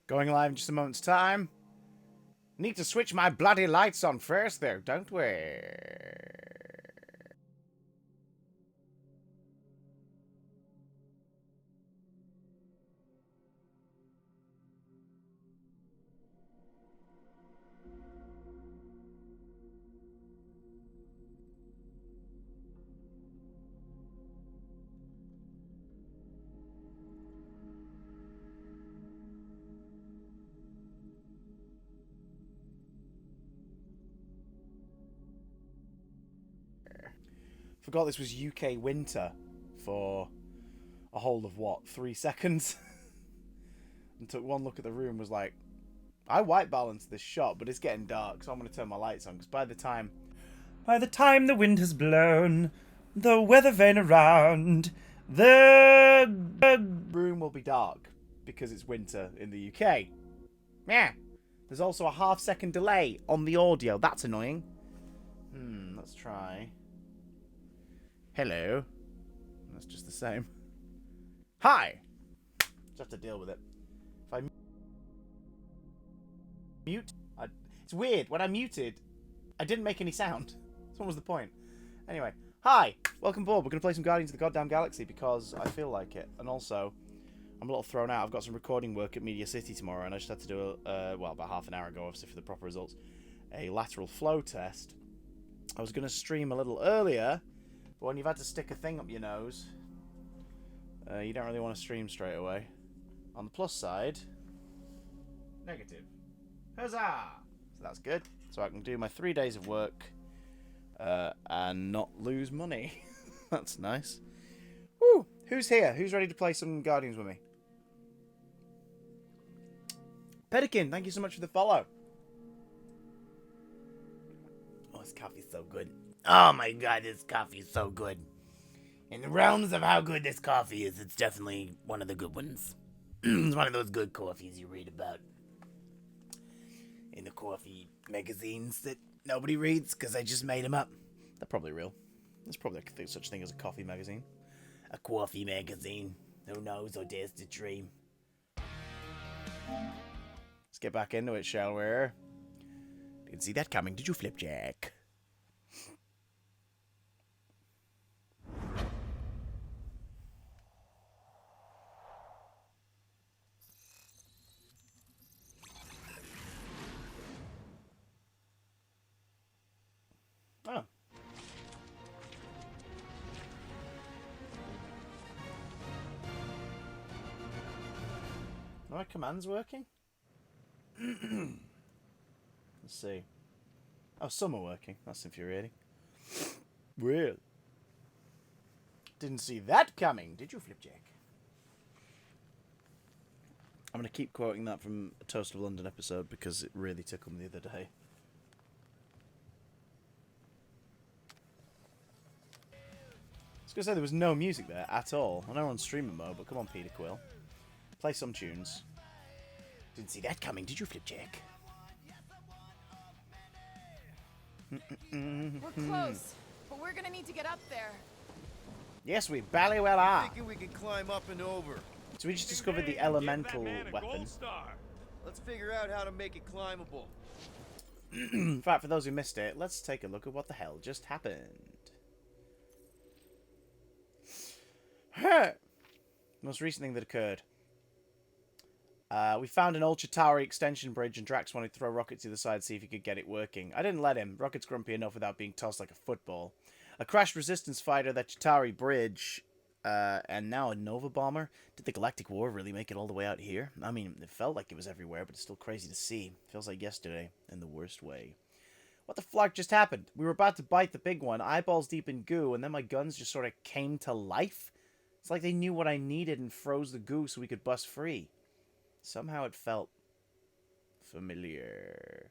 Going live in just a moment's time. Need to switch my bloody lights on first, though, don't we? Forgot this was UK winter for a whole of, what, 3 seconds? And took one look at the room, was like, I white balanced this shot, but it's getting dark, so I'm going to turn my lights on, because by the time the wind has blown, the weather vane around, the room will be dark, because it's winter in the UK. Yeah. There's also a half-second delay on the audio. That's annoying. Let's try. Hello. That's just the same. Hi! Just have to deal with it. If I mute... It's weird. When I muted, I didn't make any sound. So what was the point? Anyway. Hi! Welcome aboard. We're going to play some Guardians of the Goddamn Galaxy because I feel like it. And also, I'm a little thrown out. I've got some recording work at Media City tomorrow, and I just had to do, well, about half an hour ago, obviously, for the proper results, a lateral flow test. I was going to stream a little earlier, but when you've had to stick a thing up your nose, you don't really want to stream straight away. On the plus side, negative. Huzzah! So that's good. So I can do my 3 days of work and not lose money. That's nice. Woo! Who's here? Who's ready to play some Guardians with me? Pedikin, thank you so much for the follow. Oh, this coffee's so good. Oh my god, this coffee is so good. In the realms of how good this coffee is, it's definitely one of the good ones. It's one of those good coffees you read about in the coffee magazines that nobody reads because I just made them up. They're probably real. There's probably such thing as a coffee magazine. A coffee magazine. Who knows or dares to dream? Let's get back into it, shall we? Didn't see that coming, did you, Flipjack? Oh. Are my commands working? Let's see. Oh, some are working. That's infuriating. Really? Didn't see that coming, did you, Flipjack? I'm going to keep quoting that from a Toast of London episode because it really tickled me the other day. I was going to say there was no music there at all. I know we're on streamer mode, but come on, Peter Quill. Play some tunes. Didn't see that coming, did you, Flipjack? We're close, but we're gonna need to get up there. Yes, we bally well are. Thinking we can climb up and over. So we just discovered the elemental weapon. Let's figure out how to make it climbable. In fact, for those who missed it, let's take a look at what the hell just happened. Most recent thing that occurred. We found an Ultra Tower extension bridge and Drax wanted to throw rockets to the side to see if he could get it working. I didn't let him. Rocket's grumpy enough without being tossed like a football. A crashed resistance fighter, that Chitauri bridge, and now a Nova bomber. Did the Galactic War really make it all the way out here? I mean, it felt like it was everywhere, but it's still crazy to see. Feels like yesterday, in the worst way. What the fuck just happened? We were about to bite the big one, eyeballs deep in goo, and then my guns just sort of came to life? It's like they knew what I needed and froze the goo so we could bust free. Somehow it felt familiar.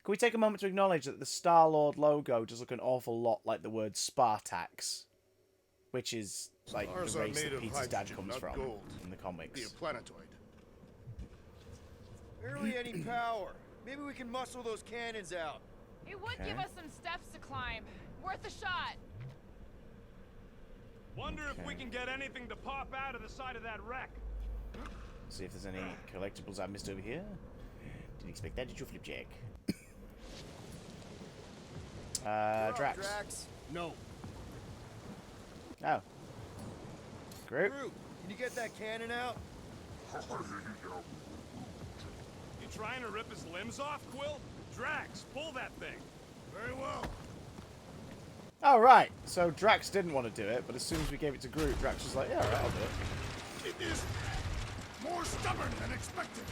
Can we take a moment to acknowledge that the Star-Lord logo does look an awful lot like the word Spartax, which is like Stars the are race made that of Peter's dad hydrogen, comes not from gold. in the Be comics. a planetoid. Barely any power. Maybe we can muscle those cannons out. It would Okay. give us some steps to climb. Worth a shot. Wonder if we can get anything to pop out of the side of that wreck. See if there's any collectibles I missed over here. Didn't expect that, did you, Flipjack? Drax. Drax. No. Oh. Groot. Groot, can you get that cannon out? You trying to rip his limbs off, Quill? Drax, pull that thing. Very well. Oh, right. So Drax didn't want to do it, but as soon as we gave it to Groot, Drax was like, yeah, alright, I'll do it. It is more stubborn than expected.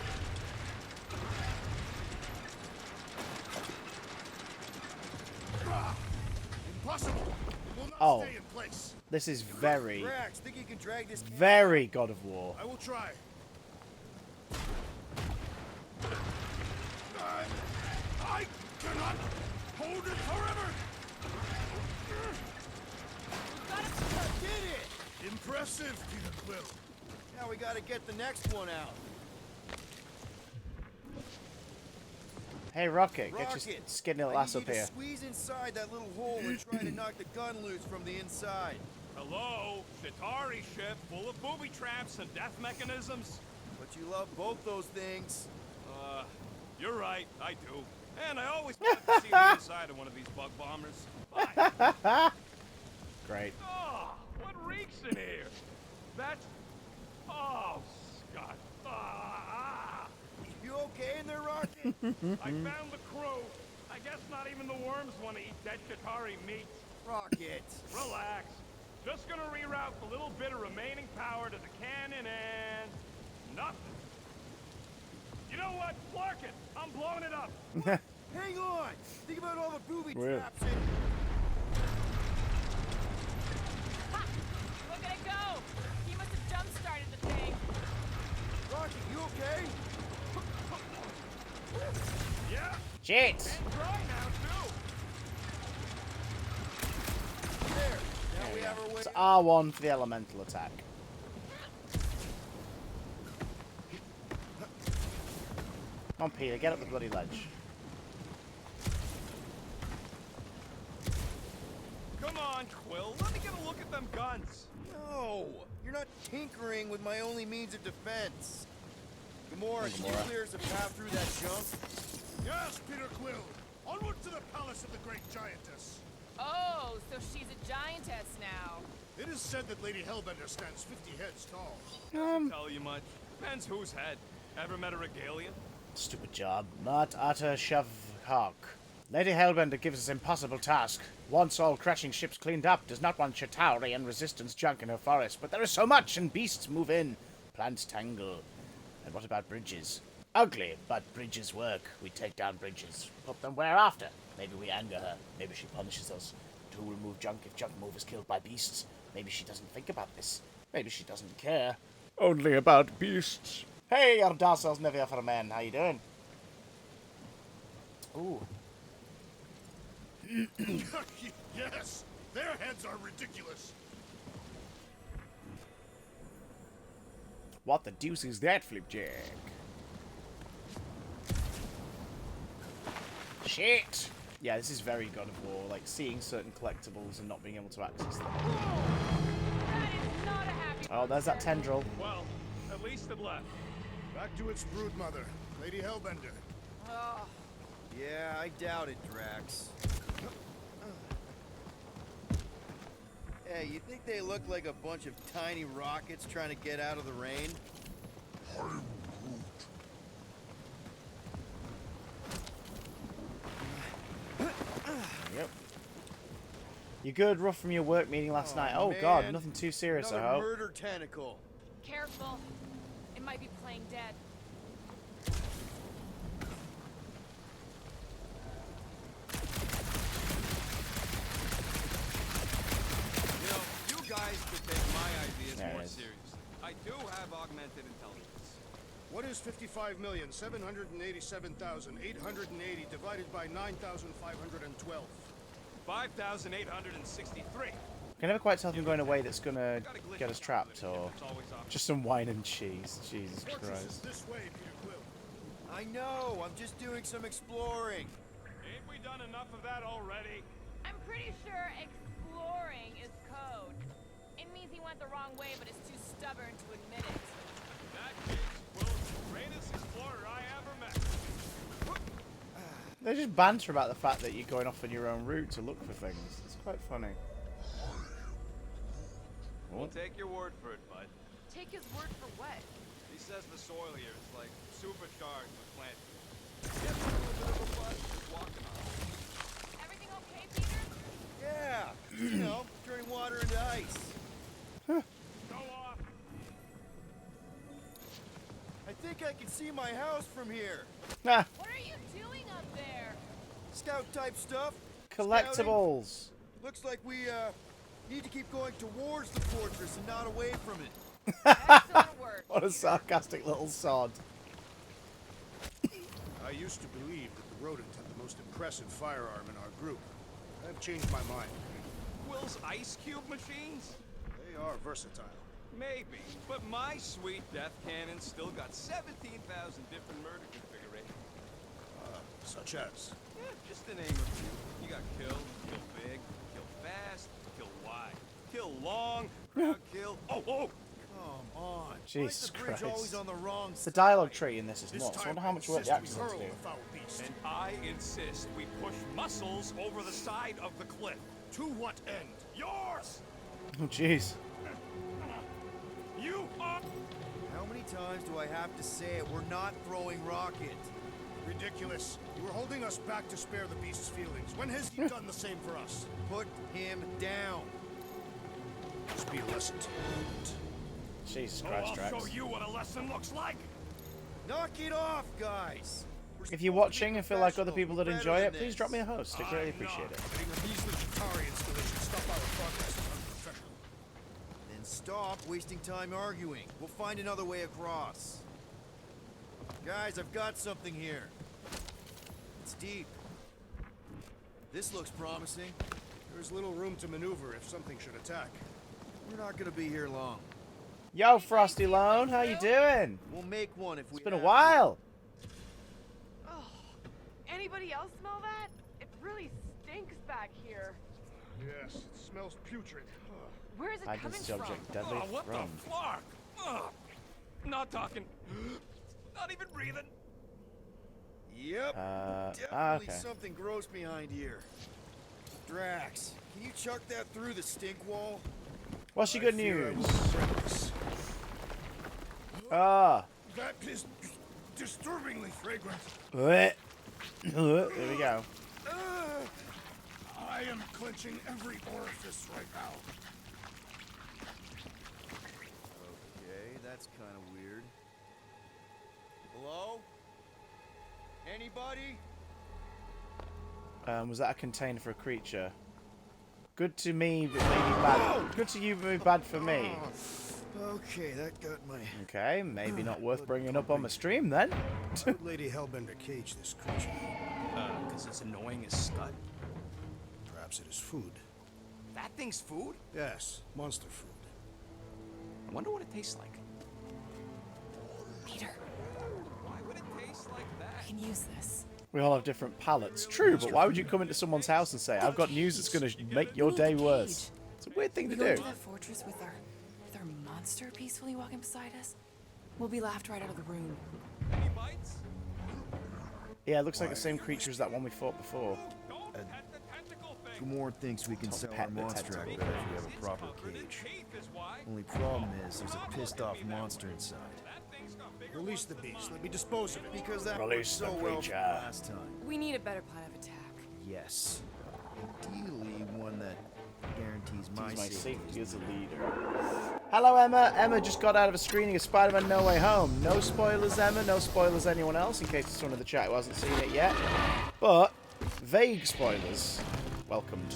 Impossible. It will not stay in place. This is very, Drax, think you can drag this cannon? very God of War. I will try. I cannot hold it forever. I did it! Impressive, Peter Quill. Now we gotta get the next one out. Hey, Rocket, get your Rocket, skinny little I ass need up you to here. squeeze inside that little hole and try to knock the gun loose from the inside. Hello, Shatari ship full of booby traps and death mechanisms. But you love both those things. You're right, I do. And I always want to see the inside of one of these bug bombers. Bye. Great. Oh, what reeks in here? That's... Oh, Scott. Ah. You okay in there, Rocket? I found the crew. I guess not even the worms want to eat dead Shatari meat. Rocket. Relax. Just gonna reroute the little bit of remaining power to the cannon and... nothing. You know what? Clark it. I'm blowing it up. Hang on! Think about all the booby Really? traps and... Ha! Look at it go! He must have jump-started the thing. Rocket, you okay? Yeah. Shit! And dry now, too. There. Now we have our way. It's R1 for the elemental attack. Come on, Peter, get up the bloody ledge. Come on, Quill. Let me get a look at them guns. No! You're not tinkering with my only means of defense. Gamora, can you Gamora. clear us a path through that junk? Yes, Peter Quill. Onward to the palace of the great giantess. Oh, so she's a giantess now. It is said that Lady Hellbender stands 50 heads tall. Tell you much. Depends whose head. Ever met a regalian? Stupid job. Not utter shovhawk. Lady Hellbender gives us impossible task. Once all crashing ships cleaned up, does not want Chitauri and resistance junk in her forest, but there is so much, and beasts move in. Plants tangle. And what about bridges? Ugly, but bridges work. We take down bridges. Put them where after? Maybe we anger her. Maybe she punishes us. To remove junk if junk move is killed by beasts. Maybe she doesn't think about this. Maybe she doesn't care. Only about beasts. Hey, your docile never for a man. How you doing? Ooh. Yes, their heads are ridiculous. What the deuce is that, Flipjack? Shit! Yeah, this is very God of War, like seeing certain collectibles and not being able to access them. That is not a happy Oh, there's that monster. tendril. Well, at least it left. Back to its brood mother, Lady Hellbender. Oh, Yeah, I doubt it, Drax. Hey, you think they look like a bunch of tiny rockets trying to get out of the rain? Yep. You good, rough from your work meeting last night? Oh god, man. nothing too serious, I Another hope. murder tentacle. careful. It might be playing dead. You know, you guys could take my ideas There more it is. seriously. I do have augmented intelligence. What is 55,787,880 divided by 9,512? 5,863. I can never quite tell if I'm going away that's gonna get us trapped or just some wine and cheese. Jesus Fortress is Christ. this way, Peter Quill. I know, I'm just doing some exploring. Ain't we done enough of that already? I'm pretty sure exploring is code. It means he went the wrong way, but is too stubborn to admit it. In that case, They just banter about the fact that you're going off on your own route to look for things. It's quite funny. We'll take your word for it, bud. Take his word for what? He says the soil here is like supercharged with plant. Get a little bit of a buzz just walking on it. Everything okay, Peter? Yeah, you know, turning water into ice. Go off. I think I can see my house from here. Ah, What are you doing up there? Scout type stuff. collectibles. Scouting. Looks like we need to keep going towards the fortress and not away from it. Excellent work. What a sarcastic little sod. I used to believe that the rodent had the most impressive firearm in our group. I've changed my mind. Will's ice cube machines? They are versatile. Maybe, but my sweet death cannon still got 17,000 different murder configurations. Such as. Yeah, just to name a few. You got kill big, kill fast, kill wide, kill long, crowd kill. Oh! Come on. Jesus Why is the bridge Christ. always on the wrong The side? dialogue tree in this is This nuts. I time wonder how much work the insist we actors hurl do. the foul beast. And I insist we push muscles over the side of the cliff. To what end? Yours! Oh, jeez. You are... How many times do I have to say it? We're not throwing rocket. Ridiculous. You were holding us back to spare the beast's feelings. When has he done the same for us? Put him down. Must be a lesson to learn. Jesus So Christ, I'll Drax. show you what a lesson looks like. Knock it off, guys. We're If you're supposed to be watching and feel like other professional. people that We're enjoy better it, than please this. drop me a host. I greatly appreciate it. Letting a measly Atari installation stop our progress is unprofessional. Then stop wasting time arguing. We'll find another way across. Guys, I've got something here. It's deep. This looks promising. There's little room to maneuver if something should attack. We're not gonna be here long. Yo, Frosty Lone, how you doing? We'll make one if we It's been a have to. while. Oh, anybody else smell that? It really stinks back here. Yes, it smells putrid. Where is it Hide coming this from? subject deadly Oh, what from. the flark? Not talking. Not even breathing. Yep. Definitely okay. something gross behind here. Drax, can you chuck that through the stink wall? What's your good Fear I news? will regret this. Ah. That is disturbingly fragrant. There we go. I am clenching every orifice right now. Okay, that's kind of weird. Hello? Anybody? Was that a container for a creature? Good to me, but maybe bad. Good to you, but maybe bad for me. Okay, that got my... Okay, maybe not worth bringing up on the stream then. Why would Lady Hellbender cage this creature? Because it's annoying as scud. Perhaps it is food. That thing's food? Yes, monster food. I wonder what it tastes like. Peter, Why would it taste like I that? can use this. We all have different palates. True, but why would you come into someone's house and say, I've got news that's going to make your day worse? It's a weird thing We to go do. into the fortress with our monster peacefully walking beside us. We'll be laughed right out of the room. Any bites? Yeah, it looks like the same creature as that one we fought before. Don't pet the tentacle thing. More thinks we can Don't sell our pet the monster out tentacle. better if we have a It's proper covered in cage. teeth is why. Only problem is there's a pissed off monster inside. That thing's got bigger Release the ones than beast. mine. Let me dispose of it. Because that Release worked so the well for creature. last time. We need a better plan of attack. Yes. Ideally, one that guarantees my He's my safety. safety as a leader. Hello, Emma. Emma just got out of a screening of Spider-Man No Way Home. No spoilers, Emma. No spoilers, anyone else, in case there's someone in the chat who hasn't seen it yet. But vague spoilers welcomed.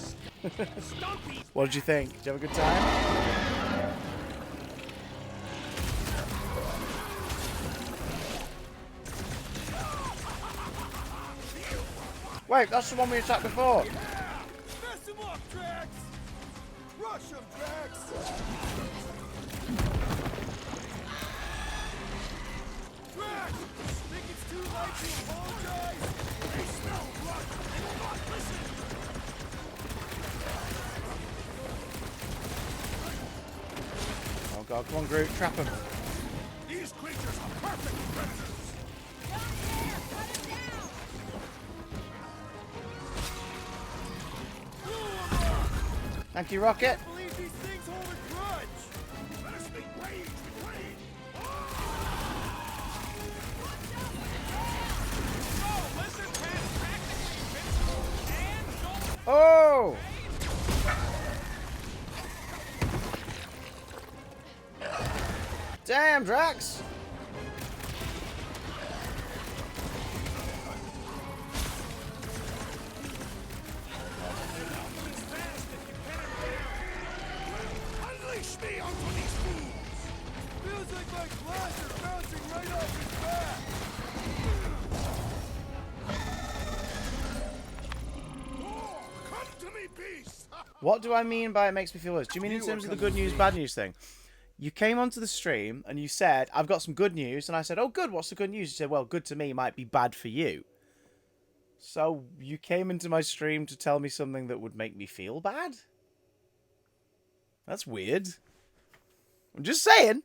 What did you think? Did you have a good time? Wait, that's the one we attacked before. Mess him up, Drax! Rush him, Drax! Drax! Think it's too late to apologize? They smell blood! Hold on, listen! Oh god, come on, Groot, trap him. These creatures are perfect predators. Down there! Cut him down! Thank you, Rocket. I believe these things hold a grudge. Let us make rage with rage! Oh, listen, Pat's practically invincible and don't... Oh! Damn, Drax! Unleash me onto these fools! Feels like my glass is bouncing right off his back. Come to me, beast! What do I mean by it makes me feel worse? Do you mean in You terms are of the coming good to news, me. bad news thing? You came onto the stream and you said, I've got some good news. And I said, oh, good. What's the good news? You said, well, good to me might be bad for you. So you came into my stream to tell me something that would make me feel bad? That's weird. I'm just saying.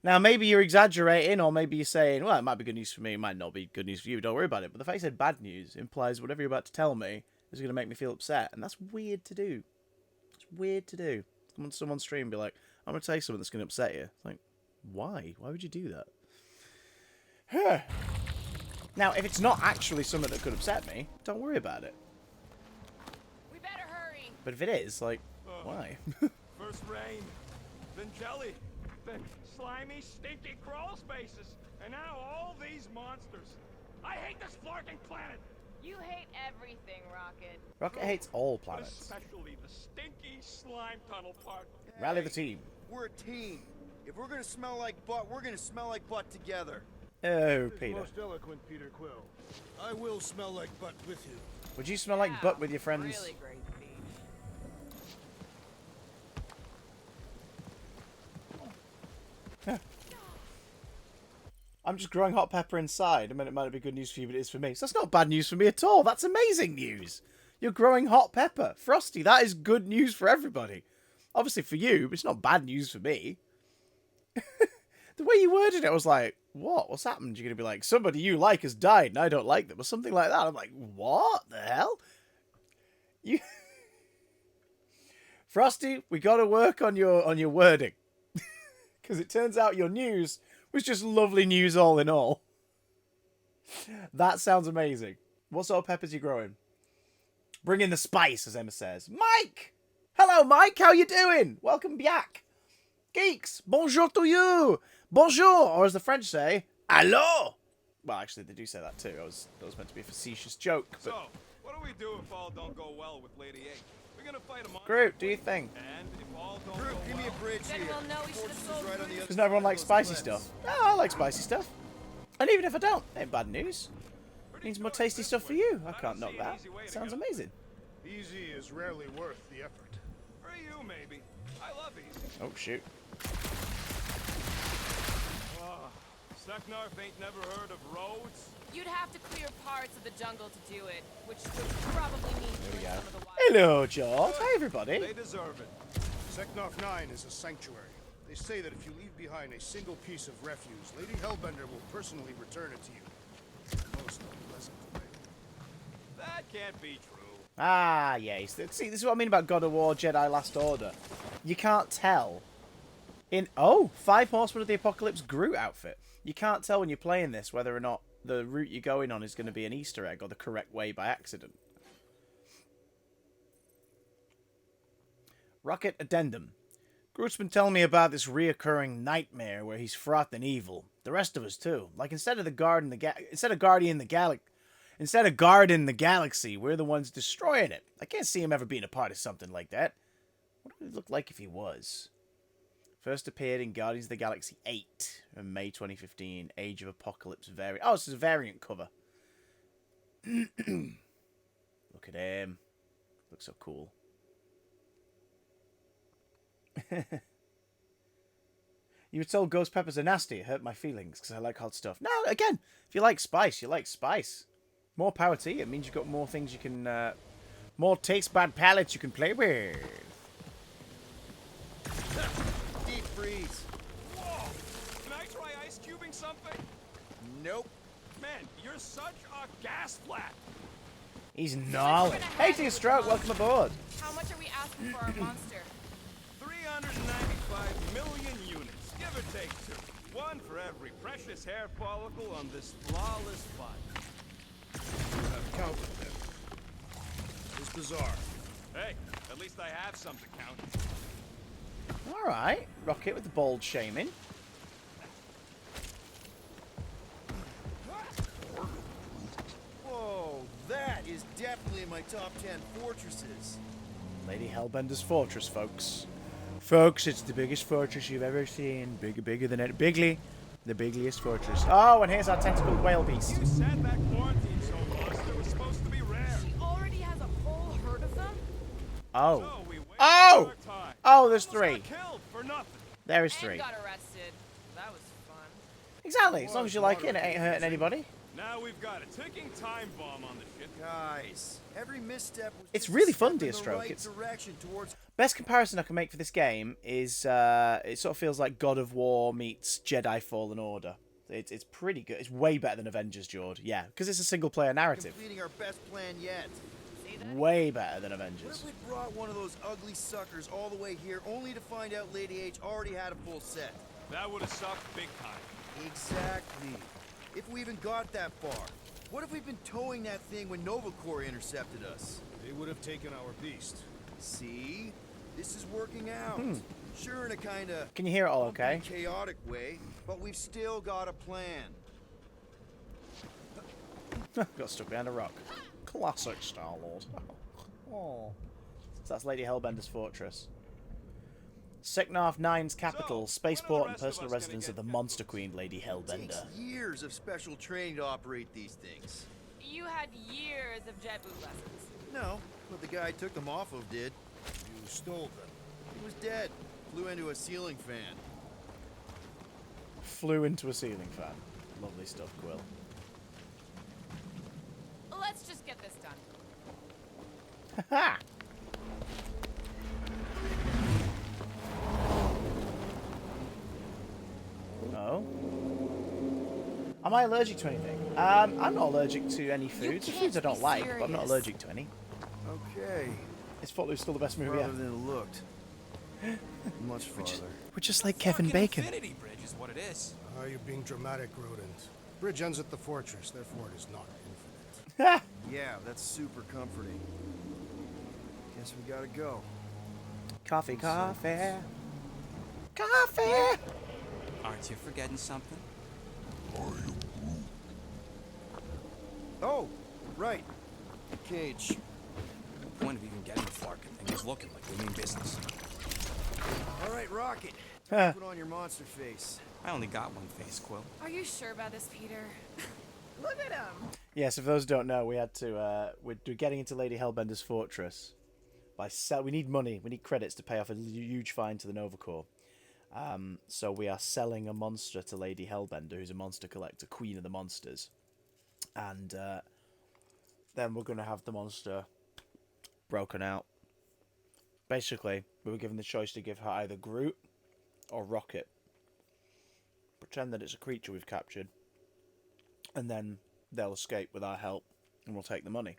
Now, maybe you're exaggerating, or maybe you're saying, well, it might be good news for me, it might not be good news for you, don't worry about it. But the fact you said bad news implies whatever you're about to tell me is going to make me feel upset. And that's weird to do. It's weird to do. Come on someone's stream and be like, I'm going to tell you something that's going to upset you. It's like, why? Why would you do that? Now, if it's not actually something that could upset me, don't worry about it. We better hurry. But if it is, like, why? First rain, then jelly, then slimy, stinky crawl spaces, and now all these monsters. I hate this flarking planet, You hate everything, Rocket. Rocket hates all but planets. especially the stinky slime tunnel part. Rally the team. We're a team. If we're gonna smell like butt, we're gonna smell like butt together. Oh, Peter. Most eloquent, Peter Quill. I will smell like butt with you. Would you smell like butt with your friends? Really great speech. I'm just growing hot pepper inside. I mean, it might not be good news for you, but it is for me. So that's not bad news for me at all. That's amazing news. You're growing hot pepper. Frosty, that is good news for everybody. Obviously for you, but it's not bad news for me. The way you worded it, I was like, what? What's happened? You're going to be like, somebody you like has died and I don't like them, or something like that. I'm like, what the hell? You... Frosty, we got to work on your wording. Because it turns out your news was just lovely news all in all. That sounds amazing. What sort of peppers are you growing? Bring in the spice, as Emma says. Mike! Hello, Mike. How you doing? Welcome back. Geeks, bonjour to you. Bonjour, or as the French say, allô. Well, actually, they do say that too. That was meant to be a facetious joke. But So, what do we do if all don't go well with Lady H? We're gonna fight a monster. Groot, do you think? And if all don't Groot, go give me well, a bridge Then here. we'll know we should have Fortress is sold right on the Groot. other Doesn't everyone side like of those spicy cliffs. stuff? No, I like spicy stuff. And even if I don't, ain't bad news. Means more tasty stuff for you. I can't knock that. Sounds amazing. Easy is rarely worth the effort. for you maybe. I love easy. Oh, shoot. Seknarf ain't never heard of roads. You'd have to clear parts of the jungle to do it, which would probably mean we killing go. some of the wild. Hello, George. Hi, everybody. They deserve it. Seknarf 9 is a sanctuary. They say that if you leave behind a single piece of refuse, Lady Hellbender will personally return it to you. Most unpleasant way. That can't be true. Ah, yes. See, this is what I mean about God of War Jedi Last Order. You can't tell. Five Horsemen of the Apocalypse Groot outfit. You can't tell when you're playing this whether or not the route you're going on is going to be an Easter egg or the correct way by accident. Rocket Addendum. Groot's been telling me about this reoccurring nightmare where he's fraught and evil. The rest of us too. Like instead of guarding the galaxy, we're the ones destroying it. I can't see him ever being a part of something like that. What would it look like if he was? First appeared in Guardians of the Galaxy 8 in May 2015. Age of Apocalypse variant. Oh, this is a variant cover. Look at him. Looks so cool. You were told ghost peppers are nasty. It hurt my feelings because I like hot stuff. No, again, if you like spice, you like spice. More power to you. It means you've got more things you can... more taste bad palettes you can play with. Deep freeze. Whoa! Can I try ice cubing something? Nope. Man, you're such a gas flat. He's gnarly. Hey, to your stroke. Welcome aboard. How much are we asking for our monster? 395 million units, give or take 2. One for every precious hair follicle on this flawless body. You have counted them. It's bizarre. Hey, at least I have some to count. All right. Rocket with the bald shaming. Whoa, that is definitely in my top 10 fortresses. Lady Hellbender's fortress, folks. Folks, it's the biggest fortress you've ever seen. Bigger than it. Bigly. The bigliest fortress. Oh, and here's our tentacled whale beast. You said that quarantine zone monster was supposed to be rare. She already has a whole herd of them? Oh. So we wasted Oh! our time. Oh, there's Almost 3. got killed for nothing. There is And 3. got arrested. That was fun. Exactly. As long as you like it and it ain't hurting anybody. Now we've got a ticking time bomb on the ship. Guys, every misstep was It's just a really step fun, in Dear the Stroke. right It's- direction towards Best comparison I can make for this game is it sort of feels like God of War meets Jedi Fallen Order. It's pretty good. It's way better than Avengers, Jord. Yeah, because it's a single-player narrative. completing our best plan yet. Way better than What Avengers. if we brought one of those ugly suckers all the way here only to find out Lady H already had a full set? That would have sucked big time. Exactly. If we even got that far. What if we've been towing that thing when Nova Corps intercepted us? They would have taken our beast. See? This is working out. Sure, in a kind of Can you hear it all okay? chaotic way, but we've still got a plan. Got stuck behind a rock. Classic Star-Lord. Oh. So that's Lady Hellbender's fortress. Seknarf 9's capital, So, spaceport, when are and the rest of personal us gonna residence get of the pet Monster foods? Queen, Lady Takes Hellbender. years of special training to operate these things. You had years of jet boot lessons. No, but the guy I took them off of did. You stole them. He was dead. Flew into a ceiling fan. Flew into a ceiling fan. Lovely stuff, Quill. Let's just get this done. Ha! Oh. Am I allergic to anything? I'm not allergic to any foods. There's foods I don't be like, but I'm not serious. allergic to any. Okay. Is Footloose still the best movie Farther ever? than it looked. Much farther. We're just like Kevin Fucking Bacon. Infinity Bridge is what it is. You're being dramatic, rodent. Bridge ends at the fortress, therefore it is not infinite. Yeah, that's super comforting. Guess we gotta go. Coffee, coffee. Coffee! Aren't you forgetting something? Oh, right. Cage. The point of even getting the Flarkin thing is looking like we mean business. All right, Rocket. Huh. Put on your monster face. I only got one face, Quill. Are you sure about this, Peter? Look at him. Yes, if those don't know, we had to. We're getting into Lady Hellbender's fortress. We need money. We need credits to pay off a huge fine to the Nova Corps. So we are selling a monster to Lady Hellbender, who's a monster collector, queen of the monsters, and then we're going to have the monster broken out. Basically, we were given the choice to give her either Groot or Rocket. Pretend that it's a creature we've captured, and then they'll escape with our help, and we'll take the money.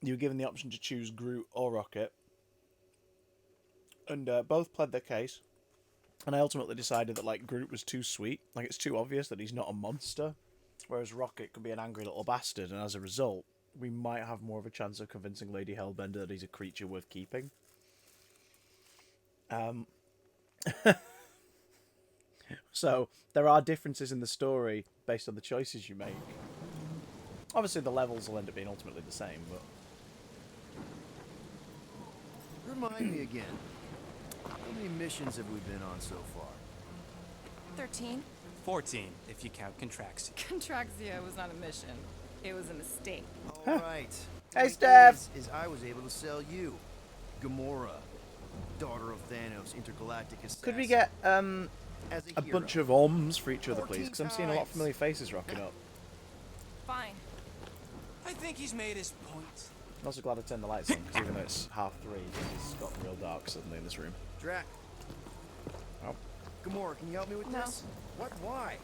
You were given the option to choose Groot or Rocket, and both pled their case, and I ultimately decided that like Groot was too sweet, like it's too obvious that he's not a monster, whereas Rocket could be an angry little bastard, and as a result, we might have more of a chance of convincing Lady Hellbender that he's a creature worth keeping. So there are differences in the story based on the choices you make. Obviously, the levels will end up being ultimately the same, but Remind me again. How many missions have we been on so far? 13? 14, if you count Contraxia. Contraxia was not a mission. It was a mistake. All right. Hey, Point Steph. is I was able to sell you, Gamora, daughter of Thanos, intergalactic assassin. could we get as a hero. bunch of oms for each other, 14 please? Because I'm seeing a lot of times. familiar faces rocking up. Fine. I think he's made his point. I'm also glad I turned the lights on, because even though it's 3:30, it's gotten real dark suddenly in this room. Drax. Oh. Gamora, can you help me with No. this? What? Why?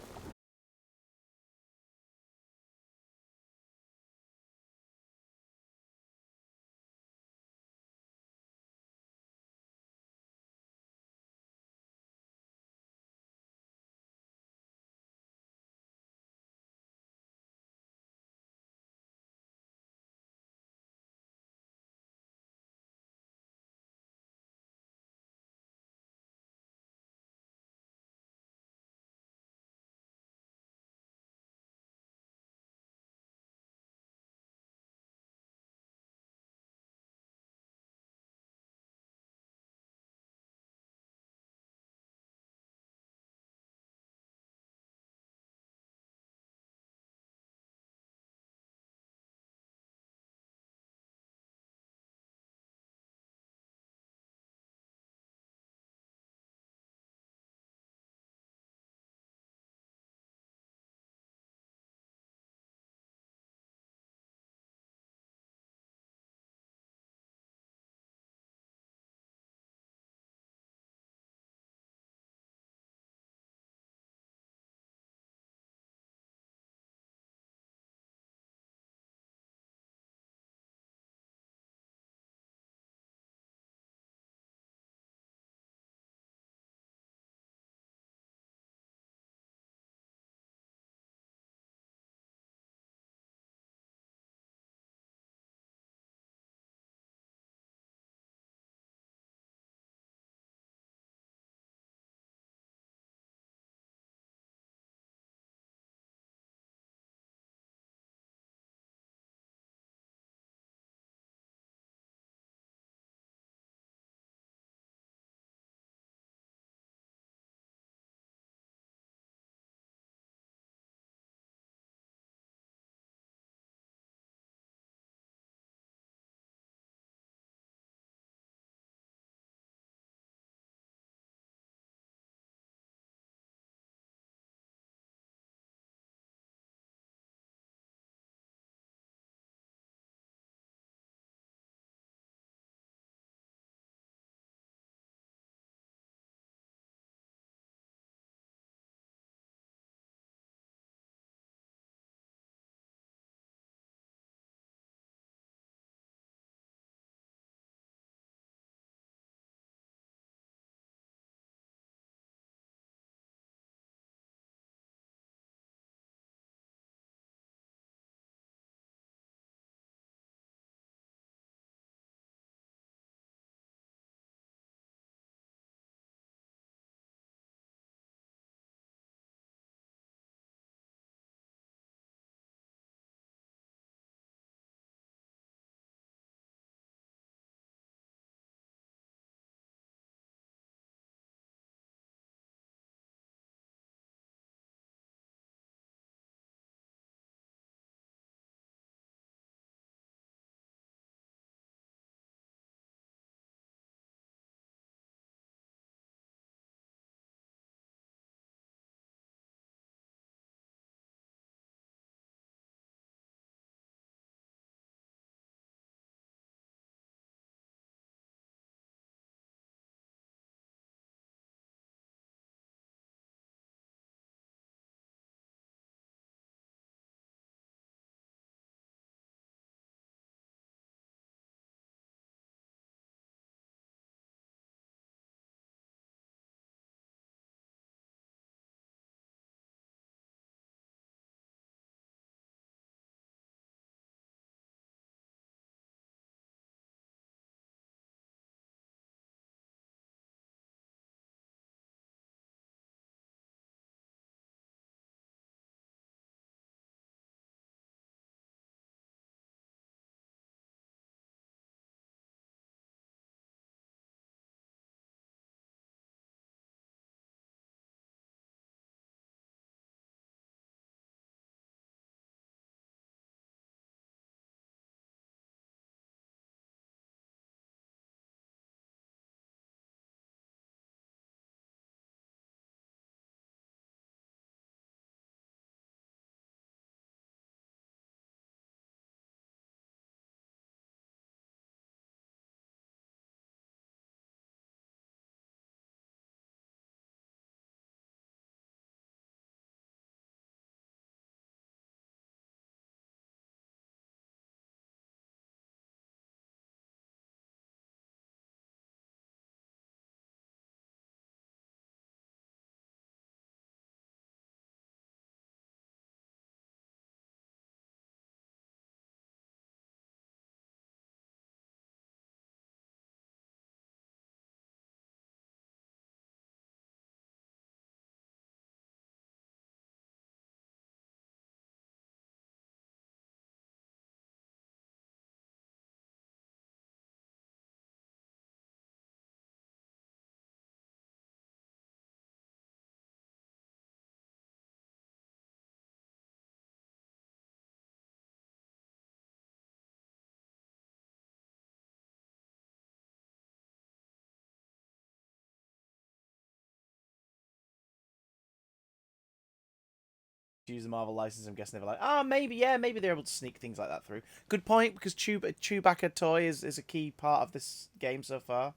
use the Marvel license, I'm guessing they were like, oh, maybe, yeah, maybe they're able to sneak things like that through. Good point, because Chewbacca toy is a key part of this game so far.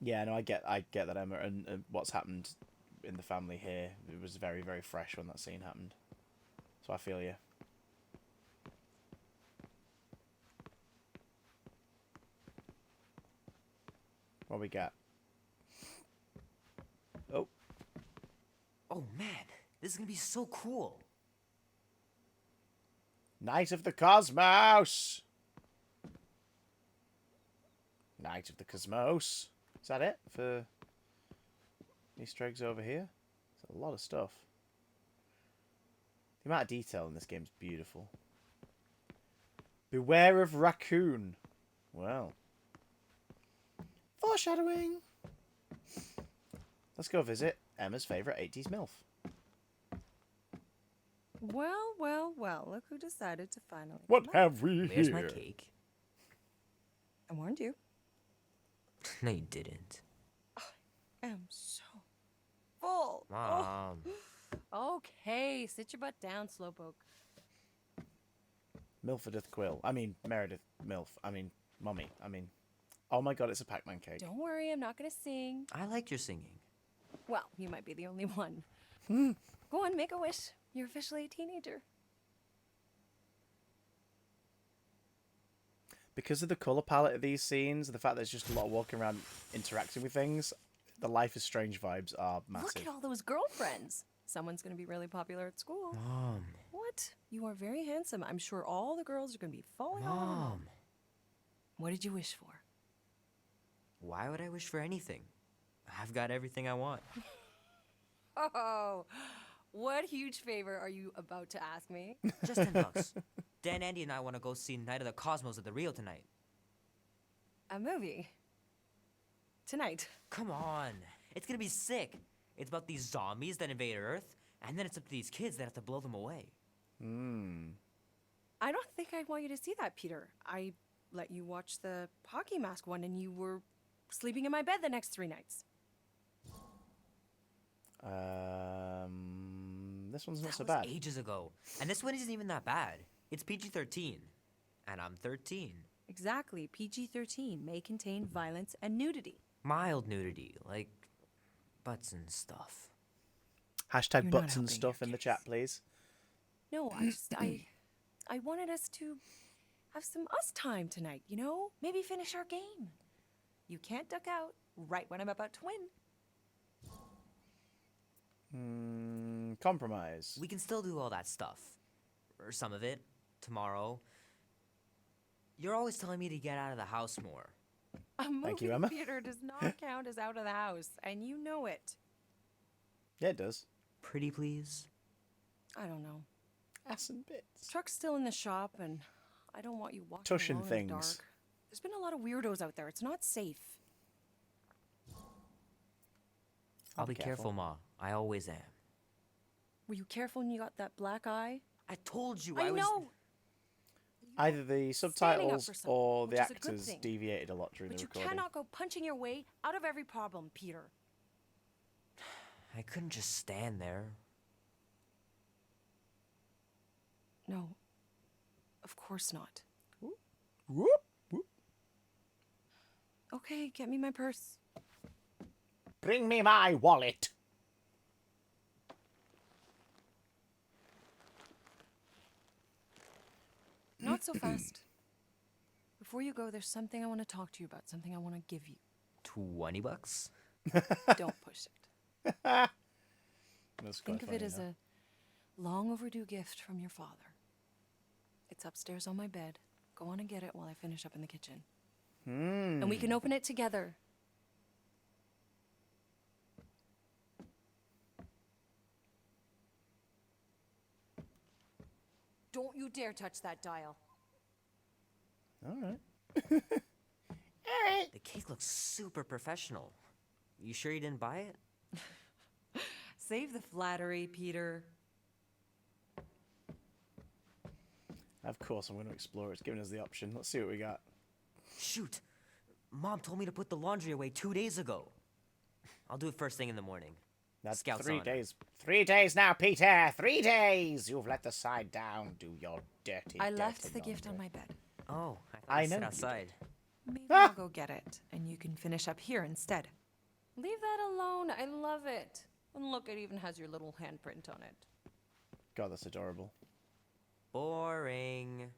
Yeah, no, I get that, Emma, and what's happened in the family here. It was very, very fresh when that scene happened. So I feel you. What we got? Oh. Oh man, this is gonna be so cool. Knight of the Cosmos! Knight of the Cosmos. Is that it for Easter eggs over here? There's a lot of stuff. The amount of detail in this game is beautiful. Beware of raccoon. Well. Foreshadowing. Let's go visit Emma's favourite 80s MILF. Well, well, well, look who decided to finally What come out. have we Where's here? my cake? I warned you. No, you didn't. I am so full. Mom. Okay, sit your butt down, Slowpoke. Milfordith Quill. I mean, Meredith Milf. I mean, Mummy. I mean, oh my god, it's a Pac-Man cake. Don't worry, I'm not gonna sing. I liked your singing. Well, you might be the only one. Hmm. Go on, make a wish. You're officially a teenager. Because of the colour palette of these scenes, the fact that it's just a lot of walking around interacting with things, the Life is Strange vibes are massive. Look at all those girlfriends. Someone's gonna be really popular at school. Mom. What? You are very handsome. I'm sure all the girls are gonna be falling all over you. Mom. What did you wish for? Why would I wish for anything? I've got everything I want. Oh, what huge favor are you about to ask me? Just $10. Dan, Andy, and I want to go see Night of the Cosmos at the Rio tonight. A movie. Tonight. Come on. It's gonna be sick. It's about these zombies that invade Earth, and then it's up to these kids that have to blow them away. I don't think I want you to see that, Peter. I let you watch the hockey mask one and you were sleeping in my bed the next 3 nights. This one's not That so was bad. ages ago. And this one isn't even that bad. It's PG-13. And I'm 13. Exactly. PG-13 may contain violence and nudity. Mild nudity, like butts and stuff. Hashtag You're not butts and helping stuff your in the case. chat, please. No, I wanted us to have some us time tonight, you know? Maybe finish our game. You can't duck out right when I'm about to win. Compromise. We can still do all that stuff. Or some of it. Tomorrow. You're always telling me to get out of the house more. A movie you, Emma. theater does not count as out of the house, and you know it. Yeah, it does. Pretty please? I don't know. Ass and bits. Truck's still in the shop, and I don't want you walking Tushing along in things. the dark. There's been a lot of weirdos out there. It's not safe. I'll be careful, Ma. I always am. Were you careful when you got that black eye? I told you I was... know. Either the subtitles for something, or the which is a good actors thing. deviated a lot during But the you recording. cannot go punching your way out of every problem, Peter. I couldn't just stand there. No. Of course not. Whoop, whoop. Okay, get me my purse. Bring me my wallet. Not so fast. Before you go, there's something I want to talk to you about, something I want to give you. $20? Don't push it. That's quite Think of it funny, as no? a long overdue gift from your father. It's upstairs on my bed. Go on and get it while I finish up in the kitchen. And we can open it together. Don't you dare touch that dial. All right. The cake looks super professional. You sure you didn't buy it? Save the flattery, Peter. Of course, I'm going to explore. It's giving us the option. Let's see what we got. Shoot. Mom told me to put the laundry away 2 days ago. I'll do it first thing in the morning. That's Scouts 3 on. days. 3 days now, Peter. 3 days. You've let the side down. Do your dirty. I dirty left the gift on laundry. my bed. Oh, I thought I you know sit you outside. Maybe Ah! I'll go get it, and you can finish up here instead. Leave that alone. I love it. And look, it even has your little handprint on it. God, that's adorable. Boring.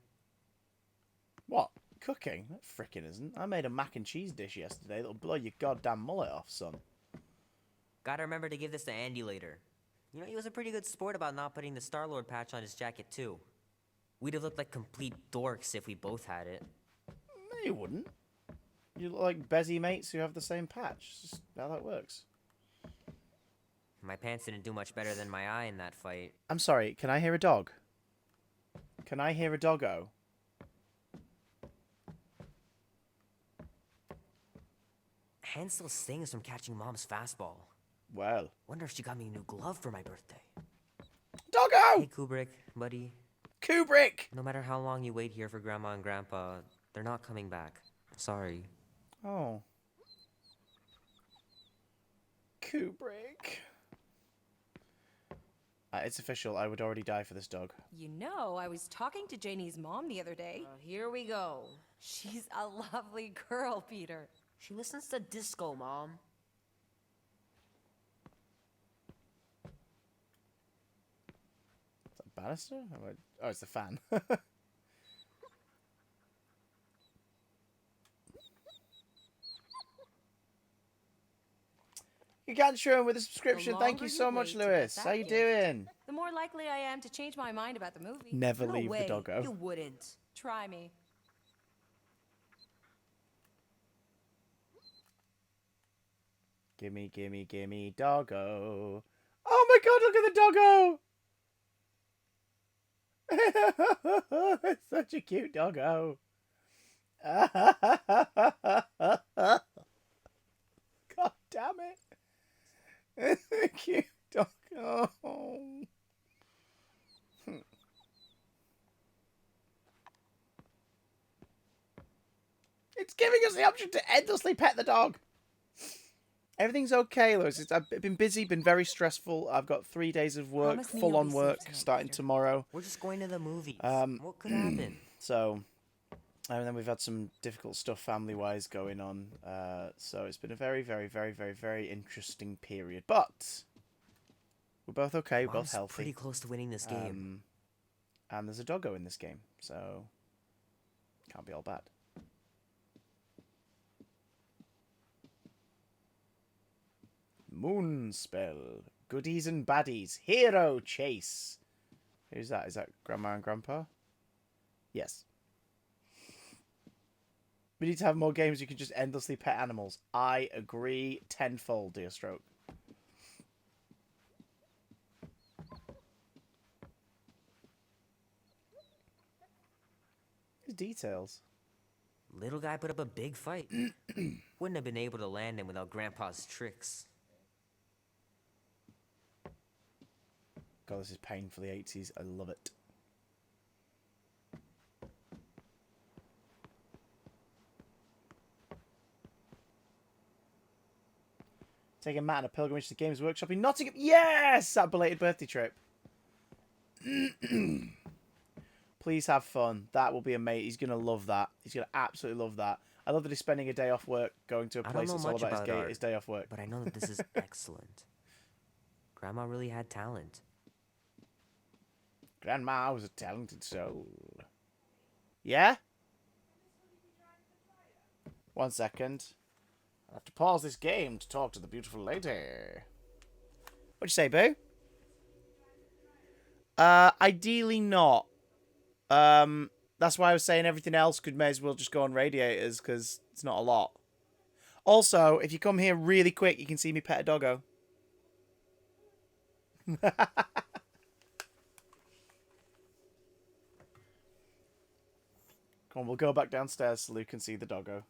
What? Cooking? That frickin' isn't. I made a mac and cheese dish yesterday that'll blow your goddamn mullet off, son. Gotta remember to give this to Andy later. You know, he was a pretty good sport about not putting the Star-Lord patch on his jacket, too. We'd have looked like complete dorks if we both had it. No, you wouldn't. You look like Bezzy mates who have the same patch. It's just how that works. My pants didn't do much better than my eye in that fight. I'm sorry, can I hear a dog? Can I hear a doggo? Hand still stings from catching Mom's fastball. Well. Wonder if she got me a new glove for my birthday. Doggo! Hey, Kubrick, buddy. Kubrick! No matter how long you wait here for Grandma and Grandpa, they're not coming back. Sorry. Oh. Kubrick. It's official. I would already die for this dog. You know, I was talking to Janie's mom the other day. Here we go. She's a lovely girl, Peter. She listens to disco, Mom. Is that banister? Oh, it's the fan. You can't show him with a subscription. Thank you longer so you much, wait to get Lewis. that How you gift, doing? The more likely I am to change my mind about the movie. Never No leave way. the doggo. You wouldn't. Try me. Gimme, gimme, gimme, doggo. Oh my god, look at the doggo! It's such a cute doggo. God damn it. Cute doggo. It's giving us the option to endlessly pet the dog. Everything's okay, Lois. I've been busy, been very stressful. I've got 3 days of work, Promise me full you'll on be work, safe tonight, starting Peter. tomorrow. We're just going to the movies. Um, What could happen? So, and then we've had some difficult stuff family-wise going on. So it's been a very, very, very, very, very interesting period. But we're both okay. We're both Mom's healthy. pretty close to winning this game. And there's a doggo in this game, so can't be all bad. Moonspell. Goodies and baddies. Hero chase. Who's that? Is that Grandma and Grandpa? Yes. We need to have more games you can just endlessly pet animals. I agree tenfold, dear Stroke. His details. Little guy put up a big fight. Wouldn't have been able to land him without Grandpa's tricks. God, this is pain for the 80s. I love it. Taking Matt on a pilgrimage to the Games Workshop in Nottingham. Yes! That belated birthday trip. Please have fun. That will be amazing. He's going to love that. He's going to absolutely love that. I love that he's spending a day off work going to a I don't place know that's all much about about art, his day off work. But I know that this is excellent. Grandma really had talent. Grandma was a talented soul. Yeah? 1 second. I have to pause this game to talk to the beautiful lady. What'd you say, Boo? Ideally not. That's why I was saying everything else may as well just go on radiators, because it's not a lot. Also, if you come here really quick, you can see me pet a doggo. Come on, we'll go back downstairs so Luke can see the doggo.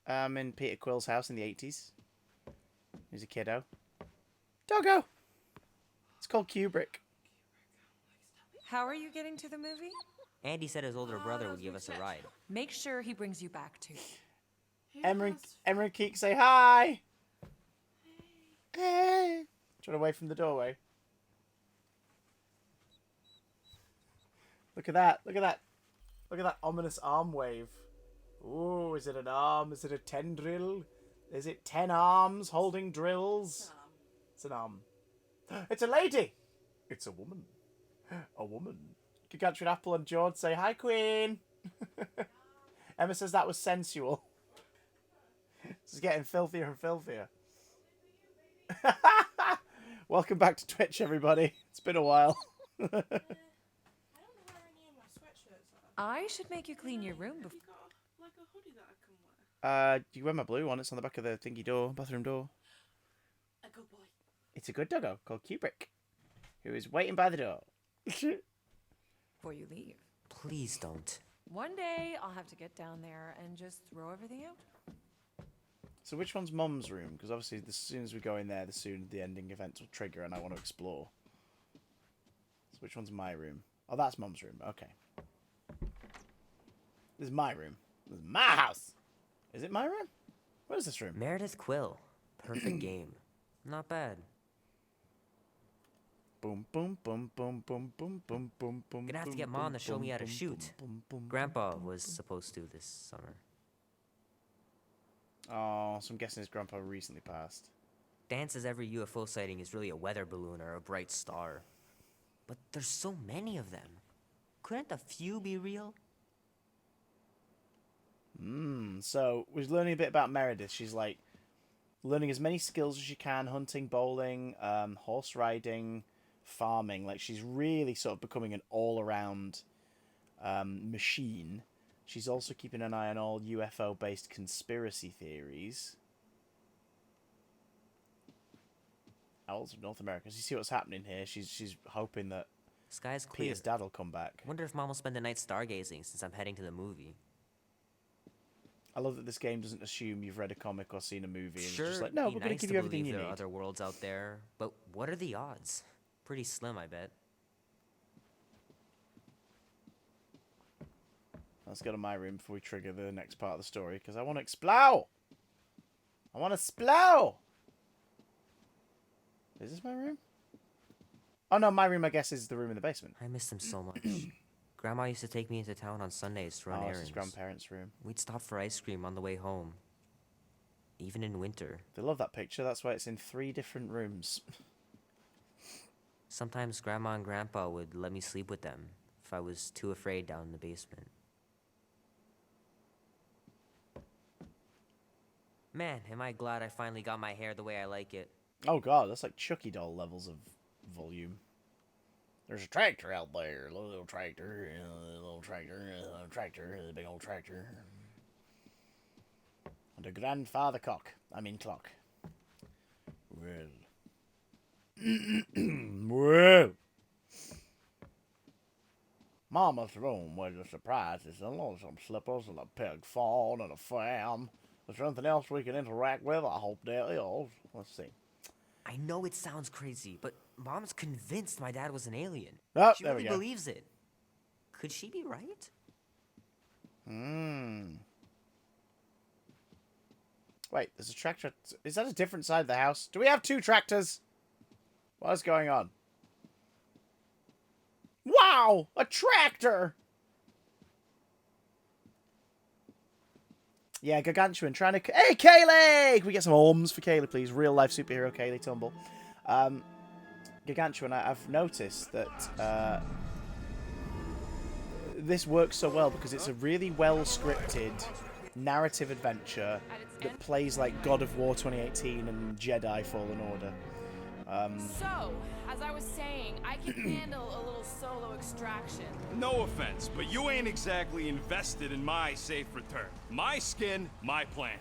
I'm in Peter Quill's house in the 80s. He's a kiddo. Doggo! It's called Kubrick. How are you getting to the movie? Andy said his older brother would give us a ride. Make sure he brings you back too. Emma and Keek say hi. Hey. Trying away from the doorway. Look at that. Look at that. Look at that ominous arm wave. Ooh, is it an arm? Is it a tendril? Is it 10 arms holding drills? It's an arm. It's a lady. It's a woman. A woman. Gargantuan Apple and George say, hi, Queen. Emma says that was sensual. This is getting filthier and filthier. Welcome back to Twitch, everybody. It's been a while. I should make you clean your room before. Like a hoodie that I can wear. You wear my blue one. It's on the back of the thingy door, bathroom door. A good boy. It's a good doggo called Kubrick, who is waiting by the door. Before you leave. Please don't. One day I'll have to get down there and just throw everything out. So which one's Mum's room? Because obviously as soon as we go in there, the sooner the ending events will trigger and I want to explore. So which one's my room? Oh, that's Mum's room. Okay. This is my room. This is my house. Is it my room? What is this room? Meredith Quill. Perfect game. Not bad. Boom, boom, boom, boom, boom, boom, boom, boom, boom. Gonna have to get Mom to show me how to shoot. Grandpa was supposed to this summer. Oh, so I'm guessing his grandpa recently passed. Dan says every UFO sighting is really a weather balloon or a bright star. But there's so many of them. Couldn't a few be real? So we're learning a bit about Meredith. She's like learning as many skills as she can: hunting, bowling, horse riding, farming. Like she's really sort of becoming an all-around machine. She's also keeping an eye on all UFO-based conspiracy theories. Owls of North America. So you see what's happening here. She's hoping that Sky's clear. Peter's dad will come back. Wonder if Mom will spend the night stargazing since I'm heading to the movie. I love that this game doesn't assume you've read a comic or seen a movie. And Sure, it's just like, no, we're going to give you everything you there need. are other worlds out there, but what are the odds? Pretty slim, I bet. Let's go to my room before we trigger the next part of the story, because I want to explode! I want to explode! Is this my room? Oh no, my room I guess is the room in the basement. I miss them so much. Grandma used to take me into town on Sundays to run errands. This is grandparents' room. We'd stop for ice cream on the way home. Even in winter. They love that picture, that's why it's in 3 different rooms. Sometimes Grandma and Grandpa would let me sleep with them if I was too afraid down in the basement. Man, am I glad I finally got my hair the way I like it. Oh god, that's like Chucky doll levels of volume. There's a tractor out there, a little tractor, a little tractor, a tractor, a big old tractor. And a grandfather clock. Clock. Well. Well. Mama's room was a surprise. There's some slippers and a pig fawn and a fan. Is there anything else we can interact with? I hope there is. Let's see. I know it sounds crazy, but Mom's convinced my dad was an alien. Oh, she there really we go. believes it. Could she be right? Wait, there's a tractor. Is that a different side of the house? Do we have 2 tractors? What is going on? Wow! A tractor! Yeah, Gargantuan trying to... Hey, Kaylee! Can we get some arms for Kaylee, please? Real-life superhero Kaylee Tumble. Gargantuan, I've noticed that this works so well because it's a really well-scripted narrative adventure that plays like God of War 2018 and Jedi Fallen Order. So, as I was saying, I can handle a little solo extraction. No offense, but you ain't exactly invested in my safe return. My skin, my plan.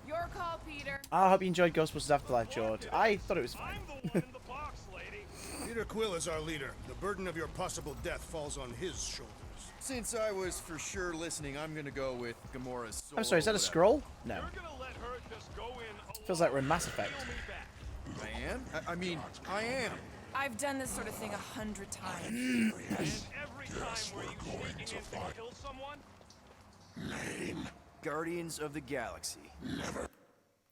Your call, Peter. I hope you enjoyed Ghostbusters Afterlife, George. I thought it was fine. I'm the one in the box, lady. Peter Quill is our leader. The burden of your possible death falls on his shoulders. Since I was for sure listening, I'm gonna go with Gamora's solo. I'm sorry, is that a whatever. scroll? No. You're gonna let her just go in alone. Feels like we're in Mass Effect. I am? I mean, I am. I've done this sort of thing 100 times. And every time were you sneaking in to kill someone? Guardians of the Galaxy.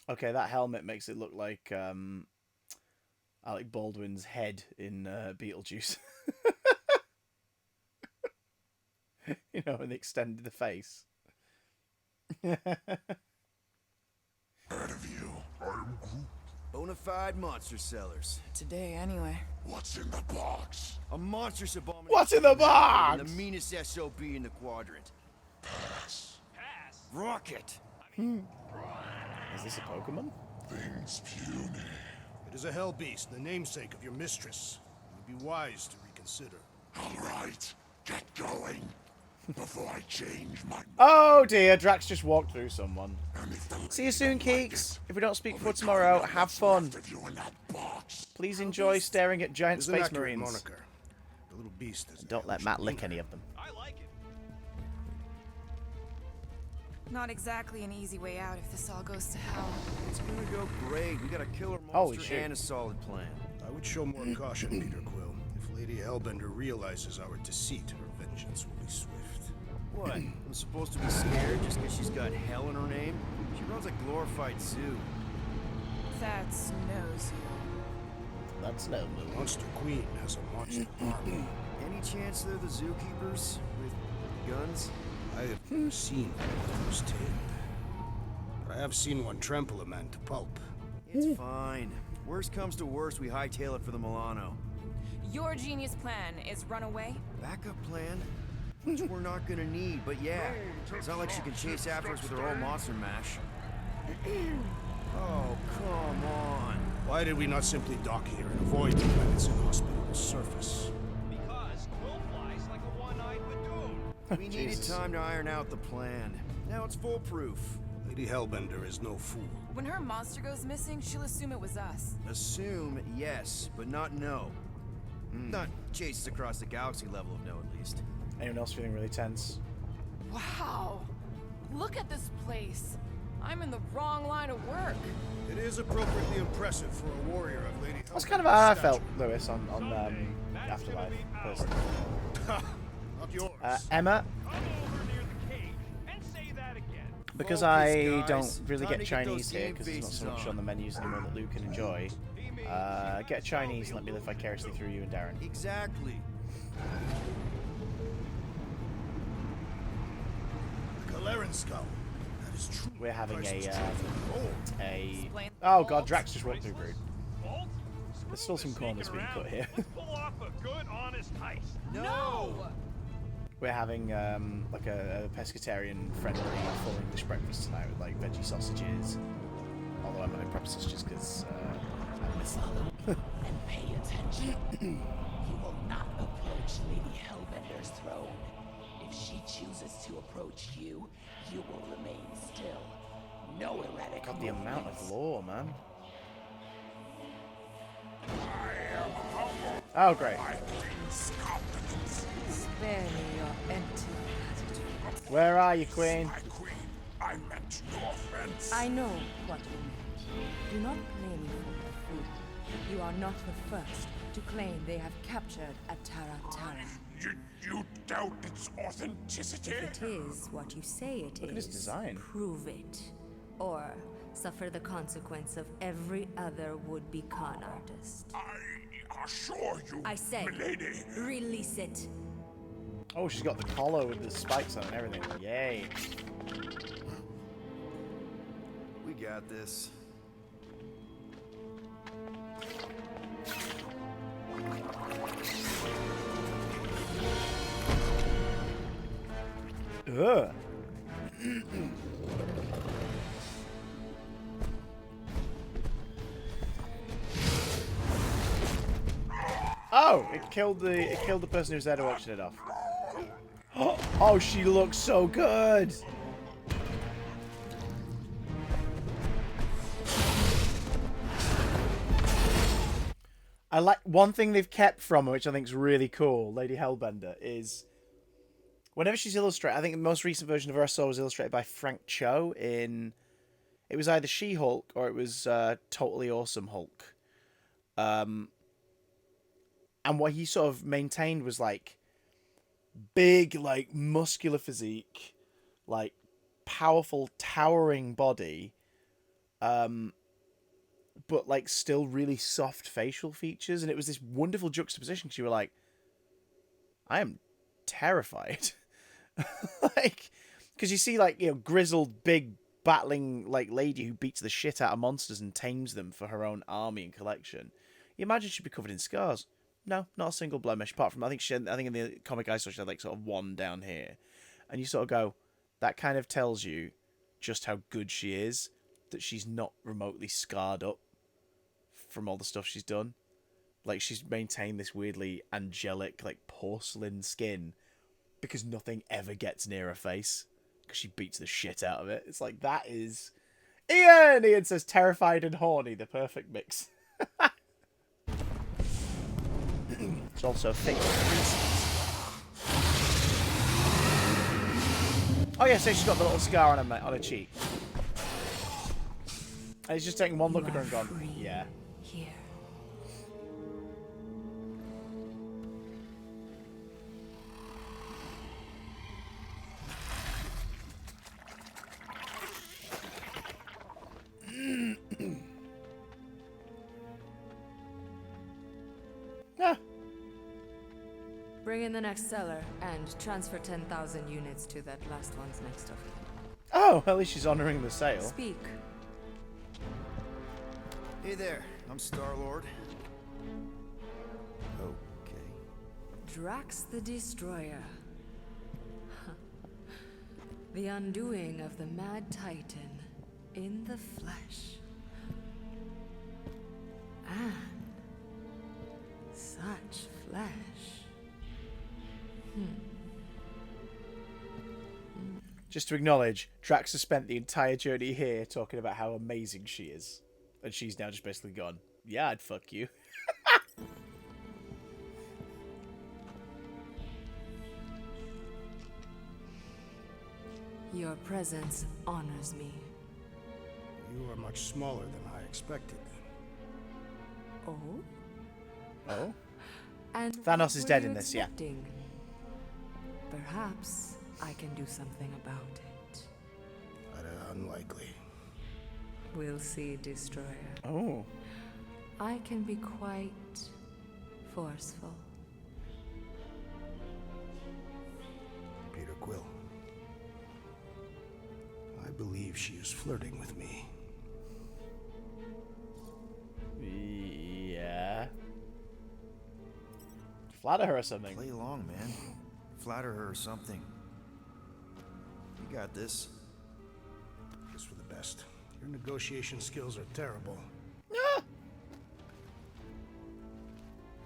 Okay, that helmet makes it look like Alec Baldwin's head in Beetlejuice. You know, and they extended the face. Bonafide monster sellers. Today, anyway. What's in the box? A monstrous abomination. What's in the box? The meanest SOB in the quadrant. Pass. Rocket. Is this a Pokemon? Things puny. It is a hell beast, the namesake of your mistress. It would be wise to reconsider. All right, get going before I change my. Oh dear, Drax just walked through someone. See you soon, Keeks. If we don't speak before tomorrow, have fun. Please enjoy staring at giant It's an space accurate marines. moniker. The little beast is. Don't let Matt lick any of them. I like it. Not exactly an easy way out if this all goes to hell. It's gonna go great. We got a killer Holy monster shit. and a solid plan. I would show more caution, Peter Quill. If Lady Hellbender realizes our deceit, her vengeance will be swift. What? I'm supposed to be scared just because she's got hell in her name? She runs a glorified zoo. That's no zoo. That's no move. Monster Queen has a monster army. Any chance they're the zookeepers with guns? I have never seen one firsthand, but I have seen one trample a man to pulp. It's fine. Worst comes to worst, we hightail it for the Milano. Your genius plan is run away? Backup plan? Which we're not gonna need, but yeah. It's not like she can chase after us with her own monster mash. Oh, come on. Why did we not simply dock here and avoid the planet's inhospitable surface? Because Quill flies like a one-eyed Badoon. We needed time to iron out the plan. Now it's foolproof. Lady Hellbender is no fool. When her monster goes missing, she'll assume it was us. Assume yes, but not no. Not chases across the galaxy level of no, at least. Anyone else feeling really tense? Wow. Look at this place. I'm in the wrong line of work. It is appropriately impressive for a warrior of Lady Hellbender's That's kind of how I stature. felt, Lewis, on Afterlife, personally. Not yours. Emma, Come over near the cage and say that again. because Focus, I guys. don't really Time get to get those Chinese here, game because there's not so faces much on. on the menus anymore that Luke can enjoy, get a Chinese and let me live vicariously through you and Darren. Exactly. Galeran skull. That is true. We're having priceless a, treasure. Explain the Oh god, vault. Drax just walked through Brood. Bolt? There's still some corners being cut here. Let's pull off a good, honest heist. No! We're having like a pescatarian friendly full English breakfast tonight with like veggie sausages. Although I'm having proper sausages because I miss them. And pay attention. You will not approach Lady Hellbender's throne. If she chooses to approach you, you will remain still. No erratic God, the amount movements. of lore, man. Oh great. Spare me your empty gratitude. Where are you, Queen? My queen, I meant no offense. I know what you meant. Do not blame me for your food. You are not the first to claim they have captured a Taratara. You doubt its authenticity? If it is what you say it Look at is, his design. prove it. Or suffer the consequence of every other would-be con artist. I assure you, I said, milady. release it. Oh, she's got the collar with the spikes on and everything. Yay. We got this. Ugh. Oh, it killed the person who's there to auction it off. Oh, she looks so good. I like one thing they've kept from her, which I think is really cool, Lady Hellbender, is whenever she's illustrated, I think the most recent version of her I saw was illustrated by Frank Cho in, it was either She-Hulk or it was Totally Awesome Hulk. and what he sort of maintained was like big, like muscular physique, like powerful, towering body, but like still really soft facial features, and it was this wonderful juxtaposition because you were like, I am terrified. Like, because you see, like, you know, grizzled, big, battling, like, lady who beats the shit out of monsters and tames them for her own army and collection. You imagine she'd be covered in scars. No, not a single blemish, apart from, I think in the comic I saw, she had, like, sort of one down here. And you sort of go, that kind of tells you just how good she is, that she's not remotely scarred up from all the stuff she's done. Like, she's maintained this weirdly angelic, like, porcelain skin because nothing ever gets near her face because she beats the shit out of it. It's like, that is... Ian! Ian says, terrified and horny, the perfect mix. It's also thick. Oh yeah, so she's got the little scar on her cheek. And he's just taking one look at her and gone, yeah. Here. Ah. Bring in the next seller and transfer 10,000 units to that last one's next of kin. Oh, at least she's honouring the sale. Speak. Hey there, I'm Star-Lord. Okay. Drax the Destroyer. The undoing of the Mad Titan in the flesh. And such flesh. Just to acknowledge, Drax has spent the entire journey here talking about how amazing she is. And she's now just basically gone, yeah, I'd fuck you. Your presence honors me. You are much smaller than I expected. Oh? Oh? And Thanos what is were dead you in this, yeah. expecting? Perhaps I can do something about it. But unlikely. We'll see, Destroyer. Oh. I can be quite forceful. Peter Quill. I believe she is flirting with me. Yeah. Flatter her or something. Play along, man. Flatter her or something. You got this. Just for the best. Your negotiation skills are terrible. Ah!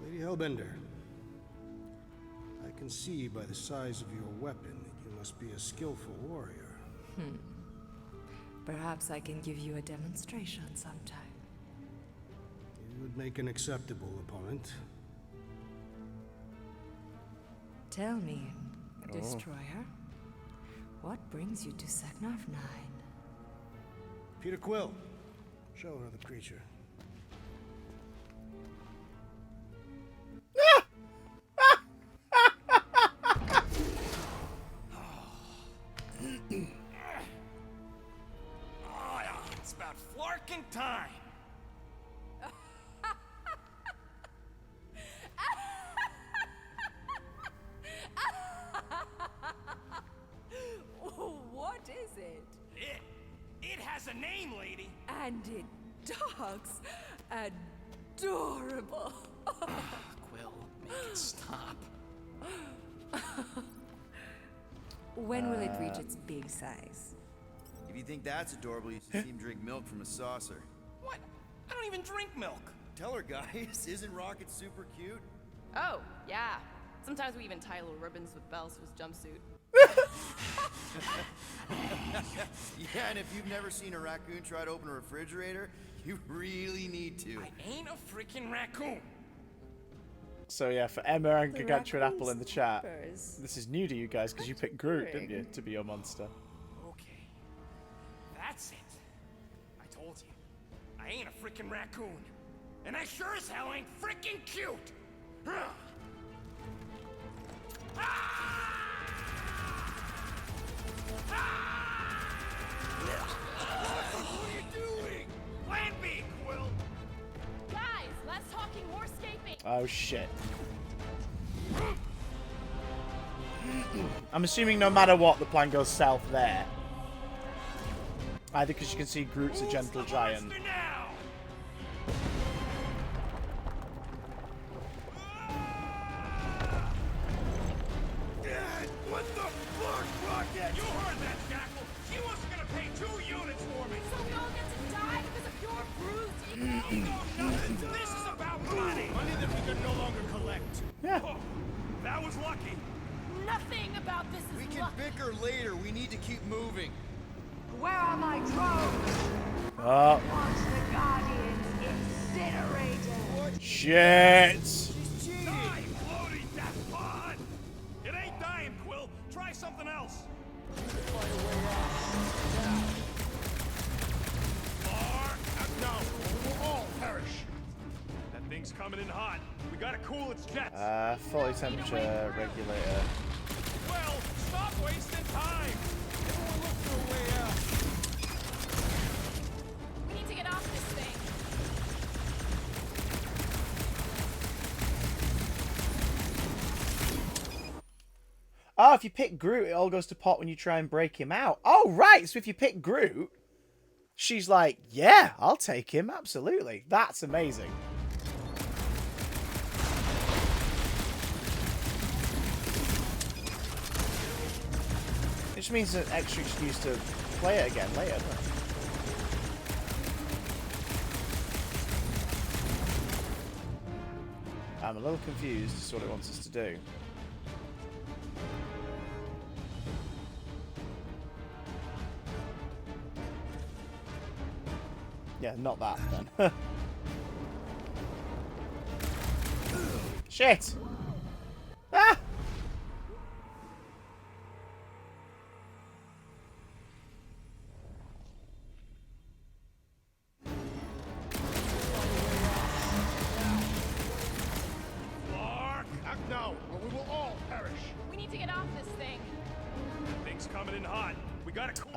Lady Hellbender. I can see by the size of your weapon that you must be a skillful warrior. Perhaps I can give you a demonstration sometime. You would make an acceptable opponent. Tell me, Destroyer, what brings you to Seknarf 9? Peter Quill. Show her the creature. It's about flarking time. What is it? It has a name, lady. And it talks adorable. Quill, make it stop. When will it reach its big size? If you think that's adorable, you should see him drink milk from a saucer. What? I don't even drink milk. Tell her, guys, isn't Rocket super cute? Oh, yeah. Sometimes we even tie little ribbons with bells to his jumpsuit. Yeah, and if you've never seen a raccoon try to open a refrigerator, you really need to. I ain't a freaking raccoon. So yeah, for Emma and Gargantuan Apple in the chat, Purrs. this is new to you guys because you picked Groot, didn't you, to be your monster? Okay. That's it. I told you. I ain't a freaking raccoon. And I sure as hell ain't freaking cute. Oh shit. I'm assuming no matter what, the plan goes south there. Either because you can see Groot's a gentle giant. What the fuck, Rocket? You heard that, Jackal. She wasn't gonna pay 2 units for me. So we all get to die because of your bruised ego? This is about money. Money that we can no longer collect. Yeah. Oh, that was lucky. Nothing about this is We can luck. bicker later. We need to keep moving. Where are my drones? Oh. Watch the Guardians incinerated. Shit. She's cheating. Die, floaty, that's fun. It ain't dying, Quill. Try something else. No, we will all perish. That thing's coming in hot. We gotta cool its jets. Fully temperature regulator. Well, stop wasting time. Everyone look for a way out. We need to get off this thing. Oh, if you pick Groot, it all goes to pot when you try and break him out. Oh, right. So if you pick Groot, she's like, yeah, I'll take him. Absolutely. That's amazing. It just means an extra excuse to play it again later, doesn't it? I'm a little confused as to what it wants us to do. Yeah, not that then. Shit! Ah! Act now, or we will all perish. We need to get off this thing. That thing's coming in hot. We gotta cool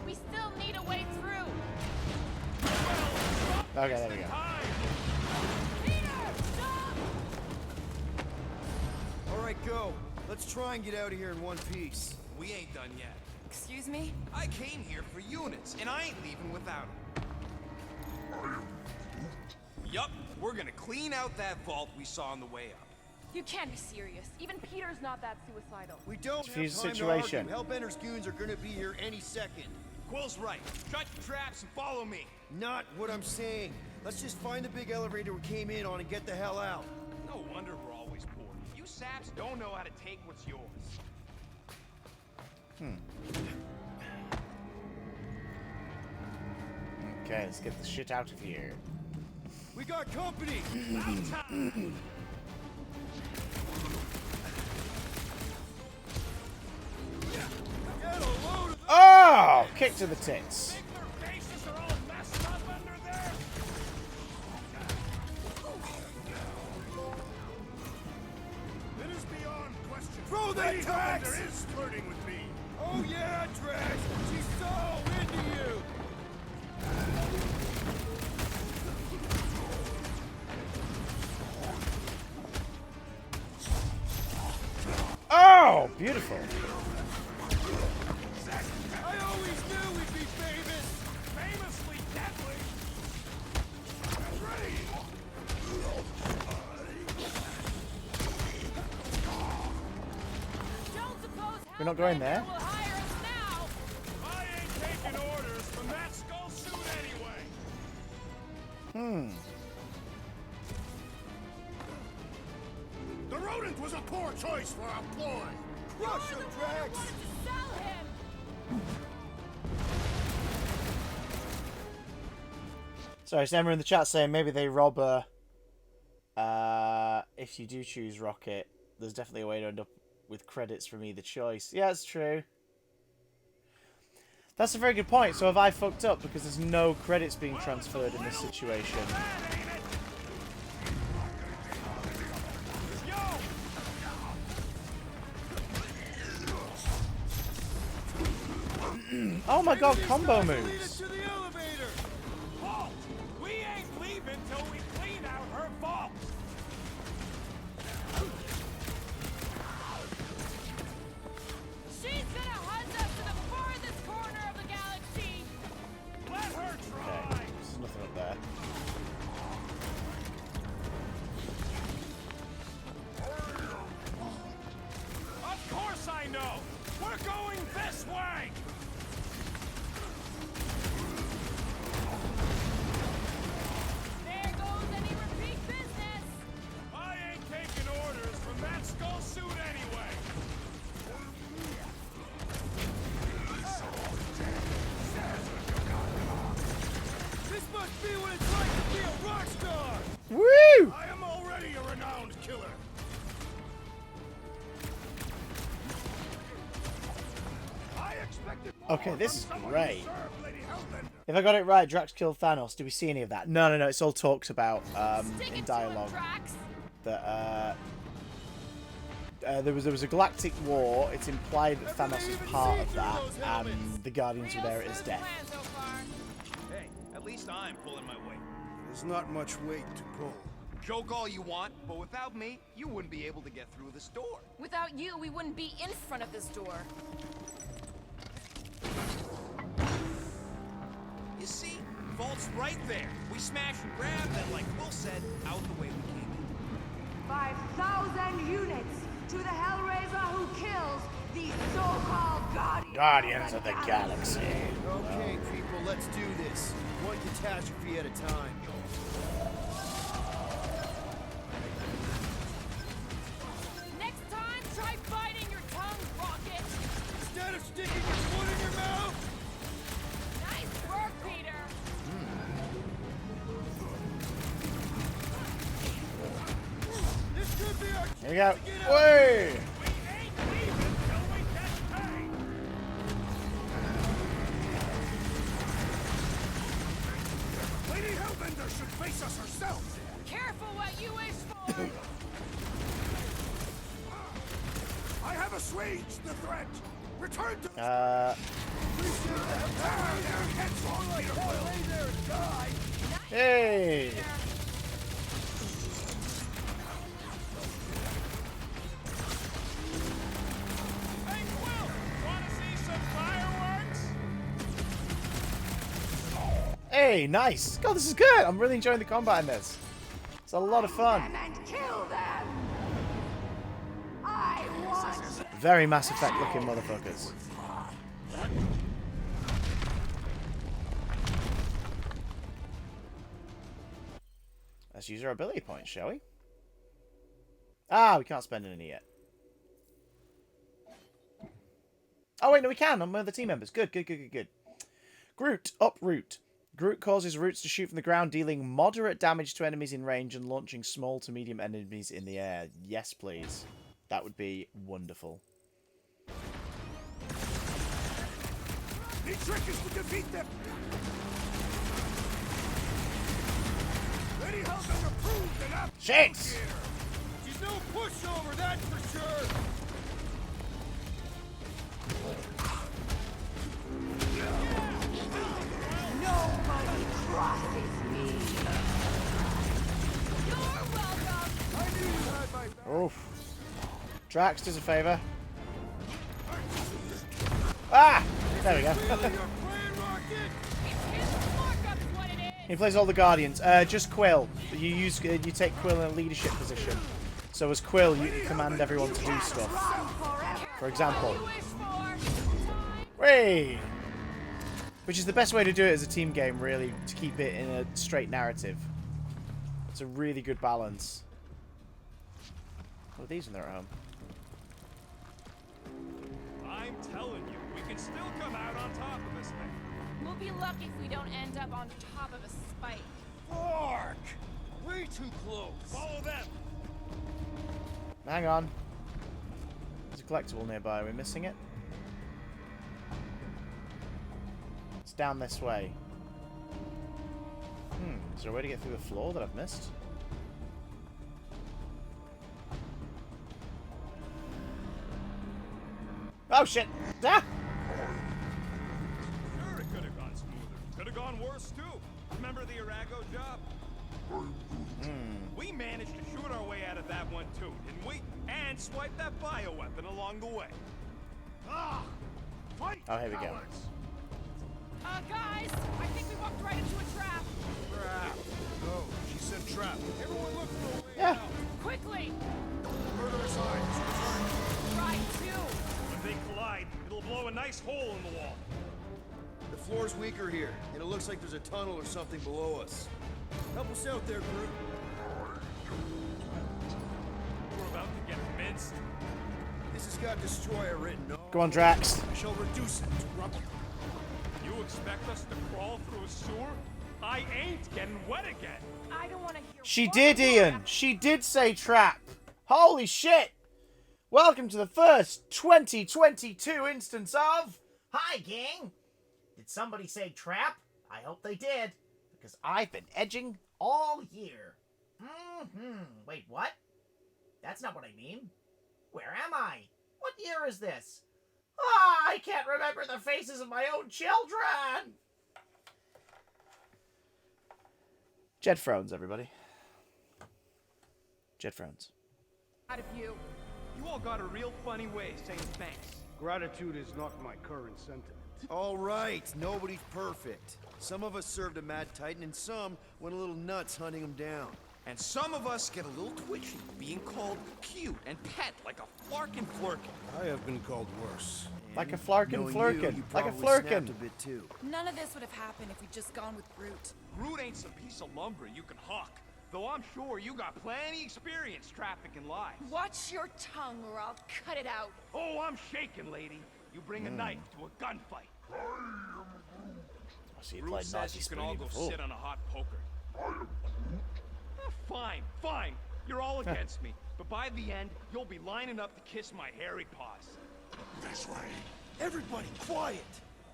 We still need a way through. Okay, there we go. All right, go. Let's try and get out of here in one piece. We ain't done yet. Excuse me? I came here for units, and I ain't leaving without them. Yup, we're gonna clean out that vault we saw on the way up. You can't be serious. Even Peter's not that suicidal. We don't have Diffuse time situation. to argue. Hellbender's goons are gonna be here any second. Quill's right. Shut your traps and follow me. Not what I'm saying. Let's just find the big elevator we came in on and get the hell out. No wonder we're always poor. You saps don't know how to take what's yours. Okay, let's get the shit out of here. We got company! Get a load of Oh! Kick to the tits. Their faces are all messed up under there. It is beyond question. Throw that Lady Drax! Hellbender is flirting with me. Oh yeah, Drax! She's so into you! Oh! Beautiful. I always knew we'd be famous! Famously deadly. Don't suppose We're not going there? Hellbender will hire us now. I ain't taking orders from that skull suit anyway. The rodent was a poor choice for our ploy. Crush him, Drax! Wanted to sell him. Sorry, Emma in the chat saying maybe they rob a... if you do choose Rocket, there's definitely a way to end up with credits from either choice. Yeah, it's true. That's a very good point. So have I fucked up because there's no credits being transferred in this situation? Oh my god, combo moves. To the elevator. Vault. We ain't leaving till we clean out her vault. She's gonna hunt us to the farthest corner of the galaxy. Let her try. Okay, there's nothing up there. Of course I know. We're going this way. There goes any repeat business. I ain't taking orders from that skull suit anyway. This must be what it's like to be a rock star! Woo! I am already a renowned killer. I expected more Okay, this from is someone great. who served Lady Hellbender. If I got it right, Drax killed Thanos. Do we see any of that? No, no, no. It's all talks about Stick in it dialogue to him, Drax. that there was a galactic war. It's implied that Thanos is part of that, and the Guardians were there at his death. Plan so far. Hey, at least I'm pulling my weight. There's not much weight to pull. Joke all you want, but without me, you wouldn't be able to get through this door. Without you, we wouldn't be in front of this door. You see? Vault's right there. We smash and grab, then like Will said, out the way we came in. 5,000 units to the Hellraiser who kills these so-called Guardians of the Galaxy. Okay, people, let's do this. One catastrophe at a time. Next time, try biting your tongue, Rocket. Instead of sticking your foot in your mouth, Nice work, Peter. this could be our Here we go. chance to get out. Way! We ain't leaving till we get paid. Lady Hellbender should face us herself. Careful what you wish for. I have assuaged the threat. Return to headstrong Peter Quill. Hey! Hey, Quill, wanna see some fireworks? Hey, nice! God, this is good! I'm really enjoying the combat in this. It's a lot of fun. and kill them. I want Very Mass Effect looking motherfuckers. Let's use our ability points, shall we? Ah, we can't spend any yet. Oh wait, no we can. I'm one of the team members. Good, good, good, good, good. Groot, uproot. Groot causes roots to shoot from the ground, dealing moderate damage to enemies in range and launching small to medium enemies in the air. Yes, please. That would be wonderful. The trick is to defeat them. Lady Hellbender proved that I'm Shit! She's no pushover, that's for sure. nobody crosses me. You're welcome. I knew you had my back. Oof. Drax does a favour. Ah! There we go. Really your plan, Rocket? It's his markup is what it is. He plays all the Guardians. Just Quill. You take Quill in a leadership position. So as Quill, you command everyone to do stuff. For example. You wish for. Hey! Which is the best way to do it as a team game, really, to keep it in a straight narrative. It's a really good balance. What are these when they're at home? I'm telling you, we can still come out on top of this thing. We'll be lucky if we don't end up on top of a spike. Mark! Way too close. Follow them. Hang on. There's a collectible nearby. Are we missing it? It's down this way. Is there a way to get through the floor that I've missed? Oh shit! Ah! gone worse too. Remember the Arago job? We managed to shoot our way out of that one too, didn't we? And swipe that bioweapon along the way. Ah! Fight! Oh, here we go. Guys, I think we walked right into a trap. Trap. No, she said trap. Everyone look for a way Yeah. out. Quickly! Murderous eyes. Try to. When they collide, it'll blow a nice hole in the wall. The floor's weaker here, and it looks like there's a tunnel or something below us. Help us out there, Groot. We're about to get minced. This has got destroyer written all. Go on, Drax. I shall reduce it to rubble. You expect us to crawl through a sewer? I ain't getting wet again. I don't want to hear. She one did, more Ian. She did say trap. Holy shit. Welcome to the first 2022 instance of... Hi, gang. Did somebody say trap? I hope they did. Because I've been edging all year. Wait, what? That's not what I mean. Where am I? What year is this? Ah, I can't remember the faces of my own children. Jed Thrones, everybody. Jed Thrones. out of you. You all got a real funny way of saying thanks. Gratitude is not my current sentiment. All right, nobody's perfect. Some of us served a mad titan, and some went a little nuts hunting him down. And some of us get a little twitchy, being called cute and pet like a flarkin' flurkin. I have been called worse. Like a flarkin' Knowing flurkin. you Like a probably snapped flurkin. a bit too. None of this would have happened if we'd just gone with Groot. Groot ain't some piece of lumber you can hawk. Though I'm sure you got plenty experience trafficking lives. Watch your tongue or I'll cut it out. Oh, I'm shaking, lady. You bring a knife to a gunfight. I see you Groot played says Nazi you can all Spoonie go before. sit on a hot poker. Fine, fine. You're all against me. But by the end, you'll be lining up to kiss my hairy paws. This way. Everybody, quiet!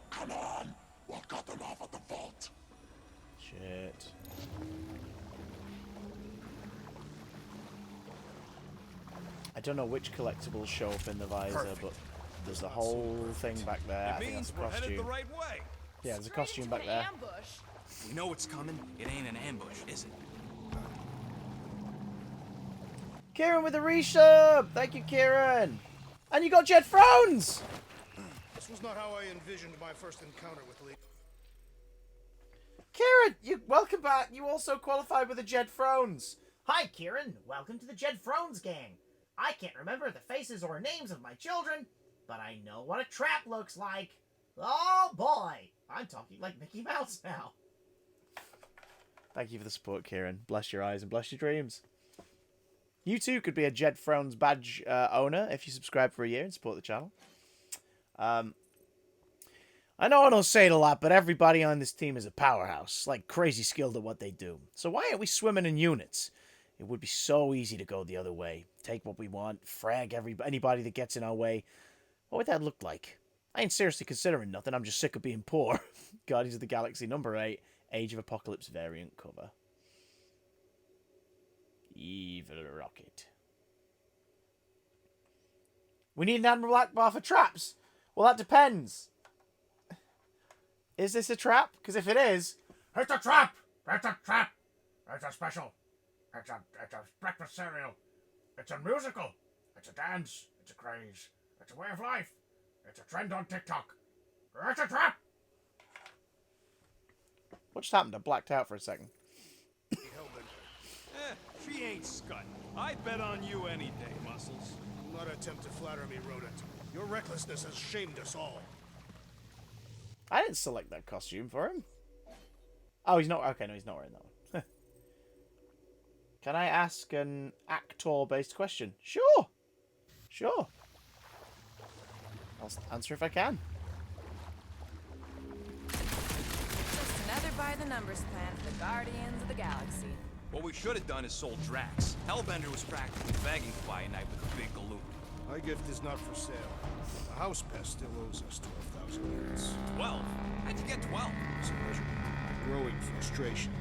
Come on! We'll cut them off at the vault. Shit. I don't know which collectibles show up in the visor, Perfect. but there's a whole thing back there. I It think that's means a we're headed the costume. right way. Yeah, there's a Straight costume into back an there. ambush. We know it's coming. It ain't an ambush, is it? Kieran with the resub! Thank you, Kieran! And you got Jed Thrones! This was not how I envisioned my first encounter with Lee. Kieran, welcome back. You also qualified with the Jed Thrones. Hi, Kieran. Welcome to the Jed Thrones gang. I can't remember the faces or names of my children, but I know what a trap looks like. Oh boy, I'm talking like Mickey Mouse now. Thank you for the support, Kieran. Bless your eyes and bless your dreams. You too could be a Jed Thrones badge owner if you subscribe for a year and support the channel. I know I don't say it a lot, but everybody on this team is a powerhouse, like crazy skilled at what they do. So why aren't we swimming in units? It would be so easy to go the other way. Take what we want, frag anybody that gets in our way. What would that look like? I ain't seriously considering nothing, I'm just sick of being poor. Guardians of the Galaxy number 8, Age of Apocalypse variant cover. Evil Rocket. We need an Admiral Akbar for traps. Well, that depends. Is this a trap? Because if it is, it's a trap! It's a trap! It's a special. It's a breakfast cereal. It's a musical. It's a dance. It's a craze. It's a way of life. It's a trend on TikTok. It's a trap! What just happened? I blacked out for a second. She ain't scut. I'd bet on you any day, Muscles. Do not attempt to flatter me, rodent. Your recklessness has shamed us all. I didn't select that costume for him. Oh, he's not. Okay, no, he's not wearing that one. Can I ask an actor-based question? Sure. Sure. I'll answer if I can. Just another by-the-numbers plan for the Guardians of the Galaxy. What we should have done is sold Drax. Hellbender was practically begging to buy a night with a big galoot. My gift is not for sale. The house pest still owes us 12,000 units. 12? How'd you get 12? It's a measure. Growing frustration.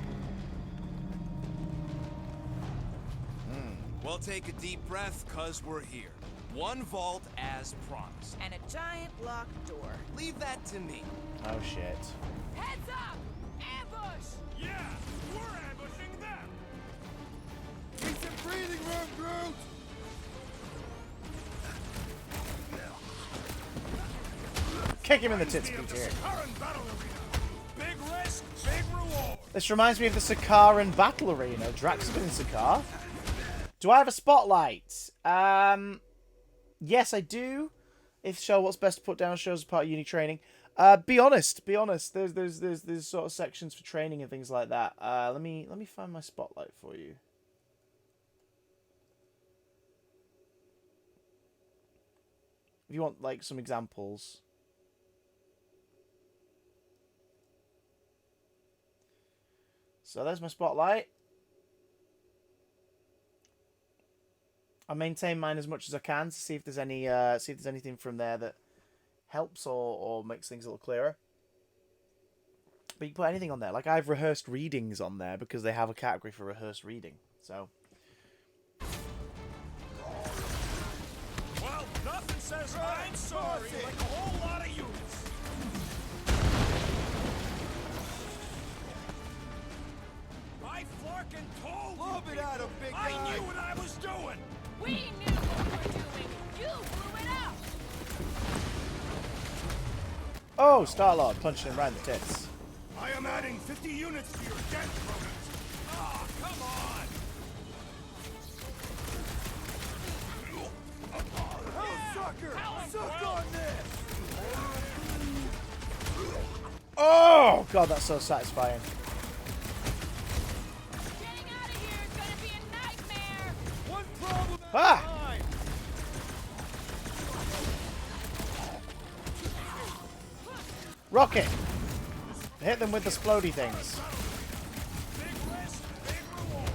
Well, take a deep breath, cause we're here. One vault as promised. And a giant locked door. Leave that to me. Oh, shit. Heads up! Ambush! Yeah, we're ambushing them. Need some breathing room, Groot! Kick him in the tits, Peter. Big risk, big reward. This reminds me of the Sakaran Battle Arena. Drax has been in Sakaar. Do I have a spotlight? Yes, I do. If show what's best to put down shows as part of uni training. Be honest. There's sort of sections for training and things like that. Let me find my spotlight for you. If you want like some examples. So there's my spotlight. I maintain mine as much as I can to see if there's any see if there's anything from there that helps or makes things a little clearer. But you can put anything on there. Like I've rehearsed readings on there because they have a category for rehearsed reading. So Well, nothing says I'm sorry like a whole lot of units. I flarkin' told you. Lob it at him, big I guy. knew what I was doing. We knew what we were doing. You blew it up. oh, Star-Lord punching him right in the tits. I am adding 50 units to your debt bonus. Oh, come on. Oh, sucker! Suck on this! Oh god, that's so satisfying. Getting out of here is gonna be a nightmare. One problem at a Ah! time! Rocket! Hit them with the splody things. Big risk, big reward.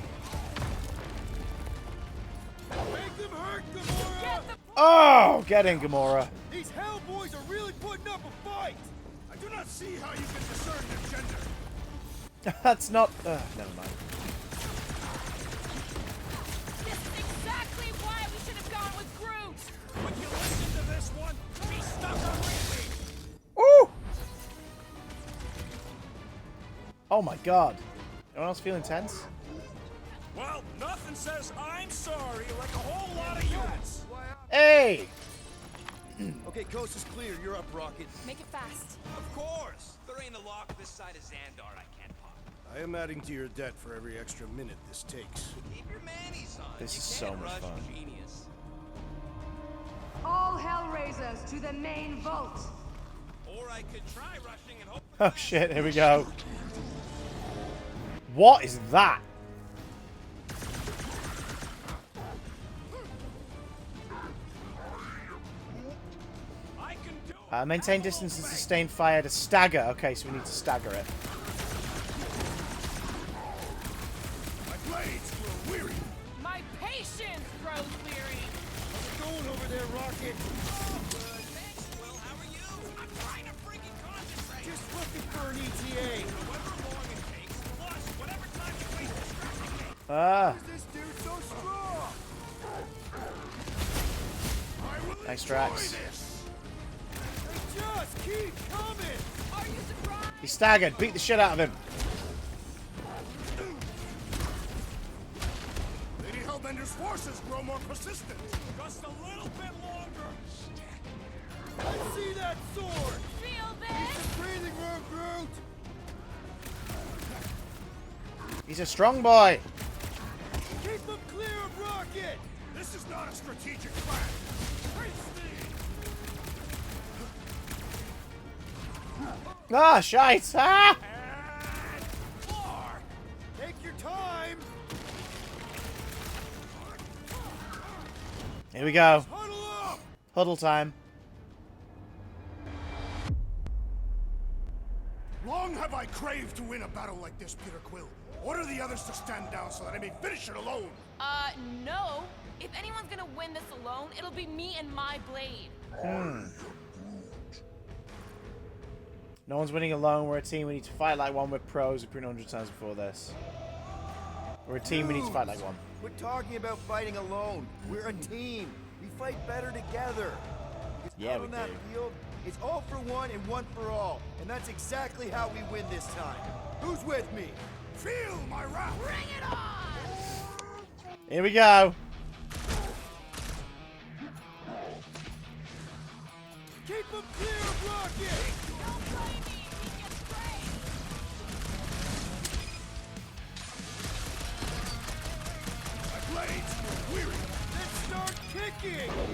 Make them hurt, Gamora! Oh, get in, Gamora. These Hellboys are really putting up a fight! I do not see how you can discern their gender. That's not. Never mind. This is exactly why we should have gone with Groot. Would you listen to this one? Be stuck on repeat. Ooh! Oh my god. Anyone else feeling tense? Well, nothing says I'm sorry like a whole lot of units. Hey! Okay, coast is clear. You're up, Rocket. Make it fast. Of course. There ain't a lock this side of Xandar I can't pop. I am adding to your debt for every extra minute this takes. Keep your manies on. This You is so can't much rush fun. Genius. All Hellraisers to the main vault. Or I could try rushing and hope. Oh shit, here we go. What is that? I can do it. Maintain distance and sustain fire to stagger. Okay, so we need to stagger it. My blades grow weary. My patience grows weary. How's it going over there, Rocket? Thanks, Will. How are you? I'm trying to freaking concentrate. Just looking for an ETA. However long it takes, plus whatever time you waste distracting me. Ah, Why is this dude so strong? I will Nice, enjoy Drax. this. They just keep coming! Are you surprised? he's staggered. Beat the shit out of him. Lady Hellbender's forces grow more persistent. Just a little bit longer. I see that sword! Feel Need this? some breathing room, Groot! He's a strong boy. Keep them clear of Rocket! This is not a strategic plan. Ah, shite. Ah! Take your time! Here we go. Huddle up! Huddle time. Long have I craved to win a battle like this, Peter Quill. Order the others to stand down so that I may finish it alone. No. If anyone's gonna win this alone, it'll be me and my blade. No one's winning alone. We're a team. We need to fight like one. We're pros. We've proven 100 times before this. We're a team. We need to fight like one. Quit talking about fighting alone. We're a team. We fight better together. It's Yeah, out we on that do. field. It's all for one and one for all. And that's exactly how we win this time. Who's with me? Feel my wrath! Bring it on! Here we go. Keep him clear of Rocket! Don't blame me, he gets sprayed! My blades are weary! Let's start kicking! It'll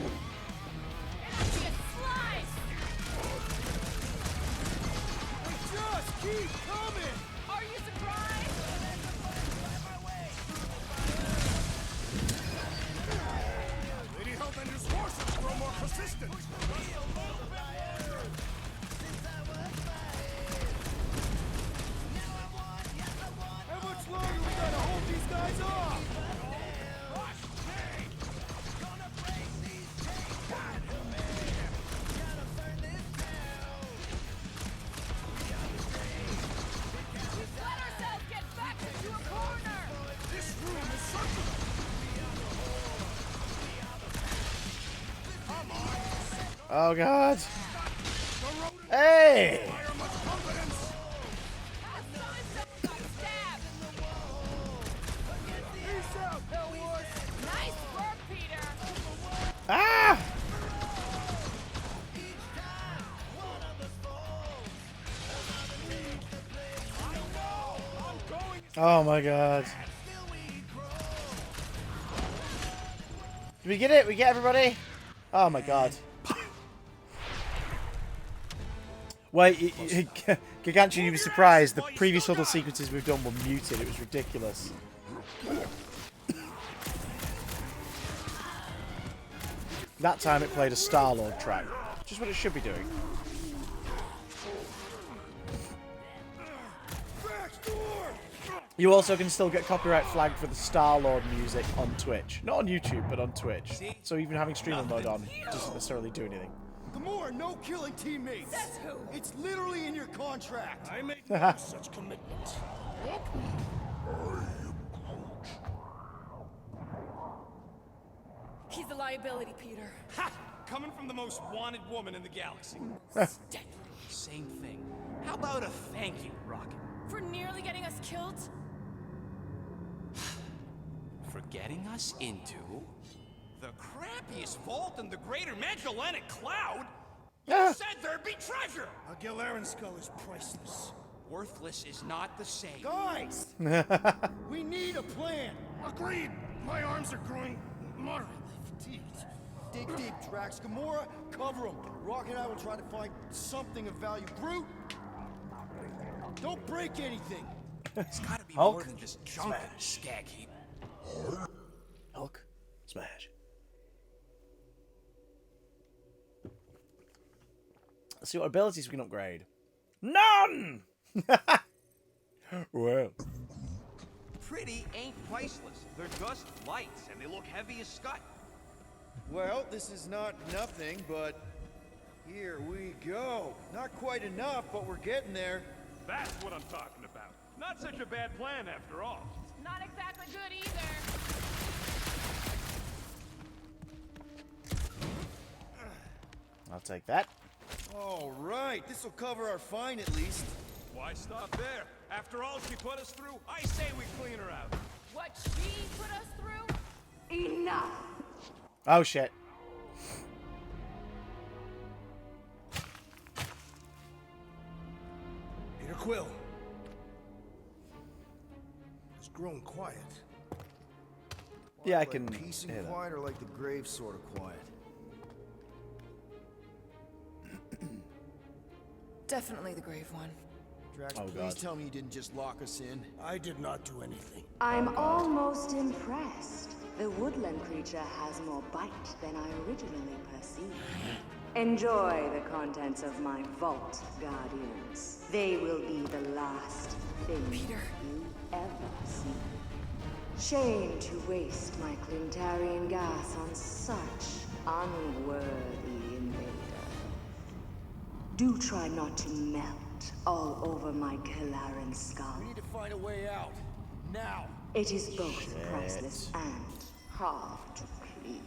be a slice! They just keep coming! Are you surprised? Lady Hellbender's forces grow more persistent! How much longer we gotta hold these guys off? Let ourselves get back into a corner! This room is circular! Oh god. Hey! Fire much confidence! Got stabbed! Peace out, Hellwars! Nice work, Peter! Ah! Oh my god. Did we get it? We get everybody? Oh my god. Wait, Gigantian, you'd be surprised. The previous little sequences we've done were muted. It was ridiculous. That time it played a Star-Lord track. Just what it should be doing. You also can still get copyright flagged for the Star-Lord music on Twitch. Not on YouTube, but on Twitch. So even having streamer mode on doesn't necessarily do anything. Gamora, no killing teammates! Says who? It's literally in your contract! I made no such commitment. He's a liability, Peter. Ha! Coming from the most wanted woman in the galaxy. Same thing. How about a thank you, Rocket? For nearly getting us killed? For getting us into the crappiest vault in the greater Magellanic Cloud? You said there'd be treasure! A Gilarian skull is priceless. Worthless is not the same. Guys! We need a plan! Agreed! My arms are growing moderately fatigued. Dig deep, Drax. Gamora, cover him. Rocket and I will try to find something of value. Groot! Don't break anything! It's gotta be Hulk, more than just junk in a skag heap. Hulk, smash. Let's see what abilities we can upgrade. None! Well. Pretty ain't priceless. They're just lights, and they look heavy as scut. Well, this is not nothing, but here we go. Not quite enough, but we're getting there. That's what I'm talking about. Not such a bad plan after all. Not exactly good either. I'll take that. All right, this will cover our fine at least. Why stop there? After all she put us through, I say we clean her out. What she put us through? Enough! Oh shit. Peter Quill. It's grown quiet. Yeah, I Like can peace hear and that. quiet, or like the grave sort of quiet? Definitely the grave one. Drax, Oh, please God. tell me you didn't just lock us in. I did not do anything. I'm almost impressed. The woodland creature has more bite than I originally perceived. Enjoy the contents of my vault, Guardians. They will be the last thing Peter. you ever see. Shame to waste my Clintarian gas on such unworthy invader. Do try not to melt all over my Kalaran skull. We need to find a way out. Now. It is both priceless and hard to clean.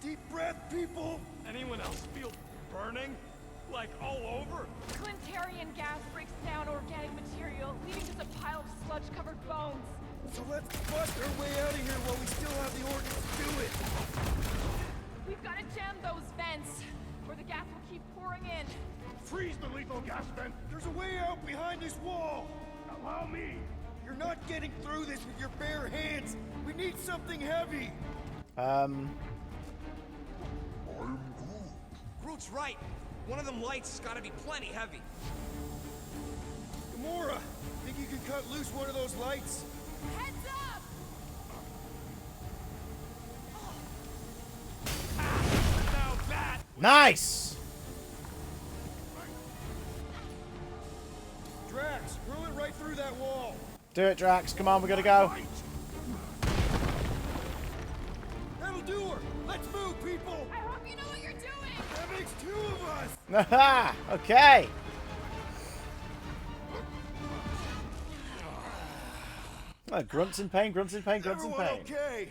Deep breath, people! Anyone else feel burning? Like all over? Clintarian gas breaks down organic material sludge-covered bones. So let's bust our way out of here while we still have the ordnance to do it. We've got to jam those vents, or the gas will keep pouring in. Freeze the lethal gas vent! There's a way out behind this wall. Allow me! You're not getting through this with your bare hands. We need something heavy. Groot's right. One of them lights has got to be plenty heavy. Gamora, think you can cut loose one of those lights? Heads up! Now that... Nice! Drax, hurl it right through that wall. Do it, Drax. Come on, we gotta go. That'll do her. Let's move, people. I hope you know what you're doing! That makes two of us. Haha! Okay. Grunts in pain, grunts in pain, grunts in Everyone pain. okay?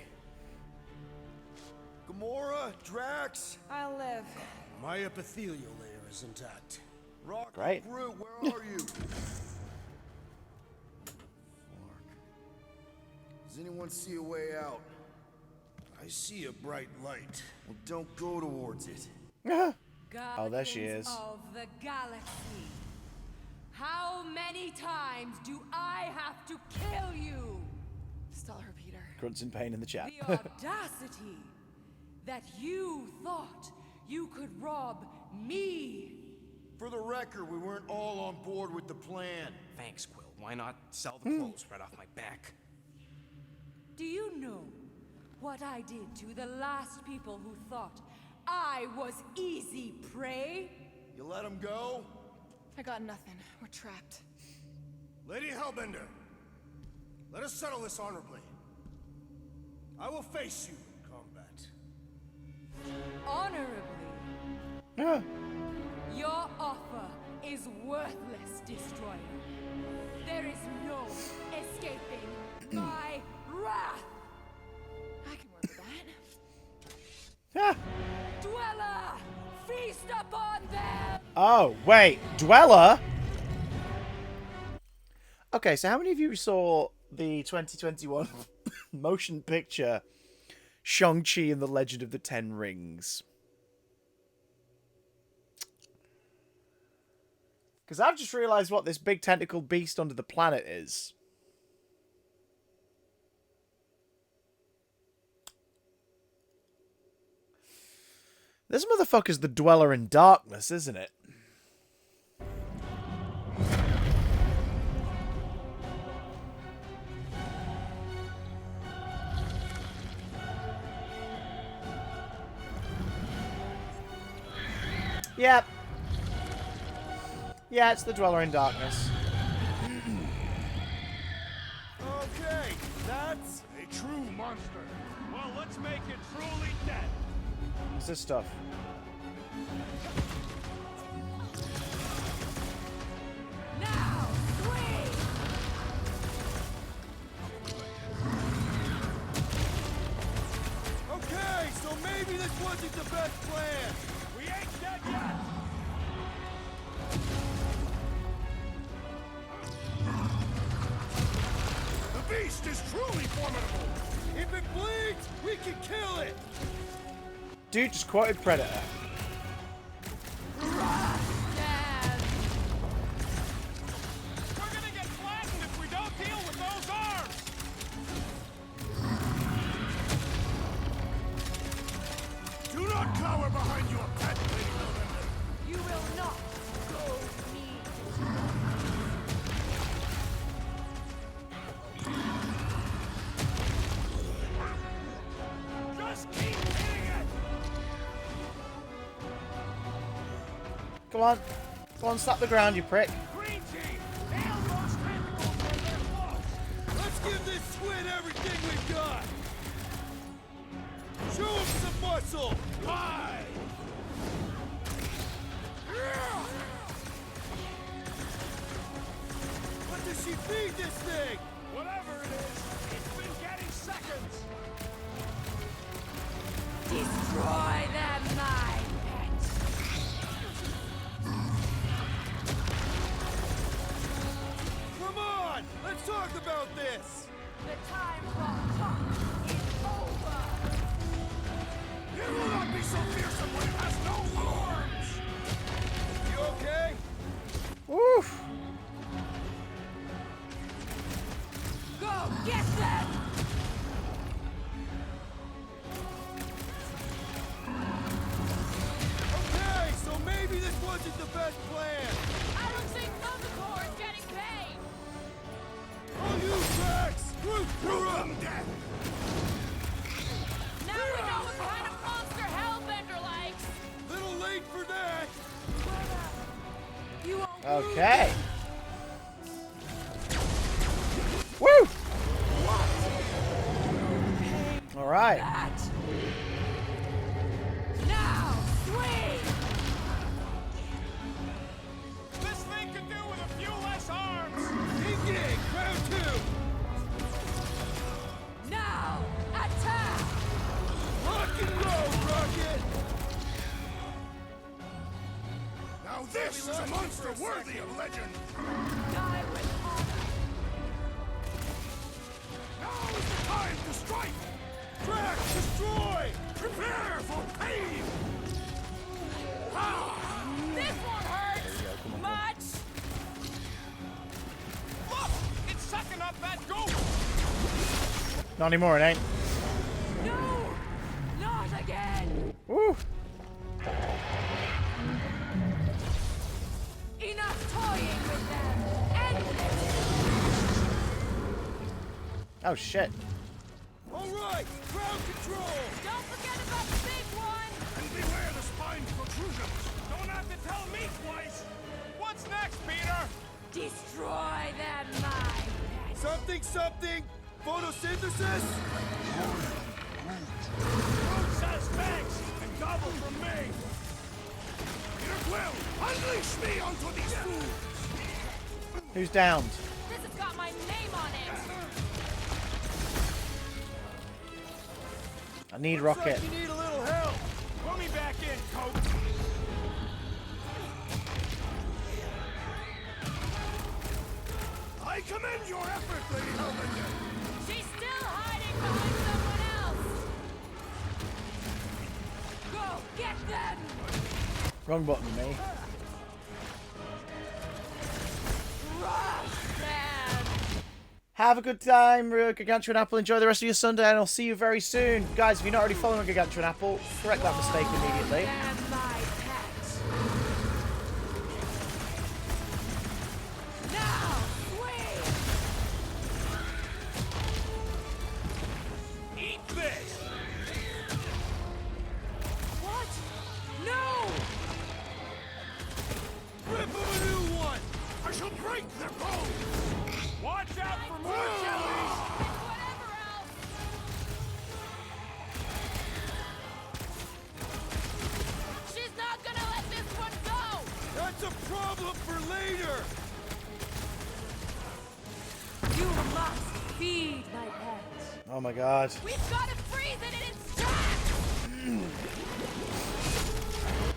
Gamora, Drax, I'll live. My epithelial layer is intact. Rock, Great. Groot, where are you? Does anyone see a way out? I see a bright light. Well, don't go towards it. Oh, there she is. Of the galaxy. How many times do I have to kill you? Stall her, Peter. Grunts in pain in the chat. The audacity that you thought you could rob me. For the record, we weren't all on board with the plan. Thanks, Quill. Why not sell the clothes right off my back? Do you know what I did to the last people who thought I was easy prey? You let him go? I got nothing. We're trapped. Lady Hellbender, let us settle this honorably. I will face you in combat. Honorably. Your offer is worthless, Destroyer. There is no escaping my wrath. I can work with that. Dweller, feast upon them! Oh, wait. Dweller? Okay, so how many of you saw the 2021 motion picture Shang-Chi and the Legend of the Ten Rings? Because I've just realised what this big tentacled beast under the planet is. This motherfucker's the Dweller in Darkness, isn't it? Yep. Yeah, it's the Dweller in Darkness. Okay, that's A true monster. Well, let's make it truly dead. What's this stuff? Now, swing! okay. So maybe this wasn't the best plan. We ain't dead yet. The beast is truly formidable. If it bleeds, we can kill it. Dude just quoted Predator. We're gonna get flattened if we don't deal with those arms. Do not cower behind your pet, Lady Hellbender. You will not go me. Just keep hitting it. Come on. Come on, slap the ground, you prick. Green team, nail those tentacles when they're close. Let's give this squid everything we've got. Show him some muscle. Why? What does she feed this thing? Whatever it is, it's been getting seconds. Destroy them, my pet. Come on, let's talk talk about this! The time for talk is over. It will not be so fearsome when it has no horns! You okay? Woof. Go get them! Okay, so maybe this wasn't the best plan. I don't think Thundercore is getting paid. On you, Drax! You're up! Now we know what kind of monster Hellbender likes. Little late for that. You won't Okay. Woo! All right. that. Now, swing! This thing could do with a few less arms. Dig, round two. Now, attack! Rock and roll, Rocket. Now this is a monster worthy of legend! Die with honor. Now is the time to strike! Drax, destroy! Prepare for pain! Ah! This won't hurt much. Look! It's sucking up that goop! Not anymore, it ain't. No, not again. Woo! Enough toying with them. End this. Oh shit. All right, ground control. Don't forget about the big one. And beware the spine protrusions! Don't have to tell me twice! What's next, Peter? Destroy them, my pet. Something. Photosynthesis? Who says thanks? And double from me! Peter Quill, unleash me onto these fools! Who's downed? This has got my name on it. I need Looks Rocket. like you need a little help. Put me back in, coach! I commend your effort, Lady Hellbender! She's still hiding behind someone else. Go get them. Wrong button, me. Rush them. Have a good time, Gargantuan Apple. Enjoy the rest of your Sunday, and I'll see you very soon. Guys, if you're not already following Gargantuan Apple, correct that mistake immediately. Them, my pet. Now, swing. Eat this! What? No. Rip him a new one. I shall break their bones! Watch out for more jellies! Whatever else. She's not gonna let this one go. That's a problem for later. You must feed my pet. Oh my god. We've got to freeze it in its tracks.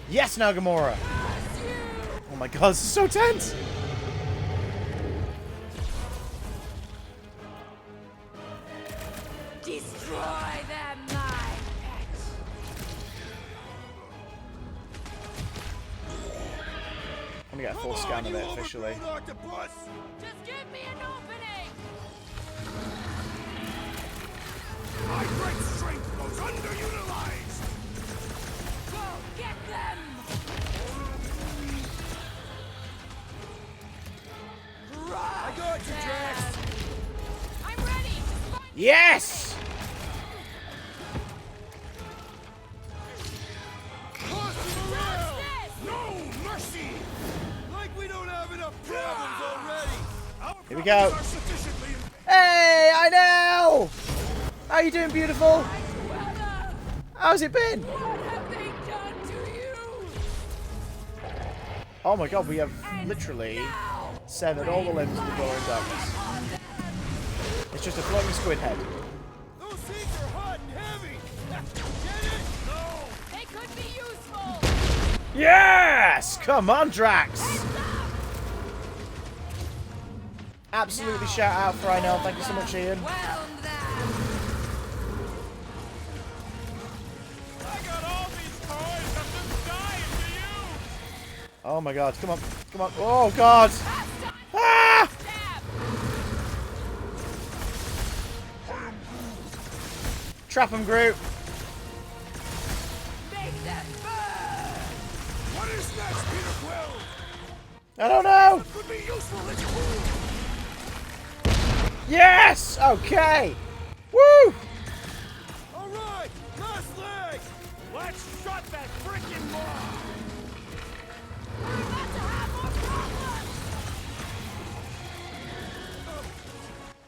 Yes, Nagamora! Oh my god, this is so tense! Destroy them, my pet. I'm gonna get a full scan of it officially. Octopus. Just give me an opening. My great strength goes underutilized! Go get them. I got you, Drax. I'm ready. Just find Yes! Toss him around. this. No mercy! Like we don't have enough problems already. Our Here we go. problems are sufficiently... Hey, I know! How you doing, beautiful? Weather. How's it been? What have they done to you? Oh my god, we have literally Now. severed all the limbs of the Door in Darkness. It's just a floating squid head. Those things are hot and heavy. Get it? No. They could be useful. Yes! Come on, Drax! absolutely shout out for I know. Thank you so much, Ian. Oh my god, come on, come on. Oh god! Ah! Trap him, Groot. What is next, Peter Quill? I don't know! Could be useful, it's cool. Yes! Okay! Woo! Alright! Last leg! Let's shut that freaking mob!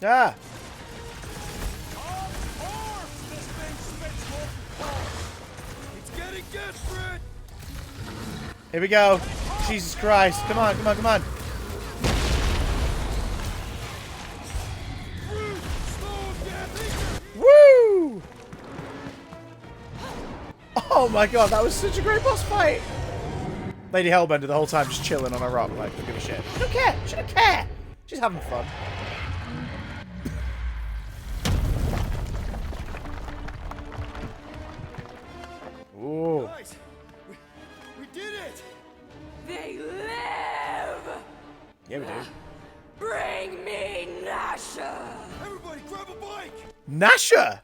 Ah! It's getting desperate! Here we go. Jesus Christ. Come on, come on, come on. Woo! Oh my god, that was such a great boss fight! Lady Hellbender the whole time just chilling on a rock, like, don't give a shit. She don't care! She don't care! She's having fun. Ooh. Guys, we did it! They live! Yeah, we do. Bring me Nasha! Everybody grab a bike! Nasha!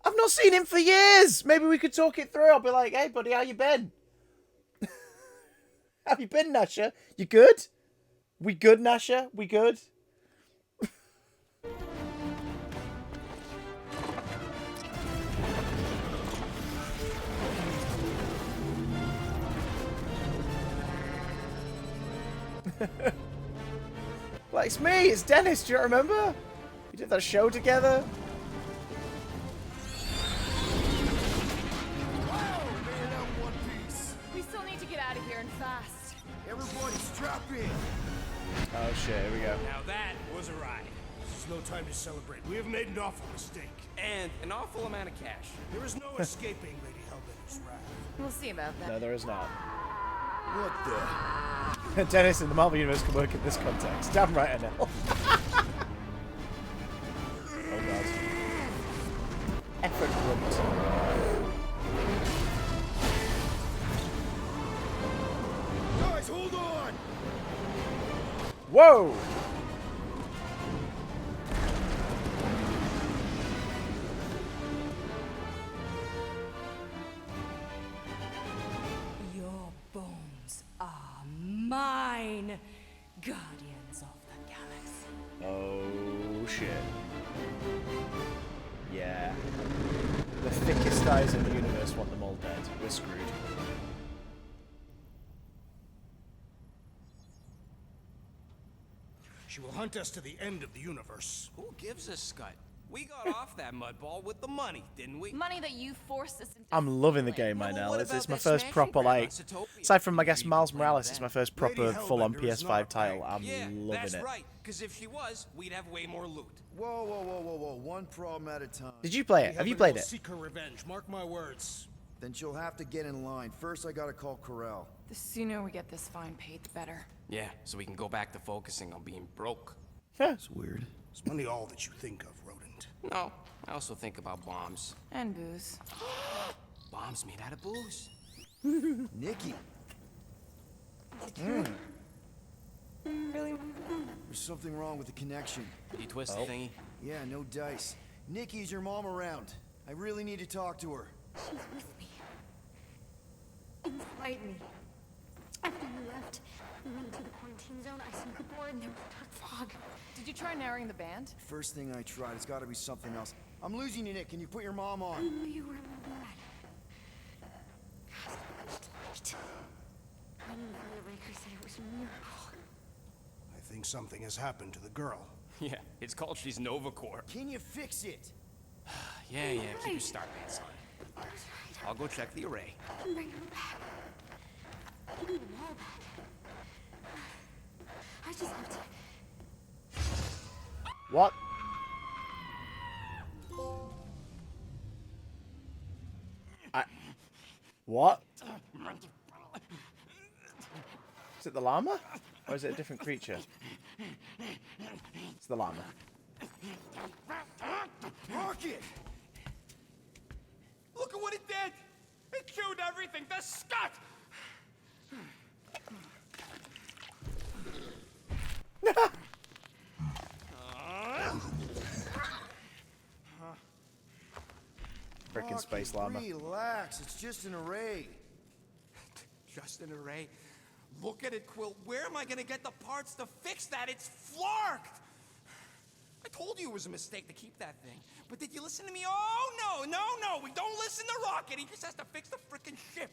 I've not seen him for years! Maybe we could talk it through. I'll be like, hey buddy, how you been? How you been, Nasha? You good? We good, Nasha? We good? Like, it's me, it's Dennis, do you remember? We did that show together. Wow, man, out in one piece! We still need to get out of here and fast. Everybody strap in! Oh shit, here we go. Now that was a ride. This is no time to celebrate. We have made an awful mistake. And an awful amount of cash. There is no escaping Lady Hellbender's wrath. We'll see about that. No, there is not. What the? Dennis in the Marvel Universe can work in this context. Damn right I know. Oh god. Effort grunt. Guys, hold on! Whoa! Your bones are mine, guardians of the galaxy. Oh shit. Yeah. The thickest eyes in the universe want them all dead. We're screwed. She will hunt us to the end of the universe. Who gives a scut? We got off that mudball with the money, didn't we? Money that you forced us into. I'm loving the game right now. It's my first proper, like, aside from, I guess, Miles Morales, it's my first proper full-on PS5 title. I'm loving that's it. right. Because if she was, we'd have way more loot. Whoa, whoa, whoa, whoa, whoa. One problem at a time. Did you play it? Have you played it? Seek her revenge. Mark my words. Then she'll have to get in line. First, I gotta call Corel. The sooner we get this fine paid, the better. Yeah, so we can go back to focusing on being broke. It's weird. Is money all that you think of, rodent? No, I also think about bombs. And booze. Bombs made out of booze. Nikki, Really? there's something wrong with the connection. Did you twist the thingy? Yeah, no dice. Nikki, is your mom around? I really need to talk to her. She's with me. Inside me. After you left, we went into the quarantine zone. I seen the door and there was dark fog. Did you try narrowing the band? First thing I tried, it's gotta be something else. I'm losing you, Nick. Can you put your mom I on? knew you were bad. Tonight. When the Breaker said it was a miracle. I think something has happened to the girl. Yeah, it's called she's Nova Corps. Can you fix it? Yeah, keep your star pants on. I'll go check the array. And bring her back. Give me them all back. I just have to. What? What? Is it the llama? Or is it a different creature? It's the llama. Rocket! Look at what it did! It chewed everything! The scut! Frickin' space llama. Relax, it's just an array. Just an array? Look at it, Quill. Where am I gonna get the parts to fix that? It's flarked! I told you it was a mistake to keep that thing. But did you listen to me? Oh, no! We don't listen to Rocket. He just has to fix the frickin' ship.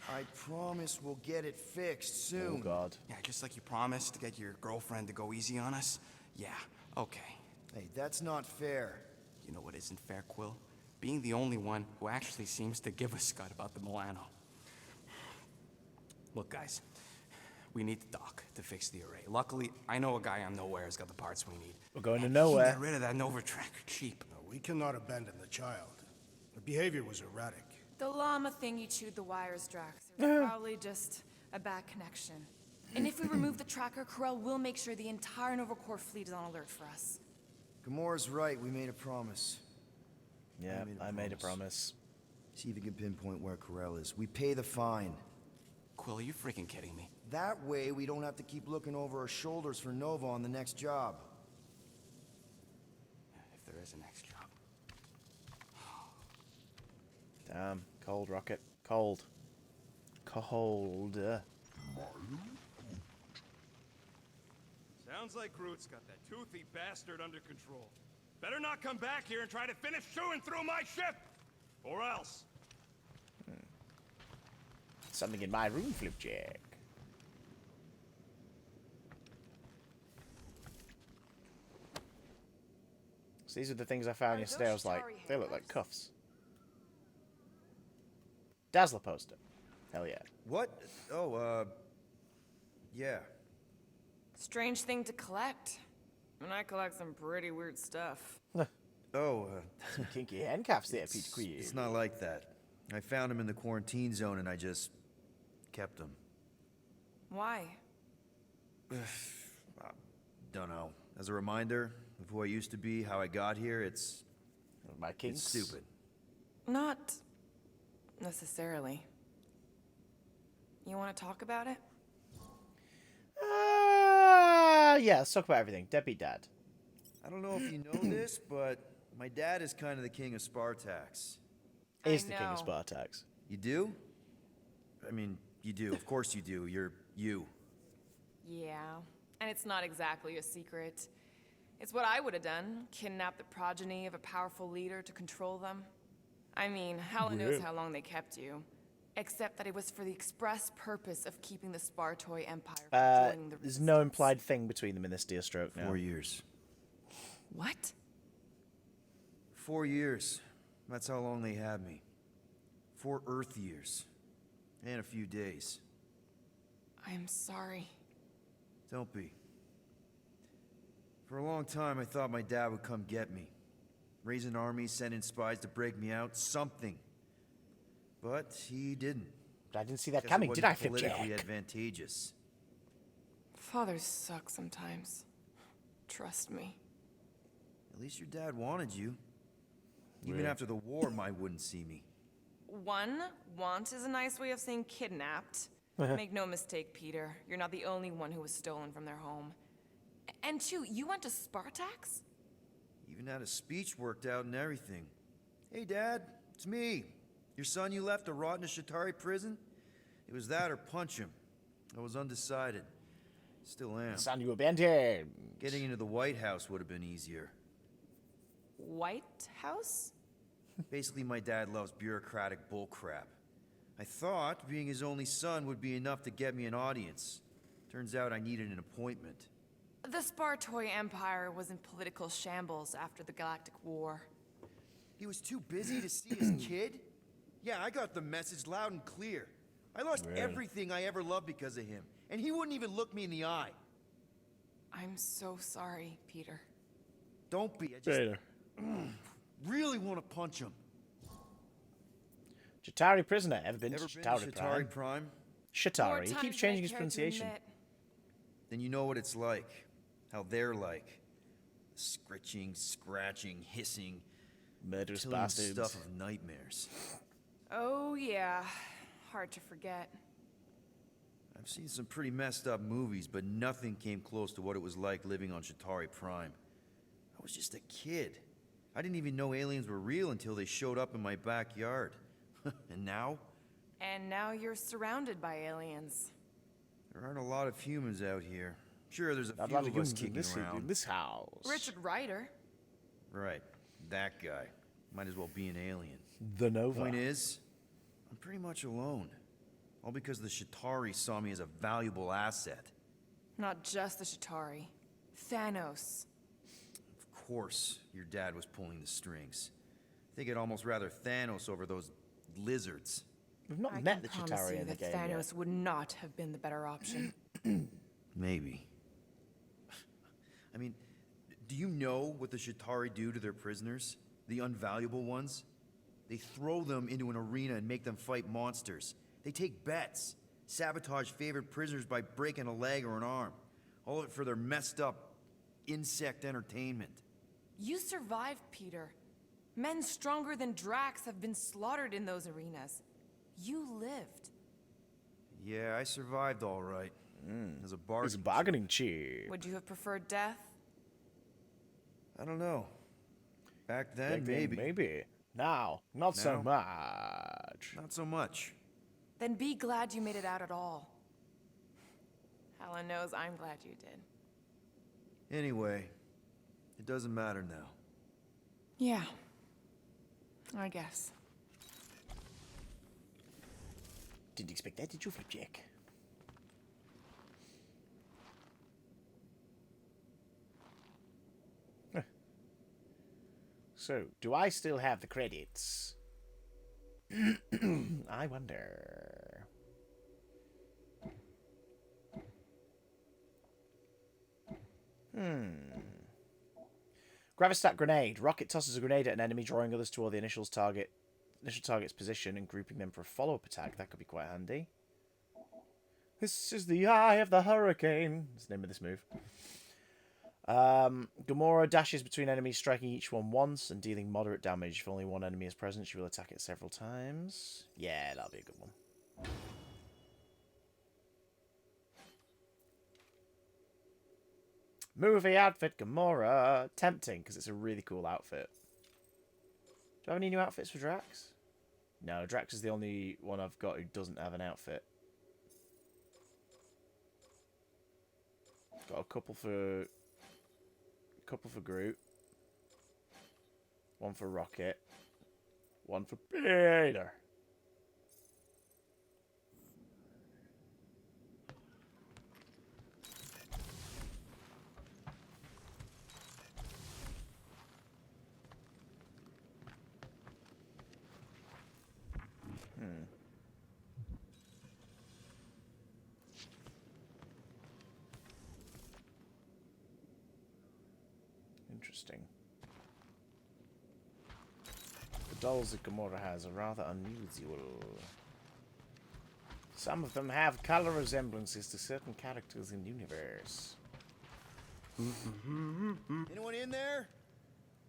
I promise we'll get it fixed soon. Oh, God. Yeah, just like you promised to get your girlfriend to go easy on us? Yeah, okay. Hey, that's not fair. You know what isn't fair, Quill? Being the only one who actually seems to give a scut about the Milano. Look, guys. We need the dock to fix the array. Luckily, I know a guy on Nowhere has got the parts we need. We're going to And Nowhere. He can get rid of that Nova tracker cheap. No, we cannot abandon the child. Her behavior was erratic. The llama thing you chewed the wires, Drax. It was probably just a bad connection. And if we remove the tracker, Corel will make sure the entire Nova Corps fleet is on alert for us. Gamora's right, we made a promise. Yeah, I made a promise. See if you can pinpoint where Corel is. We pay the fine. Quill, are you freaking kidding me? That way, we don't have to keep looking over our shoulders for Nova on the next job. If there is a next job. Damn, cold, Rocket. Cold. Cold. Sounds like Groot's got that toothy bastard under control. Better not come back here and try to finish chewing through my ship! Or else. Something in my room, Flipjack. So these are the things I found yesterday. I was like, they look like cuffs. Dazzler poster. Hell yeah. What? Oh, yeah. Strange thing to collect. And I collect some pretty weird stuff. Some kinky handcuffs there, Peter Queen. It's not like that. I found him in the quarantine zone and I just kept him. Why? Don't know. As a reminder of who I used to be, how I got here, it's my kinks. It's stupid. Not necessarily. You want to talk about it? Yeah, let's talk about everything. Deadbeat dad. I don't know if you know this, but my dad is kind of the king of Spartax. Is the king of Spartax. You do? I mean, you do. Of course you do. You're you. Yeah. And it's not exactly a secret. It's what I would have done. Kidnap the progeny of a powerful leader to control them. I mean, Helen knows how long they kept you. Except that it was for the express purpose of keeping the Spartoi Empire from joining the There's no implied thing between them in this Deerstroke now. 4 years. What? 4 years. That's how long they had me. 4 Earth years. And a few days. I'm sorry. Don't be. For a long time, I thought my dad would come get me. Raise an army, send in spies to break me out, something. But he didn't. I didn't see that Guess coming, it did I, wasn't politically Flipjack? advantageous. Fathers suck sometimes. Trust me. At least your dad wanted you. Even after the war, Mai wouldn't see me. One, want is a nice way of saying kidnapped. Make no mistake, Peter. You're not the only one who was stolen from their home. And two, you went to Spartax? Even had a speech worked out and everything. Hey, Dad, it's me. Your son you left to rot in a Shatari prison? It was that or punch him. I was undecided. Still am. Son, you abandoned. Getting into the White House would have been easier. White House? Basically, my dad loves bureaucratic bullcrap. I thought being his only son would be enough to get me an audience. Turns out I needed an appointment. The Spartoi Empire was in political shambles after the Galactic War. He was too busy to see his kid? Yeah, I got the message loud and clear. I lost everything I ever loved because of him, and he wouldn't even look me in the eye. I'm so sorry, Peter. Don't be. I just really want to punch him. Shatari prisoner. Ever been Ever to been to Shatari Shatari Prime? Prime? Shatari. He keeps changing his pronunciation. then you know what it's like. How they're like. Scritching, scratching, hissing, murderous killing bastards. stuff of nightmares. Oh, yeah. Hard to forget. I've seen some pretty messed up movies, but nothing came close to what it was like living on Shatari Prime. I was just a kid. I didn't even know aliens were real until they showed up in my backyard. And now? And now you're surrounded by aliens. There aren't a lot of humans out here. Sure, there's a Not few lot of of us humans kicking around. in this house. Richard Ryder. Right, that guy. Might as well be an alien. The Nova. Point is, I'm pretty much alone. All because the Shatari saw me as a valuable asset. Not just the Shatari. Thanos. Of course, your dad was pulling the strings. I think I'd almost rather Thanos over those lizards. We've not I met the can promise Chitauri you in the that game Thanos would not have been the better option. Maybe. I mean, do you know what the Shatari do to their prisoners? The unvaluable ones? They throw them into an arena and make them fight monsters. They take bets, sabotage favorite prisoners by breaking a leg or an arm. All of it for their messed up insect entertainment. You survived, Peter. Men stronger than Drax have been slaughtered in those arenas. You lived. Yeah, I survived all right. As a bargain. It's a bargaining chip. Would you have preferred death? I don't know. Back then, maybe. Maybe. Now, not so Now? much. Not so much. Then be glad you made it out at all. Helen knows I'm glad you did. Anyway, it doesn't matter now. Yeah. I guess. Didn't expect that, did you, Flipjack? Huh. So, do I still have the credits? I wonder. Gravistat grenade. Rocket tosses a grenade at an enemy, drawing others toward the initial target's position and grouping them for a follow-up attack. That could be quite handy. This is the eye of the hurricane. That's the name of this move. Gamora dashes between enemies, striking each one once and dealing moderate damage. If only one enemy is present, she will attack it several times. Yeah, that'll be a good one. Movie outfit, Gamora. Tempting, because it's a really cool outfit. Do I have any new outfits for Drax? No, Drax is the only one I've got who doesn't have an outfit. Got a couple for Groot. One for Rocket. One for Peter. Interesting. The dolls that Gamora has are rather unusual. Some of them have color resemblances to certain characters in the universe. Anyone in there?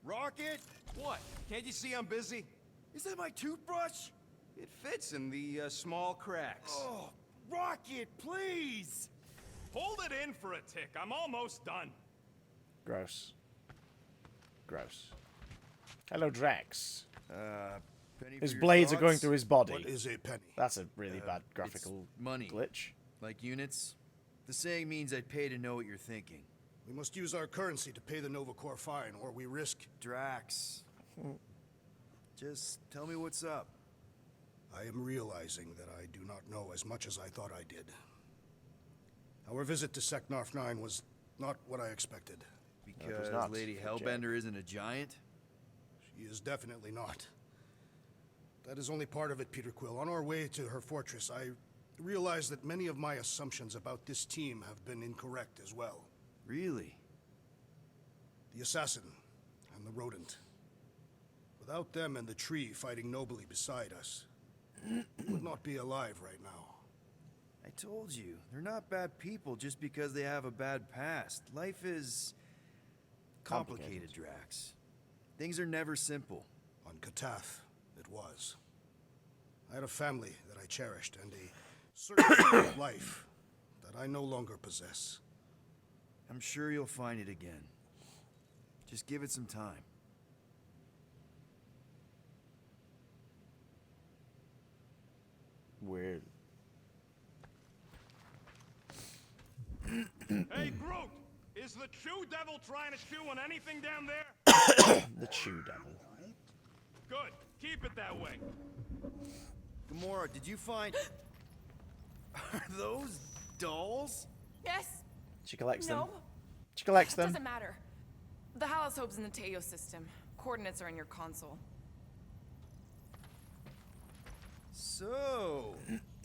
Rocket? What? Can't you see I'm busy? Is that my toothbrush? It fits in the small cracks. Oh, Rocket, please! Hold it in for a tick. I'm almost done. Gross. Gross. Hello, Drax. Penny His for your blades are going thoughts? through his body. What is a penny? That's a really bad graphical It's money. glitch. Like units? The saying means I'd pay to know what you're thinking. We must use our currency to pay the Nova Corps fine, or we risk... Drax. Just tell me what's up. I am realizing that I do not know as much as I thought I did. Our visit to Seknarf 9 was not what I expected. Because not. Lady Hellbender isn't a giant? She is definitely not. That is only part of it, Peter Quill. On our way to her fortress, I realized that many of my assumptions about this team have been incorrect as well. Really? The assassin and the rodent. Without them and the tree fighting nobly beside us, we would not be alive right now. I told you, they're not bad people just because they have a bad past. Life is complicated, Drax. Things are never simple. On Katath, it was. I had a family that I cherished and a certain way of life that I no longer possess. I'm sure you'll find it again. Just give it some time. Weird. Hey, Groot! Is the Chew Devil trying to chew on anything down there? The Chew Devil. Good. Keep it that way. Gamora, did you find... Are those dolls? Yes. She collects them. No. She collects them. Doesn't matter. The Halosobe's in the Teo system. Coordinates are in your console. So,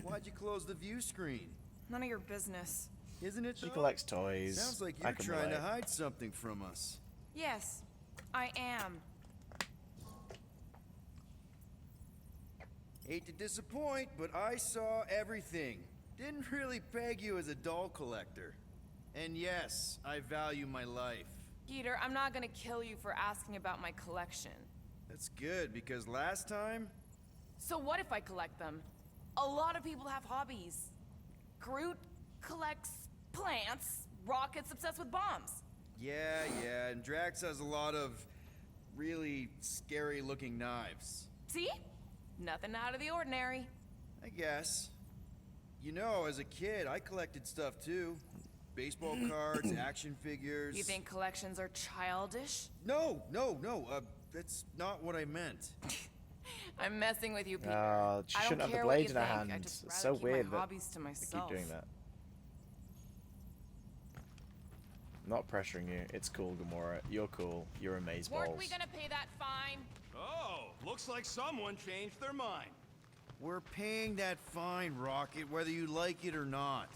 why'd you close the view screen? None of your business. Isn't it? She collects toys. Sounds like I you're can trying to relate. hide something from us. Yes, I am. Hate to disappoint, but I saw everything. Didn't really peg you as a doll collector. And yes, I value my life. Peter, I'm not gonna kill you for asking about my collection. That's good, because last time... So what if I collect them? A lot of people have hobbies. Groot collects plants, Rocket's obsessed with bombs. Yeah, and Drax has a lot of really scary-looking knives. See? Nothing out of the ordinary. I guess. You know, as a kid, I collected stuff too. Baseball cards, action figures... You think collections are childish? No, that's not what I meant. I'm messing with you, Peter. She I shouldn't don't have the care what blade you in her think. hand. I'd just It's rather so keep weird my that hobbies to they myself. keep doing that. Not pressuring you. It's cool, Gamora. You're cool. You're amazeballs. Weren't we gonna pay that fine? Oh, looks like someone changed their mind. We're paying that fine, Rocket, whether you like it or not.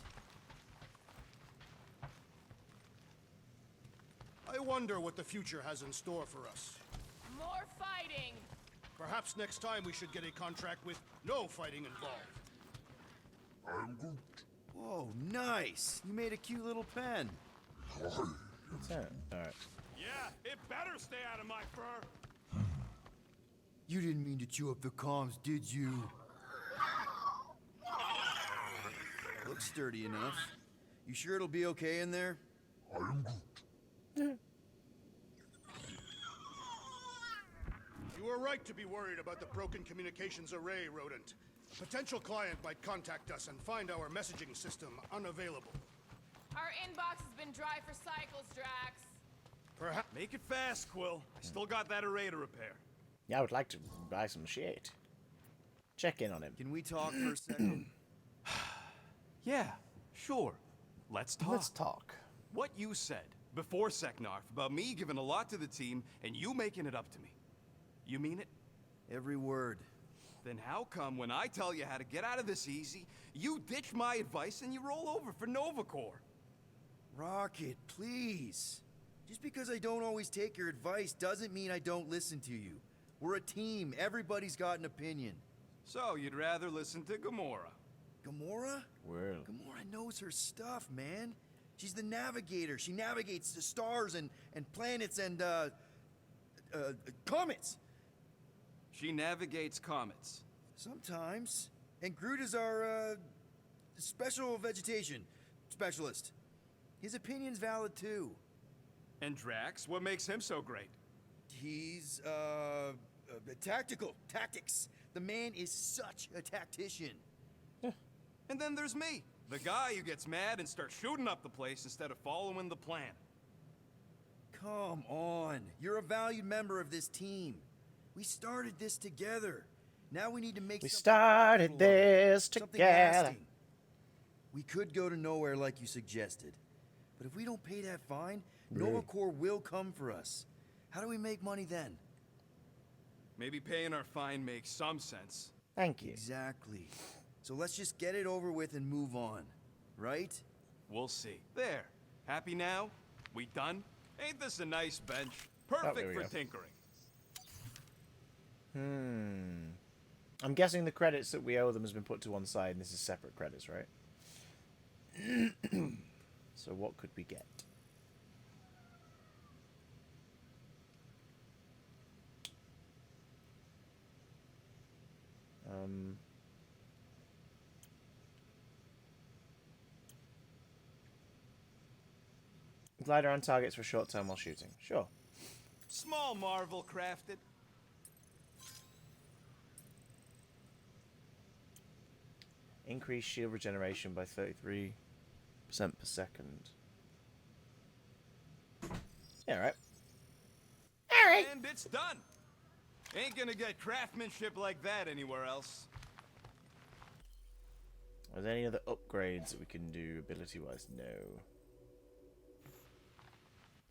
I wonder what the future has in store for us. More fighting! Perhaps next time we should get a contract with no fighting involved. Whoa, nice! You made a cute little pen. What's that? Alright. Yeah, it better stay out of my fur. You didn't mean to chew up the comms, did you? Looks sturdy enough. You sure it'll be okay in there? You were right to be worried about the broken communications array, Rodent. A potential client might contact us and find our messaging system unavailable. Our inbox has been dry for cycles, Drax. Perhaps... Make it fast, Quill. I still got that array to repair. Yeah, I would like to buy some shit. Check in on him. Can we talk for a second? Yeah, sure. Let's talk. Let's talk. What you said before Seknarf about me giving a lot to the team and you making it up to me. You mean it? Every word. Then how come when I tell you how to get out of this easy, you ditch my advice and you roll over for Nova Corps? Rocket, please. Just because I don't always take your advice doesn't mean I don't listen to you. We're a team. Everybody's got an opinion. So you'd rather listen to Gamora? Gamora? Well. Gamora knows her stuff, man. She's the navigator. She navigates the stars and planets and, comets. She navigates comets. Sometimes. And Groot is our, special vegetation specialist. His opinion's valid, too. And Drax, what makes him so great? He's, tactical. Tactics. The man is such a tactician. And then there's me, the guy who gets mad and starts shooting up the place instead of following the plan. Come on. You're a valued member of this team. We started this together. Now we need to make We started this something together. lasting. We could go to nowhere like you suggested. But if we don't pay that fine, Nova Corps will come for us. How do we make money then? Maybe paying our fine makes some sense. Thank you. Exactly. So let's just get it over with and move on. Right? We'll see. There. Happy now? We done? Ain't this a nice bench? there Perfect we for go. tinkering. I'm guessing the credits that we owe them has been put to one side and this is separate credits, right? So what could we get? Glider on targets for short term while shooting. Sure. Small marvel crafted. Increase shield regeneration by 33% per second. Yeah, right. Alright. And it's done. Ain't gonna get craftsmanship like that anywhere else. Are there any other upgrades that we can do ability-wise? No.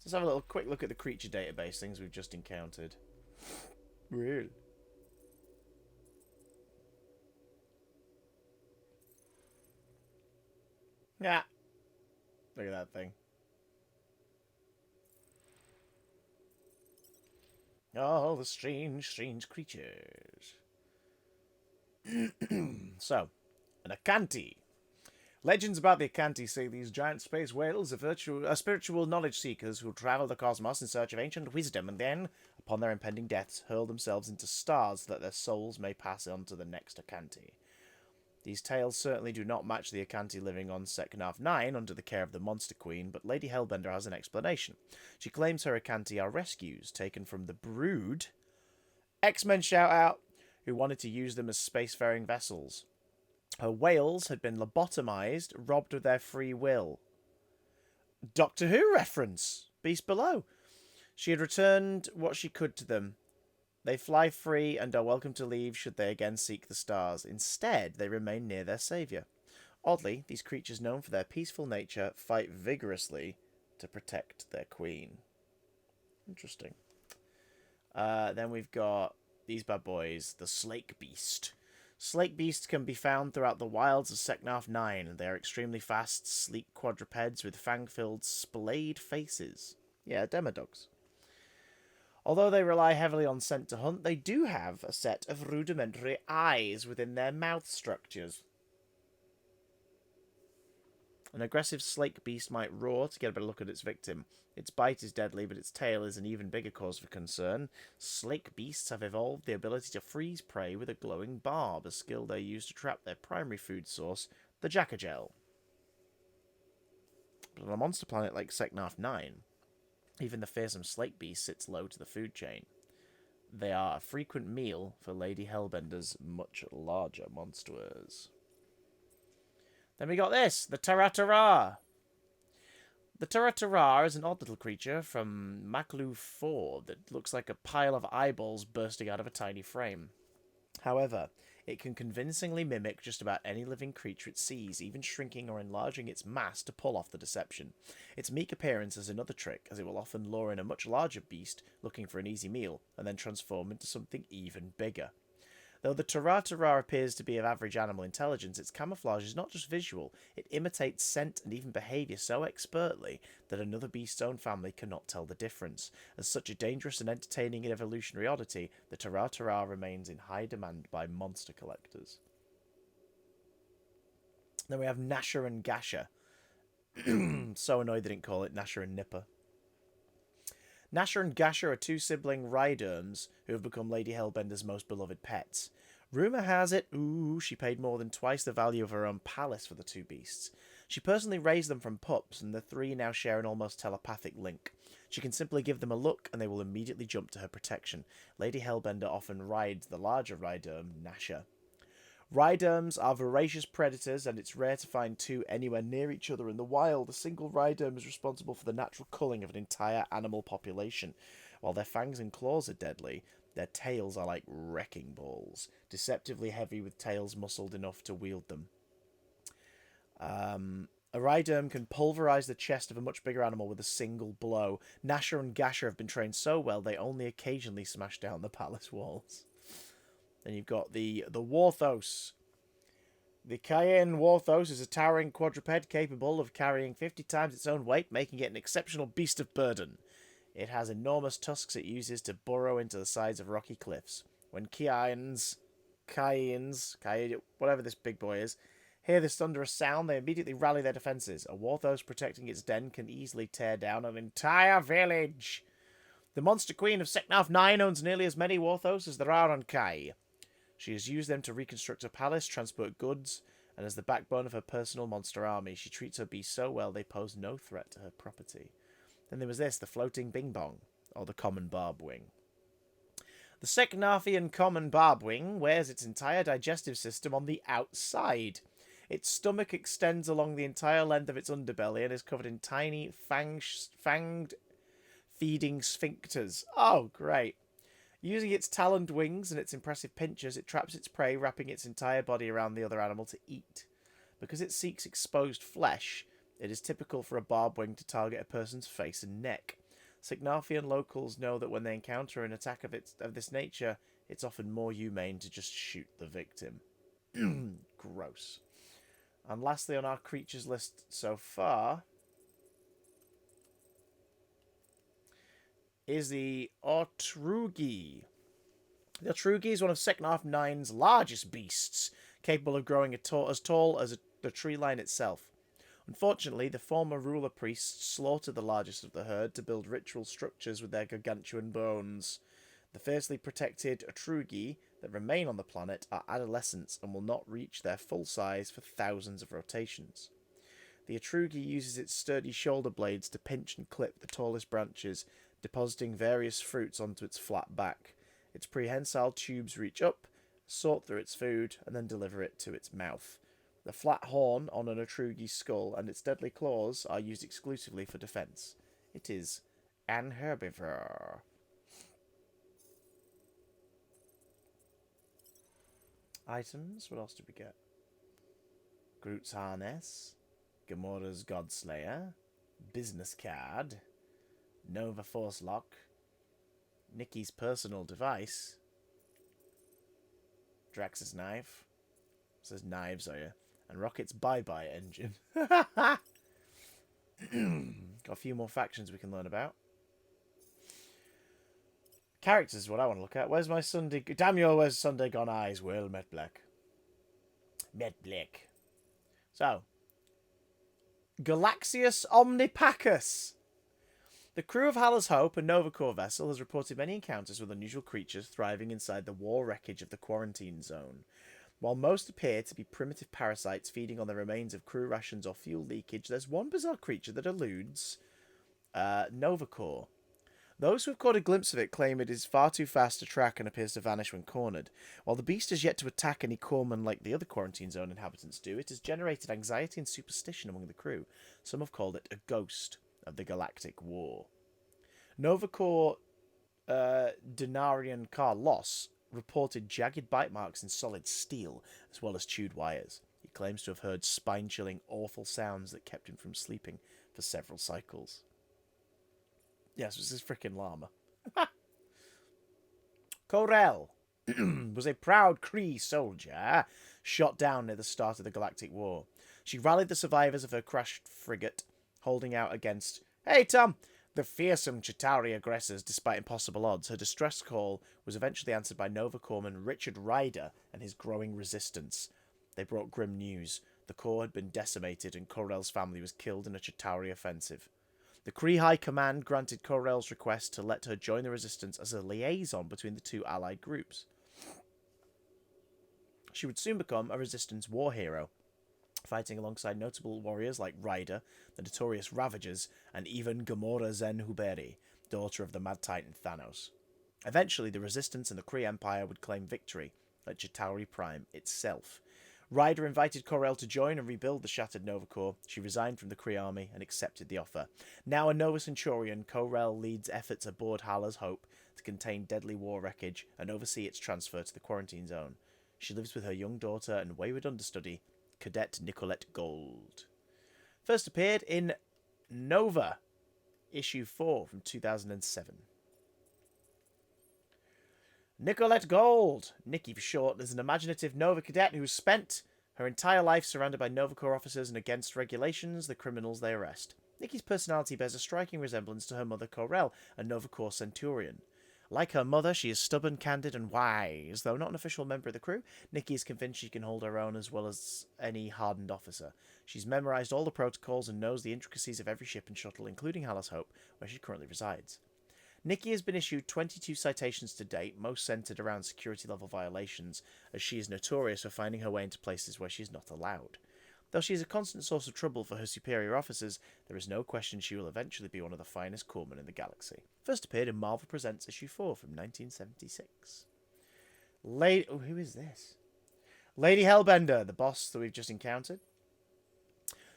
Let's have a little quick look at the creature database, things we've just encountered. Really? Yeah. Look at that thing. Oh, the strange, strange creatures. So, an Acanti. Legends about the Acanti say these giant space whales are spiritual knowledge seekers who travel the cosmos in search of ancient wisdom and then, upon their impending deaths, hurl themselves into stars so that their souls may pass on to the next Acanti. These tales certainly do not match the Acanti living on Seknarf 9 under the care of the Monster Queen, but Lady Hellbender has an explanation. She claims her Acanti are rescues taken from the Brood, X-Men shout out, who wanted to use them as spacefaring vessels. Her whales had been lobotomized, robbed of their free will. Doctor Who reference! Beast below. She had returned what she could to them. They fly free and are welcome to leave should they again seek the stars. Instead, they remain near their saviour. Oddly, these creatures known for their peaceful nature fight vigorously to protect their queen. Interesting. Then we've got these bad boys, the Slake Beast. Slake beasts can be found throughout the wilds of Seknarf 9. They are extremely fast, sleek quadrupeds with fang-filled, splayed faces. Yeah, demodogs. Although they rely heavily on scent to hunt, they do have a set of rudimentary eyes within their mouth structures. An aggressive slake beast might roar to get a better look at its victim. Its bite is deadly, but its tail is an even bigger cause for concern. Slake beasts have evolved the ability to freeze prey with a glowing barb, a skill they use to trap their primary food source, the Jackagel. But on a monster planet like Seknarf 9, even the fearsome slake beast sits low to the food chain. They are a frequent meal for Lady Hellbender's much larger monsters. Then we got this, the Taratara. The Taratara is an odd little creature from Maklu 4 that looks like a pile of eyeballs bursting out of a tiny frame. However, it can convincingly mimic just about any living creature it sees, even shrinking or enlarging its mass to pull off the deception. Its meek appearance is another trick, as it will often lure in a much larger beast looking for an easy meal, and then transform into something even bigger. Though the Taratara appears to be of average animal intelligence, its camouflage is not just visual, it imitates scent and even behaviour so expertly that another beast's own family cannot tell the difference. As such a dangerous and entertaining evolutionary oddity, the Taratara remains in high demand by monster collectors. Then we have Nasher and Gasher. So annoyed they didn't call it Nasher and Nipper. Nasher and Gasher are two sibling Rhyderms who have become Lady Hellbender's most beloved pets. Rumour has it, she paid more than twice the value of her own palace for the two beasts. She personally raised them from pups, and the three now share an almost telepathic link. She can simply give them a look, and they will immediately jump to her protection. Lady Hellbender often rides the larger Rhyderm, Nasher. Rhyderms are voracious predators, and it's rare to find two anywhere near each other in the wild. A single Rhyderm is responsible for the natural culling of an entire animal population. While their fangs and claws are deadly, their tails are like wrecking balls, deceptively heavy with tails muscled enough to wield them. A Rhyderm can pulverize the chest of a much bigger animal with a single blow. Nasher and Gasher have been trained so well they only occasionally smash down the palace walls. Then you've got the Warthouse. The Cayenne Warthouse is a towering quadruped capable of carrying 50 times its own weight, making it an exceptional beast of burden. It has enormous tusks it uses to burrow into the sides of rocky cliffs. When Cayennes, whatever this big boy is, hear this thunderous sound, they immediately rally their defences. A Warthos protecting its den can easily tear down an entire village. The Monster Queen of Seknarf 9 owns nearly as many Warthos as there are on Kai. She has used them to reconstruct her palace, transport goods, and as the backbone of her personal monster army. She treats her beasts so well they pose no threat to her property. Then there was this, the floating Bing Bong, or the common barbwing. The Seknarfian common barbwing wears its entire digestive system on the outside. Its stomach extends along the entire length of its underbelly and is covered in tiny fanged feeding sphincters. Oh, great. Using its taloned wings and its impressive pinchers, it traps its prey, wrapping its entire body around the other animal to eat. Because it seeks exposed flesh, it is typical for a barbwing to target a person's face and neck. Seknarfian locals know that when they encounter an attack of this nature, it's often more humane to just shoot the victim. Gross. And lastly on our creatures list so far is the Otrugi. The Otrugi is one of Seknarf 9's largest beasts, capable of growing as tall as the tree line itself. Unfortunately, the former ruler priests slaughtered the largest of the herd to build ritual structures with their gargantuan bones. The fiercely protected Otrugi that remain on the planet are adolescents and will not reach their full size for thousands of rotations. The Otrugi uses its sturdy shoulder blades to pinch and clip the tallest branches, depositing various fruits onto its flat back. Its prehensile tubes reach up, sort through its food, and then deliver it to its mouth. The flat horn on an Otrugi's skull and its deadly claws are used exclusively for defense. It is an herbivore. Items, what else did we get? Groot's harness, Gamora's Godslayer, business card, Nova Force lock, Nikki's personal device, Drax's knife, it says knives, are you? And Rocket's bye-bye engine. Got a few more factions we can learn about. Characters is what I want to look at. Where's my Sunday... Damn you, where's Sunday Gone Eyes? Well, Met Black. Met Black. So. Galaxius Omnipacus. The crew of Hala's Hope, a Nova Corps vessel, has reported many encounters with unusual creatures thriving inside the war wreckage of the quarantine zone. While most appear to be primitive parasites feeding on the remains of crew rations or fuel leakage, there's one bizarre creature that eludes Nova Corps. Those who have caught a glimpse of it claim it is far too fast to track and appears to vanish when cornered. While the beast has yet to attack any corpsmen like the other quarantine zone inhabitants do, it has generated anxiety and superstition among the crew. Some have called it a ghost of the Galactic War. Nova Corps Denarian Carlos reported jagged bite marks in solid steel, as well as chewed wires. He claims to have heard spine-chilling, awful sounds that kept him from sleeping for several cycles. Yes, this is frickin' llama. Corel was a proud Kree soldier shot down near the start of the Galactic War. She rallied the survivors of her crashed frigate, holding out against, "Hey Tom!" the fearsome Chitauri aggressors. Despite impossible odds, her distress call was eventually answered by Nova Corpsman Richard Ryder and his growing resistance. They brought grim news. The Corps had been decimated and Corel's family was killed in a Chitauri offensive. The Kree High Command granted Corel's request to let her join the resistance as a liaison between the two allied groups. She would soon become a resistance war hero, fighting alongside notable warriors like Ryder, the notorious Ravagers, and even Gamora Zen Huberi, daughter of the Mad Titan Thanos. Eventually, the Resistance and the Kree Empire would claim victory at Chitauri Prime itself. Ryder invited Corel to join and rebuild the shattered Nova Corps. She resigned from the Kree army and accepted the offer. Now a Nova Centurion, Corel leads efforts aboard Hala's Hope to contain deadly war wreckage and oversee its transfer to the quarantine zone. She lives with her young daughter and wayward understudy, Cadet Nicolette Gold. First appeared in Nova, issue 4 from 2007. Nicolette Gold, Nikki for short, is an imaginative Nova cadet who has spent her entire life surrounded by Nova Corps officers and against regulations, the criminals they arrest. Nikki's personality bears a striking resemblance to her mother Corel, a Nova Corps Centurion. Like her mother, she is stubborn, candid, and wise. Though not an official member of the crew, Nikki is convinced she can hold her own as well as any hardened officer. She's memorized all the protocols and knows the intricacies of every ship and shuttle, including Hallis Hope, where she currently resides. Nikki has been issued 22 citations to date, most centered around security-level violations, as she is notorious for finding her way into places where she is not allowed. Though she is a constant source of trouble for her superior officers, there is no question she will eventually be one of the finest corpsmen in the galaxy. First appeared in Marvel Presents issue 4 from 1976. Who is this? Lady Hellbender, the boss that we've just encountered.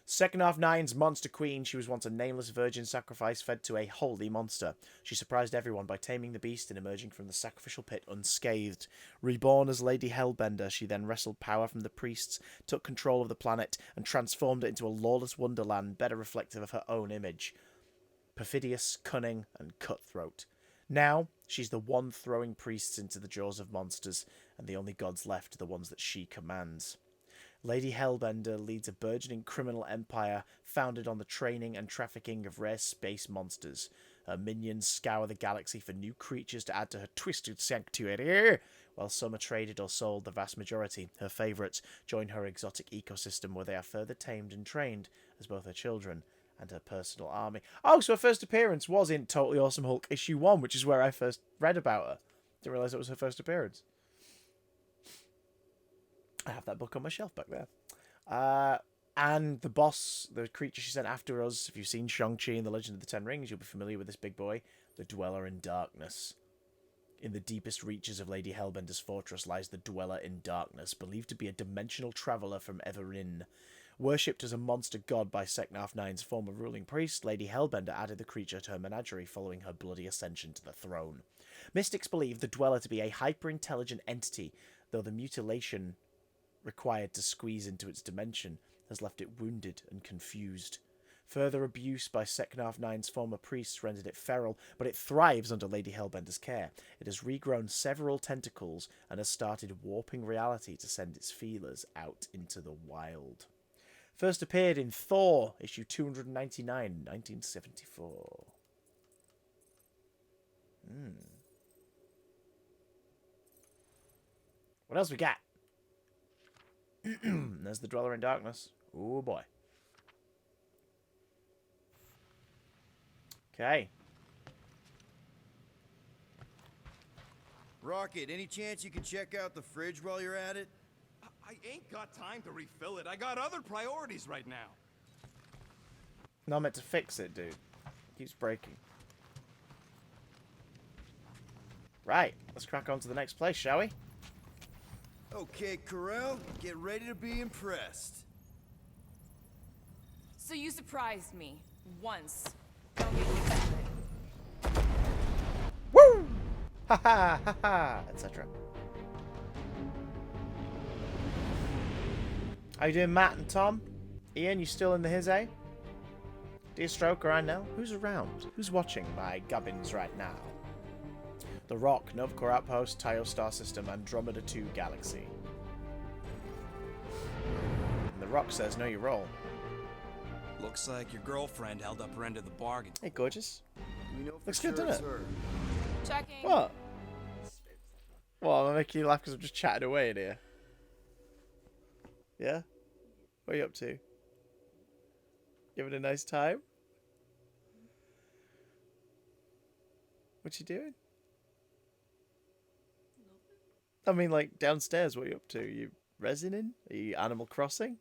Second half Nine's monster queen, she was once a nameless virgin sacrifice fed to a holy monster. She surprised everyone by taming the beast and emerging from the sacrificial pit unscathed. Reborn as Lady Hellbender, she then wrestled power from the priests, took control of the planet, and transformed it into a lawless wonderland better reflective of her own image. Perfidious, cunning, and cutthroat. Now, she's the one throwing priests into the jaws of monsters, and the only gods left are the ones that she commands. Lady Hellbender leads a burgeoning criminal empire founded on the training and trafficking of rare space monsters. Her minions scour the galaxy for new creatures to add to her twisted sanctuary. While some are traded or sold, the vast majority, her favourites, join her exotic ecosystem where they are further tamed and trained as both her children and her personal army. Oh, so her first appearance was in Totally Awesome Hulk issue 1, which is where I first read about her. Didn't realise it was her first appearance. I have that book on my shelf back there. And the boss, the creature she sent after us, if you've seen Shang-Chi and the Legend of the Ten Rings, you'll be familiar with this big boy, the Dweller in Darkness. In the deepest reaches of Lady Hellbender's fortress lies the Dweller in Darkness, believed to be a dimensional traveller from Everin. Worshipped as a monster god by Seknarf 9's former ruling priest, Lady Hellbender added the creature to her menagerie following her bloody ascension to the throne. Mystics believe the Dweller to be a hyper-intelligent entity, though the mutilation required to squeeze into its dimension has left it wounded and confused. Further abuse by Seknarf 9's former priests rendered it feral, but it thrives under Lady Hellbender's care. It has regrown several tentacles and has started warping reality to send its feelers out into the wild. First appeared in Thor, issue 299, 1974. What else we got? There's the Dweller in Darkness. Oh boy. Okay. Rocket, any chance you can check out the fridge while you're at it? I ain't got time to refill it. I got other priorities right now. Not meant to fix it, dude. It keeps breaking. Right, let's crack on to the next place, shall we? Okay, Corel, get ready to be impressed. So you surprised me. Once. Don't get used to it. Woo! Ha ha ha ha, etc. How you doing, Matt and Tom? Ian, you still in the his, eh? Dear Stroker, I know. Who's around? Who's watching my gubbins right now? The Rock, Novcore Outpost, Tayo Star System, Andromeda 2 Galaxy. And the Rock says, know your role. Looks like your girlfriend held up her end of the bargain. Hey, gorgeous. We know for Looks sure good, doesn't it's it? her. Checking. What? Well, I'm making you laugh because I'm just chatting away in here. Yeah? What are you up to? You having a nice time? What you doing? I mean, like, downstairs, what are you up to? You resining? Are you Animal Crossing?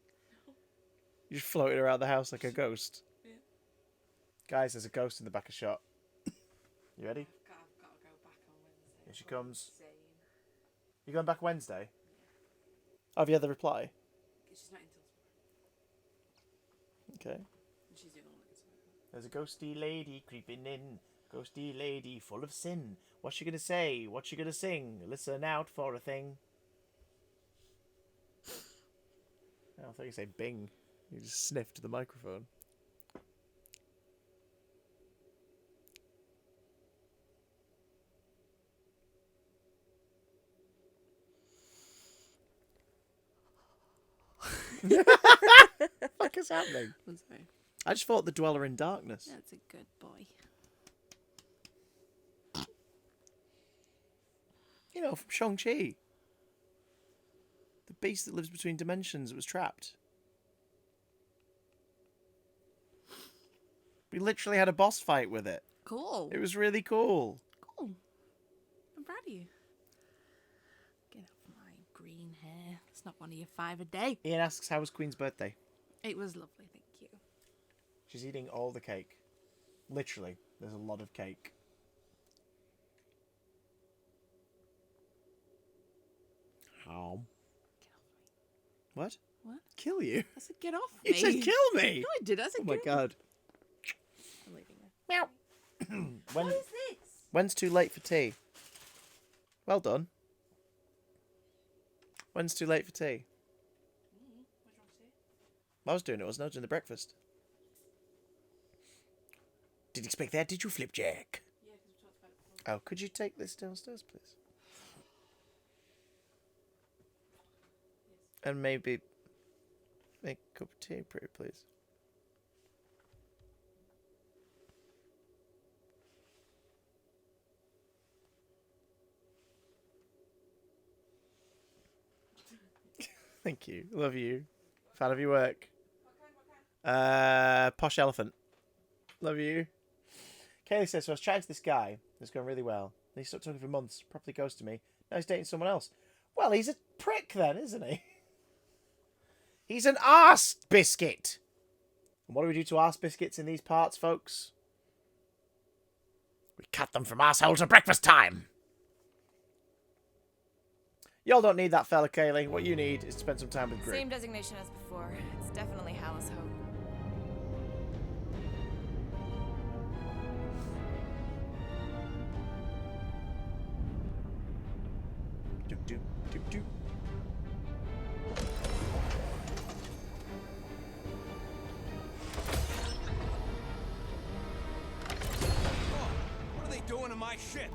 You're just floating around the house like a ghost? Yeah. Guys, there's a ghost in the back of shot. You ready? I've got to go back on Wednesday. Here she comes. You going back Wednesday? Have you had the reply? She's not until tomorrow. Okay. She's doing all the There's a ghosty lady creeping in. Ghosty lady full of sin. What's she gonna say? What's she gonna sing? Listen out for a thing. I thought you say bing. You just sniffed the microphone. What the fuck is happening? I'm sorry. I just thought the Dweller in Darkness. That's a good boy. You know, from Shang-Chi. The beast that lives between dimensions that was trapped. We literally had a boss fight with it. Cool. It was really cool. Cool. I'm proud of you. Get off my green hair. It's not one of your 5 a day. Ian asks, how was Queen's birthday? It was lovely, thank you. She's eating all the cake. Literally, there's a lot of cake. How? What? What? Kill you? I said get off You me. said kill me? No, I did. I said Oh my kill god. I'm leaving now. Meow. What is this? When's too late for tea? Well done. When's too late for tea? I was doing it, wasn't I? I was doing the breakfast. Did you expect that? Did you, Flipjack? Yeah, because we talked about it before. Oh, could you take this downstairs, please? And maybe make a cup of tea, pretty please. Thank you. Love you. Fan of your work. What kind? Posh Elephant. Love you. Kaylee says, so I was chatting to this guy. It's going really well. He stopped talking for months. Properly ghosted me. Now he's dating someone else. Well, he's a prick then, isn't he? He's an arse biscuit. And what do we do to arse biscuits in these parts, folks? We cut them from arseholes at breakfast time. Y'all don't need that fella, Kaylee. What you need is to spend some time with Groot. Same designation as before. It's definitely Hallis Hope. Doop, doop, doop, doop. What are they doing to my ship?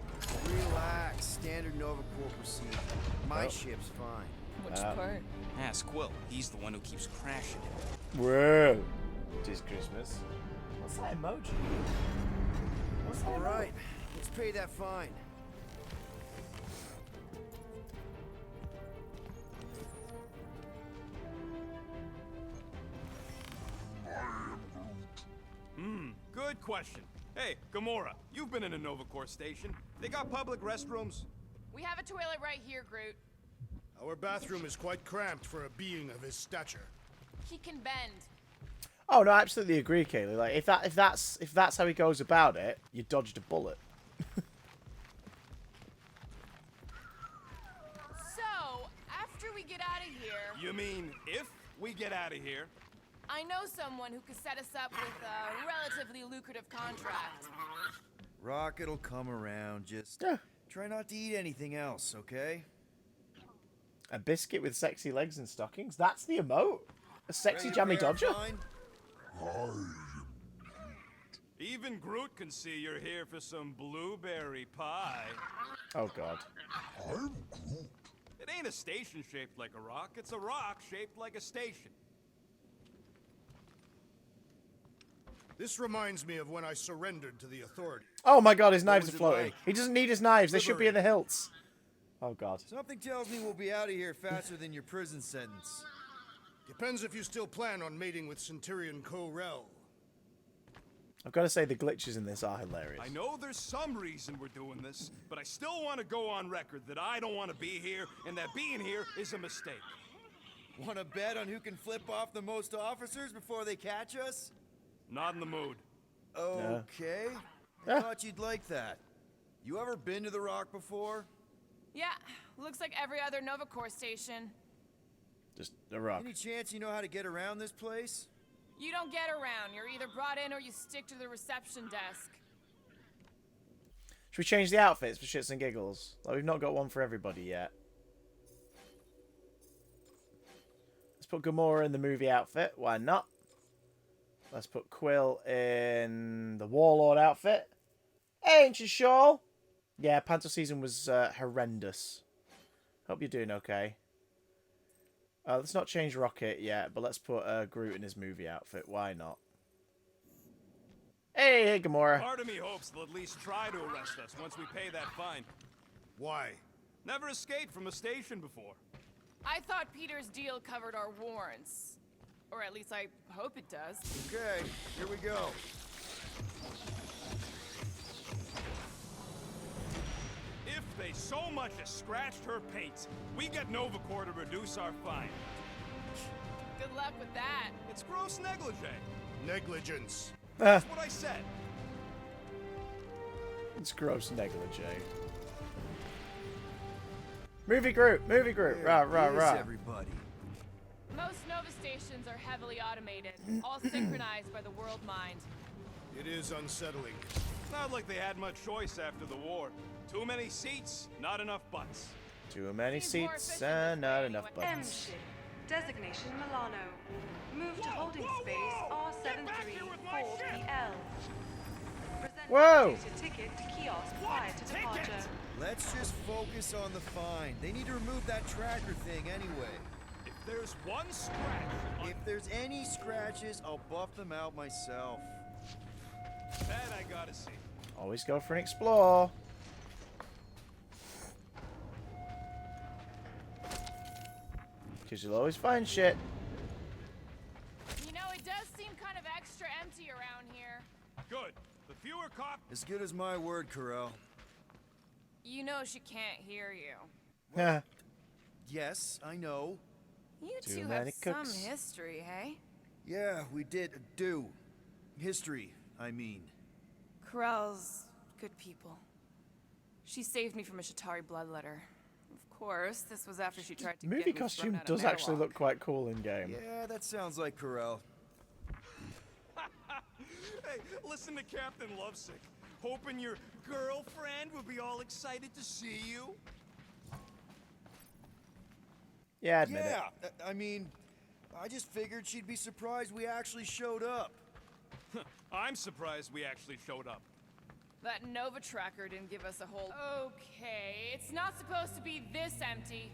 Relax. Standard Nova Corps procedure. My ship's fine. Which part? Ask Quill. He's the one who keeps crashing it. Whoa. It is Christmas. What's that emoji? What's that All emoji? right. Let's pay that fine. Good question. Hey, Gamora, you've been in a Nova Corps station. They got public restrooms? We have a toilet right here, Groot. Our bathroom is quite cramped for a being of his stature. He can bend. Oh no, I absolutely agree, Kaylee. Like if that's how he goes about it, you dodged a bullet. So, after we get out of here, You mean if we get out of here? I know someone who could set us up with a relatively lucrative contract. Rocket'll come around. Just try not to eat anything else, okay? A biscuit with sexy legs and stockings? That's the emote? A sexy Ready to jammy pay our dodger? fine? Even Groot can see you're here for some blueberry pie. Oh god. It ain't a station shaped like a rock. It's a rock shaped like a station. This reminds me of when I surrendered to the authority. Oh my god, his knives are was it floating. like? He doesn't need his knives. They should be in the hilts. Oh god. Something tells me we'll be out of here faster than your prison sentence. Depends if you still plan on mating with Centurion Ko-Rel. I've got to say the glitches in this are hilarious. I know there's some reason we're doing this, but I still want to go on record that I don't want to be here and that being here is a mistake. Want to bet on who can flip off the most officers before they catch us? Not in the mood. Okay. I thought you'd like that. You ever been to the Rock before? Yeah, looks like every other Nova Corps station. Just a rock. Any chance you know how to get around this place? You don't get around. You're either brought in or you stick to the reception desk. Should we change the outfits for shits and giggles? Like, we've not got one for everybody yet. Let's put Gamora in the movie outfit. Why not? Let's put Quill in the Warlord outfit. Ain't you sure? Yeah, Panther season was horrendous. Hope you're doing okay. Let's not change Rocket yet, but let's put Groot in his movie outfit. Why not? Hey, Gamora. Part of me hopes they'll at least try to arrest us once we pay that fine. Why? Never escaped from a station before. I thought Peter's deal covered our warrants. Or at least I hope it does. Okay, here we go. If they so much as scratched her paints, we get Novacore to reduce our fine. Good luck with that. It's gross negligee. Negligence. That's what I said. It's gross negligee. Movie group. Rah, rah, rah. Everybody. Most Nova stations are heavily automated, all synchronized by the world mind. It is unsettling. Not like they had much choice after the war. Too many seats, not enough butts. Too many Seems more seats efficient and this not way enough anyway. buttons. Designation Milano. Move to holding space R734PL. Present Whoa! your ticket to kiosk prior to departure. Let's just focus on the fine. They need to remove that tracker thing anyway. If there's one scratch on... If there's any scratches, I'll buff them out myself. That I gotta see. Always go for an explore. Because you'll always find shit. You know, it does seem kind of extra empty around here. Good. The fewer cops... As good as my word, Corel. You know she can't hear you. Yeah. Yes, I know. You Too two many have cooks. some history, hey? Yeah, we did do. History, I mean. Corell's good people. She saved me from a Shatari bloodletter. Of course, this was after she tried to Movie get me costume thrown out does of actually Marowak. look quite cool in game. Yeah, that sounds like Corel. Hey, listen to Captain Lovesick. Hoping your girlfriend would be all excited to see you? Yeah, admit it. Yeah, I mean, I just figured she'd be surprised we actually showed up. I'm surprised we actually showed up. That Nova tracker didn't give us a whole... Okay, it's not supposed to be this empty.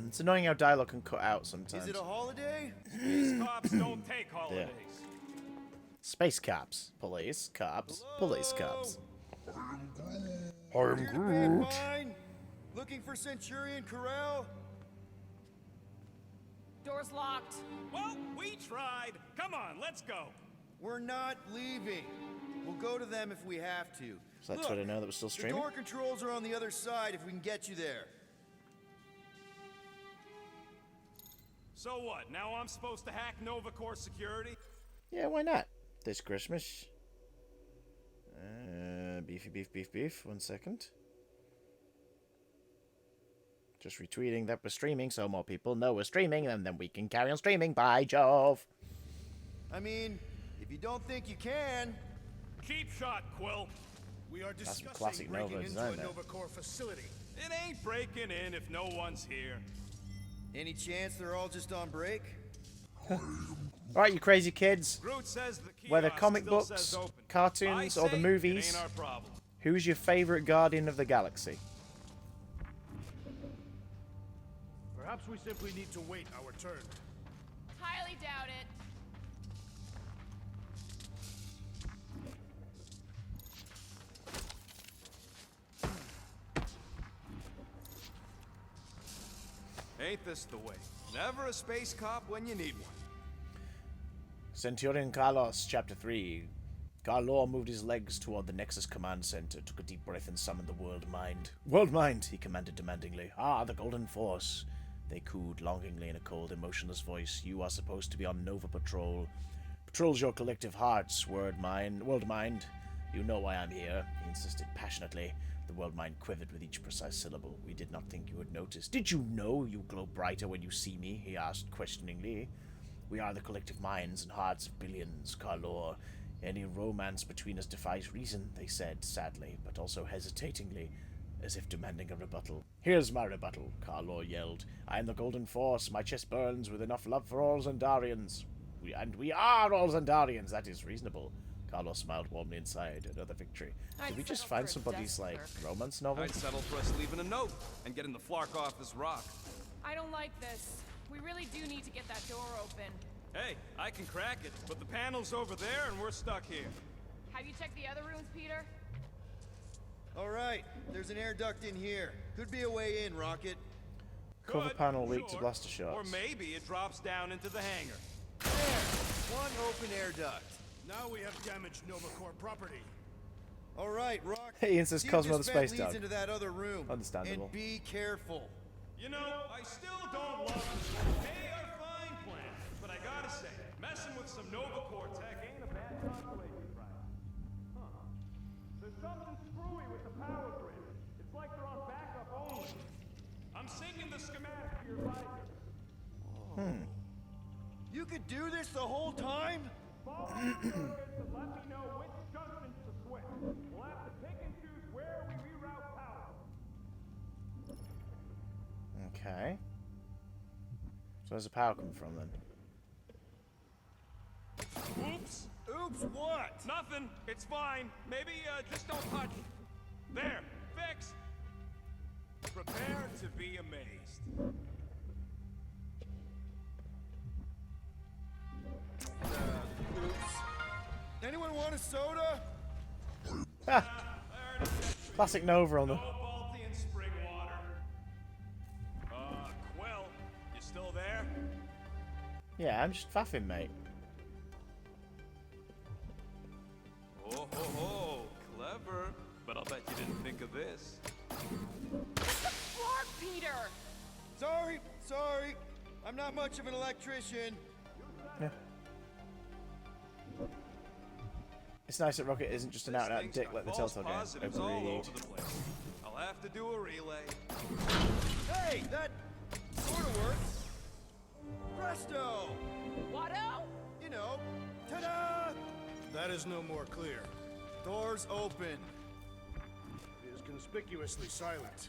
It's annoying how dialogue can cut out sometimes. Is it a holiday? These cops don't take holidays. Space cops. Police cops. Police cops. Here to pay a fine? Looking for Centurion Corel? Door's locked. Well, we tried. Come on, let's go. We're not leaving. We'll go to them if we have to. So that's what I know that was still streaming. The door controls are on the other side if we can get you there. So what? Now I'm supposed to hack Novacore security? Yeah, why not? This Christmas. Beef. 1 second. Just retweeting that we're streaming so more people know we're streaming, and then we can carry on streaming. By Jove. I mean, if you don't think you can... Cheap shot, Quill. We are That's some discussing classic breaking Nova into design a there. Novacore facility. It ain't breaking in if no one's here. Any chance they're all just on break? Alright, you crazy kids. Groot says the Whether kiosk comic still books, says open. cartoons, I or the say movies, it ain't our problem. who's your favorite Guardian of the Galaxy? Perhaps we simply need to wait our turn. Highly doubt it. Ain't this the way? Never a space cop when you need one. Centurion Carlos, Chapter 3. Carlor moved his legs toward the Nexus Command Center, took a deep breath, and summoned the World Mind. World Mind, he commanded demandingly. Ah, the Golden Force. They cooed longingly in a cold, emotionless voice. You are supposed to be on Nova Patrol. Patrols your collective hearts, World Mind. You know why I'm here, he insisted passionately. The World Mind quivered with each precise syllable. We did not think you would notice. Did you know you glow brighter when you see me? He asked questioningly. We are the collective minds and hearts of billions, Carlor. Any romance between us defies reason, they said, sadly, but also hesitatingly, as if demanding a rebuttal. Here's my rebuttal, Carlor yelled. I am the Golden Force. My chest burns with enough love for all Zendarians. We are all Zendarians. That is reasonable. Carlos smiled warmly inside. Another victory. Did we just find somebody's, like, romance novel? I'd settle for us leaving a note and getting the Flark off this rock. I don't like this. We really do need to get that door open. Hey, I can crack it, but the panel's over there and we're stuck here. Have you checked the other rooms, Peter? Alright, there's an air duct in here. Could be a way in, Rocket. Cover Good, panel weak to sure. blaster shots. Or maybe it drops down into the hangar. There! One open air duct. Now we have damaged Novacore property. Alright, Rock. Ian says see if Cosmo this the vent Space leads Dog. into that other room. Understandable. And be careful. You know, I still don't love this whole pay our fine plan, but I gotta say, messing with some Novacore tech ain't a bad consolation prize. Huh. There's something screwy with the power grid. It's like they're on backup only. I'm syncing the schematic to your bike. You could do this the whole time? Follow the circuits and let me know which junctions to switch. We'll have to pick and choose where we reroute power. Okay. So where's the power coming from then? Oops! Oops, what? Nothing. It's fine. Maybe just don't touch. There. Fixed. Prepare to be amazed. Oops. Anyone want a soda? Classic Nova on the. No Baltian spring water. Quill, you still there? Yeah, I'm just faffing, mate. Oh ho ho, clever. But I'll bet you didn't think of this. Flark, Peter! Sorry. I'm not much of an electrician. Yeah. It's nice that Rocket isn't just an out-and-out dick like the False Telltale game. positives all Agreed. over the place. I'll have to do a relay. Hey, that sort of works. Presto! Watto? You know, ta-da! That is no more clear. Doors open. It is conspicuously silent.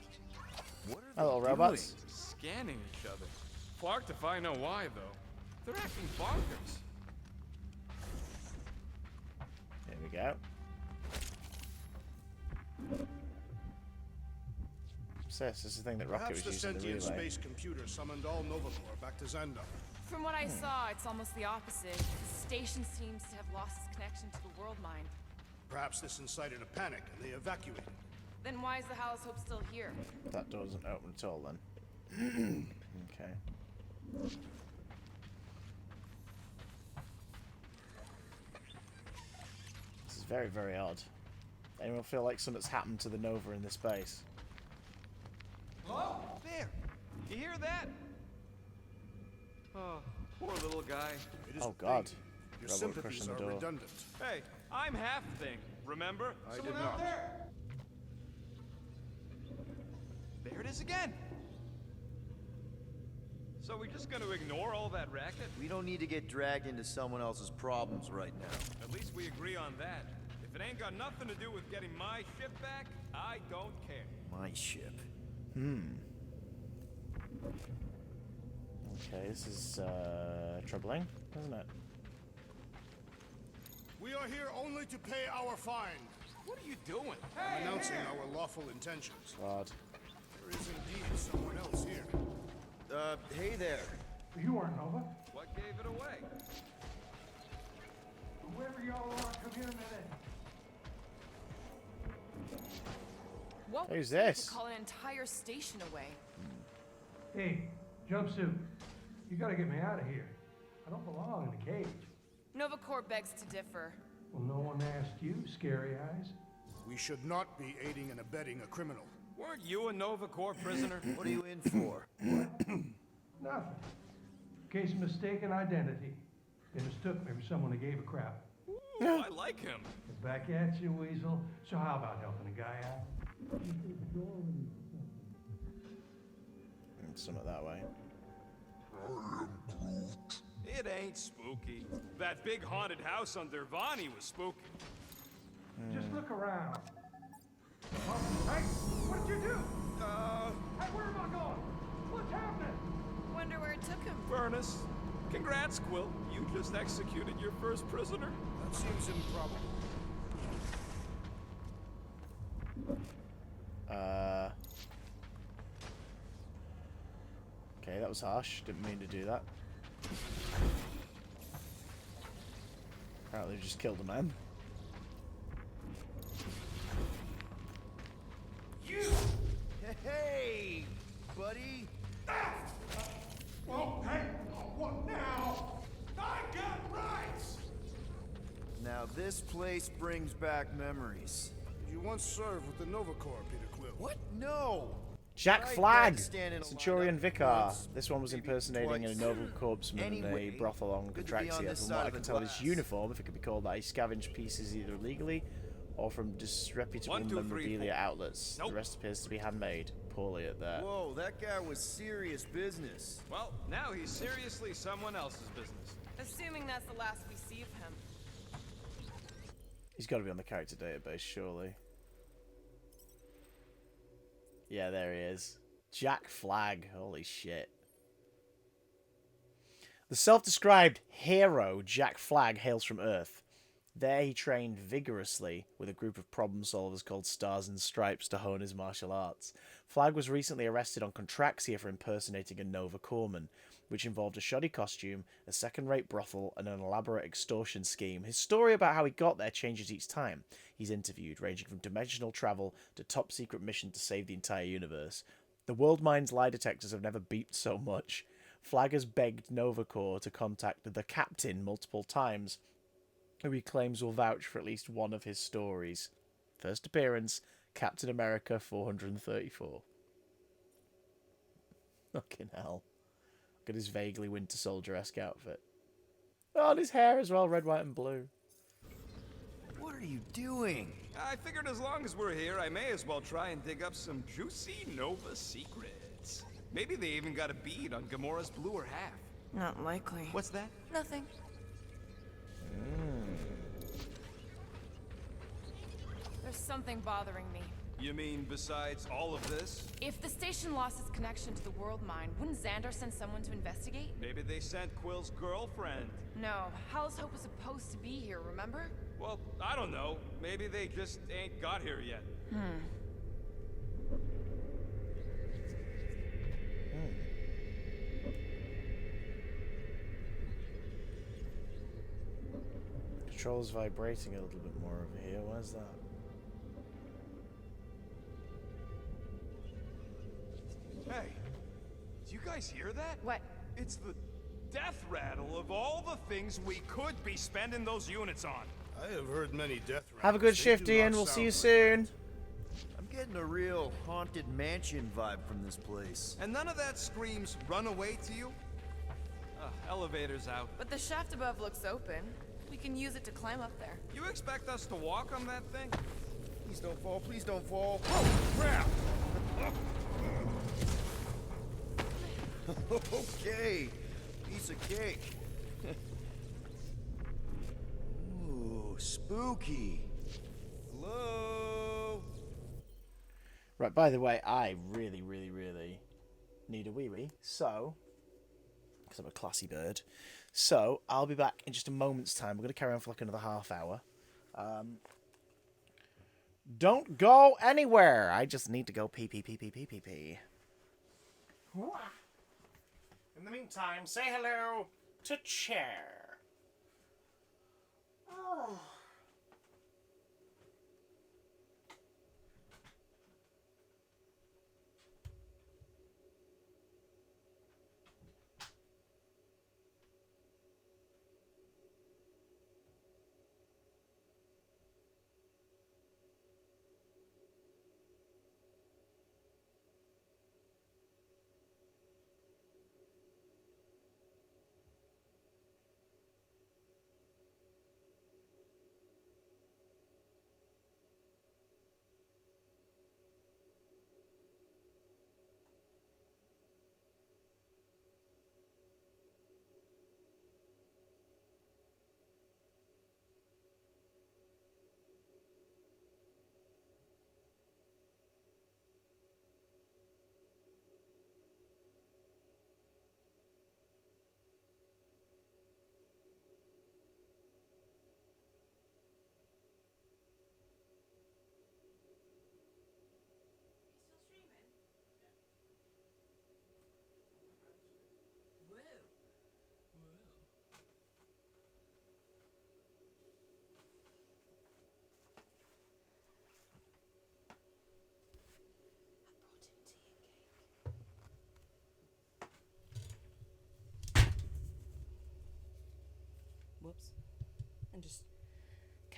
What are Hello, they robots. doing? Scanning each other. Clark if I know why, though. They're acting bonkers. Here we go. So this is the thing that Rocket Perhaps the was using to sentient relay. space computer summoned all Novacore back to Xandar. From what I saw, it's almost the opposite. The station seems to have lost its connection to the world mind. Perhaps this incited a panic and they evacuated. Then why is the Hallis Hope still here? That door doesn't open at all then. Okay. This is very, very odd. Anyone feel like something's happened to the Nova in this base? Oh, there. You hear that? Oh, poor little guy. It is Oh God. Your Robot sympathies crushing the are door. redundant. Hey, I'm half thing, remember? I Someone did out not. there. There it is again. So we're just gonna ignore all that racket? We don't need to get dragged into someone else's problems right now. At least we agree on that. If it ain't got nothing to do with getting my ship back, I don't care. My ship. Okay, this is troubling, isn't it? We are here only to pay our fine. What are you doing? I'm announcing our lawful intentions. God. There is indeed someone else here. Hey there. You aren't Nova. What gave it away? Whoever y'all are, come here a minute. What Who's would it take this? to call an entire station away? Hey, jumpsuit. You gotta get me out of here. I don't belong in the cage. Novacore begs to differ. Well, no one asked you, Scary Eyes. We should not be aiding and abetting a criminal. Weren't you a Novacore prisoner? What are you in for? Nothing. Case of mistaken identity. They mistook me for someone who gave a crap. Ooh, I like him. Back at you, Weasel. So how about helping a guy out? Some of that way. It ain't spooky. That big haunted house on Dervani was spooky. Just look around. Hey, what'd you do? Hey, where am I going? What's happening? Wonder where it took him. Furnace. Congrats, Quill. You just executed your first prisoner. That seems improbable. Okay, that was harsh. Didn't mean to do that. Apparently just killed a man. place brings back memories. You once served with the Nova Corps, Peter Quill. What? No! Jack Right Flag! back standing in a Centurion lineup Vicar. once, This one was maybe impersonating twice. a Nova Corpsman Anyway, in a brothel on good to be on Contraxia. this From side what I of can the tell, his glass. uniform, if it could be called that, he scavenged pieces either illegally or from disreputable 1, 2, 3, memorabilia 4. outlets. Nope. The rest appears to be handmade. Poorly at that. Whoa, that guy was serious business. Well, now he's seriously someone else's business. Assuming that's the last we see of him. He's got to be on the character database, surely. Yeah, there he is. Jack Flag. Holy shit. The self-described hero, Jack Flag, hails from Earth. There he trained vigorously with a group of problem solvers called Stars and Stripes to hone his martial arts. Flag was recently arrested on Contraxia for impersonating a Nova Corpsman, which involved a shoddy costume, a second-rate brothel, and an elaborate extortion scheme. His story about how he got there changes each time he's interviewed, ranging from dimensional travel to top-secret mission to save the entire universe. The World Mind's lie detectors have never beeped so much. Flag has begged Nova Corps to contact the Captain multiple times, who he claims will vouch for at least one of his stories. First appearance, Captain America 434. Fucking hell. Look at his vaguely Winter Soldier-esque outfit. Oh, and his hair as well, red, white, and blue. What are you doing? I figured as long as we're here, I may as well try and dig up some juicy Nova secrets. Maybe they even got a bead on Gamora's bluer half. Not likely. What's that? Nothing. There's something bothering me. You mean besides all of this? If the station lost its connection to the world mind, wouldn't Xander send someone to investigate? Maybe they sent Quill's girlfriend. No, Howl's Hope was supposed to be here, remember? Well, I don't know. Maybe they just ain't got here yet. Control's vibrating a little bit more over here. Where's that? Hey, do you guys hear that? What? It's the death rattle of all the things we could be spending those units on. I have heard many death rattles. Have a good They shift, do Ian. not We'll see you sound soon. I'm getting a real haunted mansion vibe from this place. And none of that screams run away to you? Elevator's out. But the shaft above looks open. We can use it to climb up there. You expect us to walk on that thing? Please don't fall, please don't fall. Oh, crap! Okay, piece of cake. Ooh, spooky. Hello? Right, by the way, I really need a wee-wee. So, because I'm a classy bird. So, I'll be back in just a moment's time. We're going to carry on for like another half hour. Don't go anywhere. I just need to go pee. In the meantime, say hello to Chair. Oh.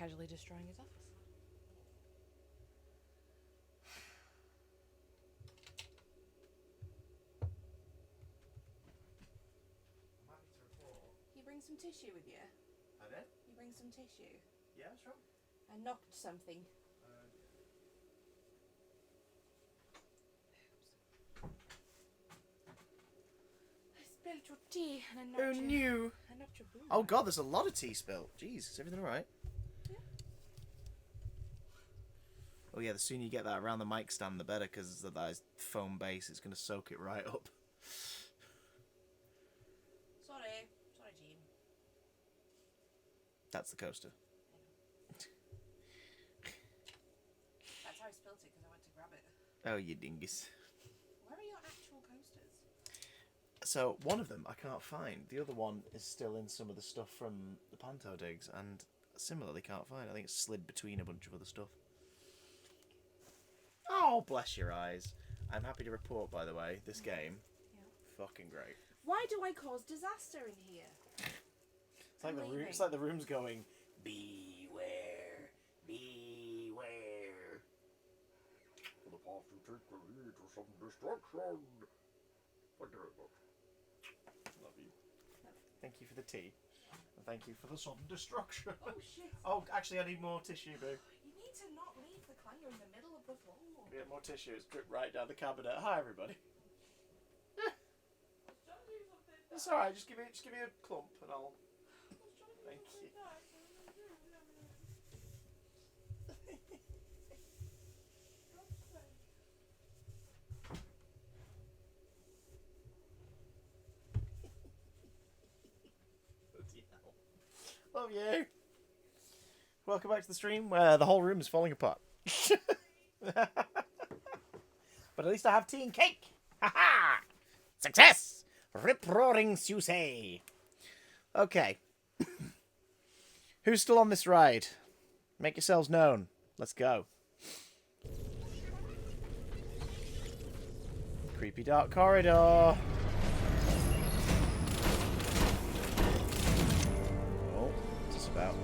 casually destroying his office. You bring some tissue with you? I did? You bring some tissue? Yeah, sure. I knocked something. I spilled your tea and I knocked Oh, your... no. I knocked your broom. Oh, God, there's a lot of tea spilt. Jeez, is everything alright? Yeah. Oh, yeah, the sooner you get that around the mic stand, the better, because that is foam base. It's going to soak it right up. Sorry, Jean. That's the coaster. That's how I spilled it because I went to grab it. Oh, you dingus. Where are your actual coasters? So, one of them I can't find. The other one is still in some of the stuff from the Panto digs, and similarly can't find. I think it's slid between a bunch of other stuff. Oh, bless your eyes. I'm happy to report, by the way, this game, fucking great. Why do I cause disaster in here? It's like, it's like the room's going, beware, beware. For the path to take the lead to some destruction. Thank you very much. Love you. Thank you for the tea. And thank you for the sudden destruction. Oh, shit. Oh, actually, I need more tissue, boo. You need to not leave the clanger in the middle of the floor. Yeah, more tissue. It's dripped right down the cabinet. Hi, everybody. It's alright, just give me a clump and I'll... Thank you. Bloody hell. Love you. Welcome back to the stream where the whole room is falling apart. But at least I have tea and cake. Ha ha! Success! Rip-roaring Susay. Okay. Who's still on this ride? Make yourselves known. Let's go. Creepy dark corridor. Oh, what's this about?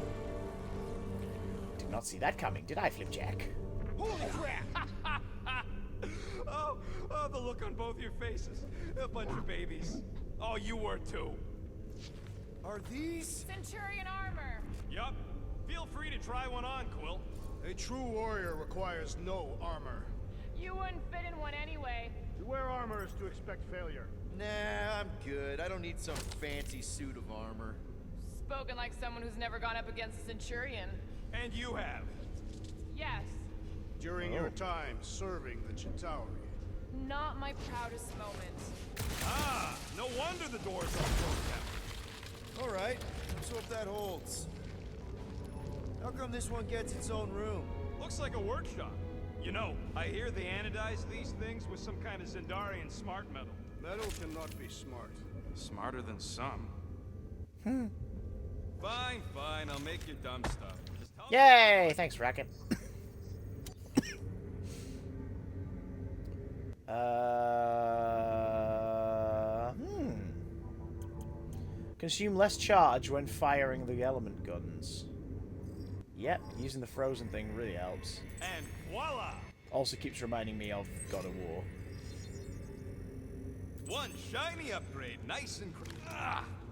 Did not see that coming, did I, Flipjack? Holy crap! oh, the look on both your faces. A bunch of babies. Oh, you were too. Are these? Centurion Armor! Yup. Feel free to try one on, Quill. A true warrior requires no armor. You wouldn't fit in one anyway. To wear armor is to expect failure. Nah, I'm good. I don't need some fancy suit of armor. Spoken like someone who's never gone up against a Centurion. And you have. Yes. During your time serving the Chitauri. Not my proudest moment. Ah, no wonder the doors are broken out. Alright, so if that holds. How come this one gets its own room? Looks like a workshop. You know, I hear they anodize these things with some kind of Zendarian smart metal. Metal cannot be smart. Smarter than some. Fine, I'll make your dumb stuff. Just tell Yay! Thanks, Racket. Consume less charge when firing the element guns. Yep, using the frozen thing really helps. And voila! Also keeps reminding me of God of War. One shiny upgrade, nice and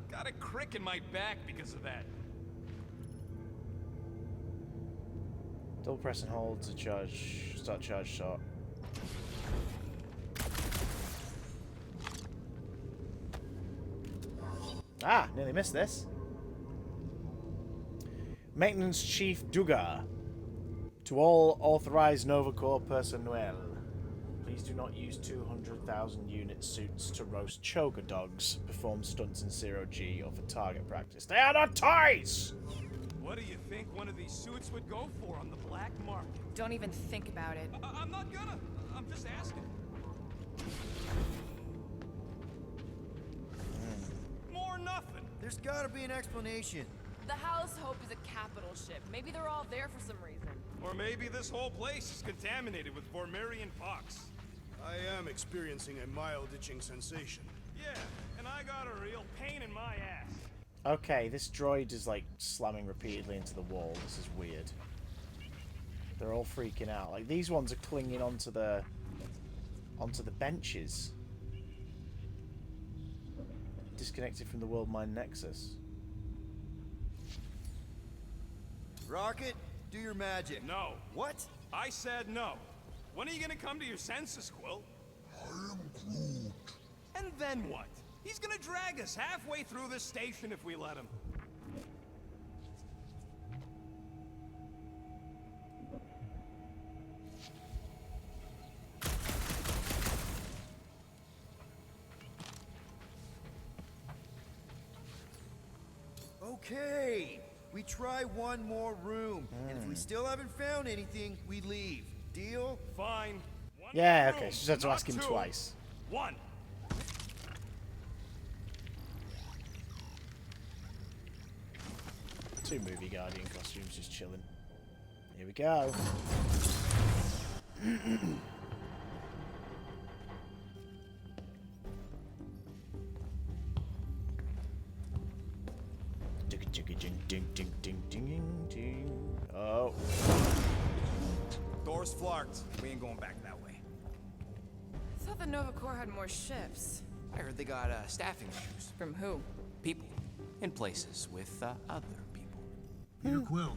got a crick in my back because of that. Double press and hold to charge, start charge shot. Ah, nearly missed this. Maintenance Chief Duga. To all authorized Nova Corps personnel, please do not use 200,000 unit suits to roast choker dogs, perform stunts in 0G, or for target practice. They are not toys! What do you think one of these suits would go for on the black market? Don't even think about it. I'm not gonna. I'm just asking. More nothing. There's gotta be an explanation. The House Hope is a capital ship. Maybe they're all there for some reason. Or maybe this whole place is contaminated with Vormirian pox. I am experiencing a mild itching sensation. Yeah, and I got a real pain in my ass. Okay, this droid is like slamming repeatedly into the wall. This is weird. They're all freaking out. Like these ones are clinging onto the benches. Disconnected from the World Mind Nexus. Rocket, do your magic. No. What? I said no. When are you gonna come to your senses, Quill? I am Groot. And then what? He's gonna drag us halfway through this station if we let him. Okay. We try one more room. And if we still haven't found anything, we leave. Deal? Fine. One Yeah, more okay, room, so just have to not ask him two. twice. One. Two movie Guardian costumes just chilling. Here we go. Oh. Door's flarked. We ain't going back that way. I thought the Nova Corps had more ships. I heard they got staffing issues. From who? People. In places with other people. Peter Quill.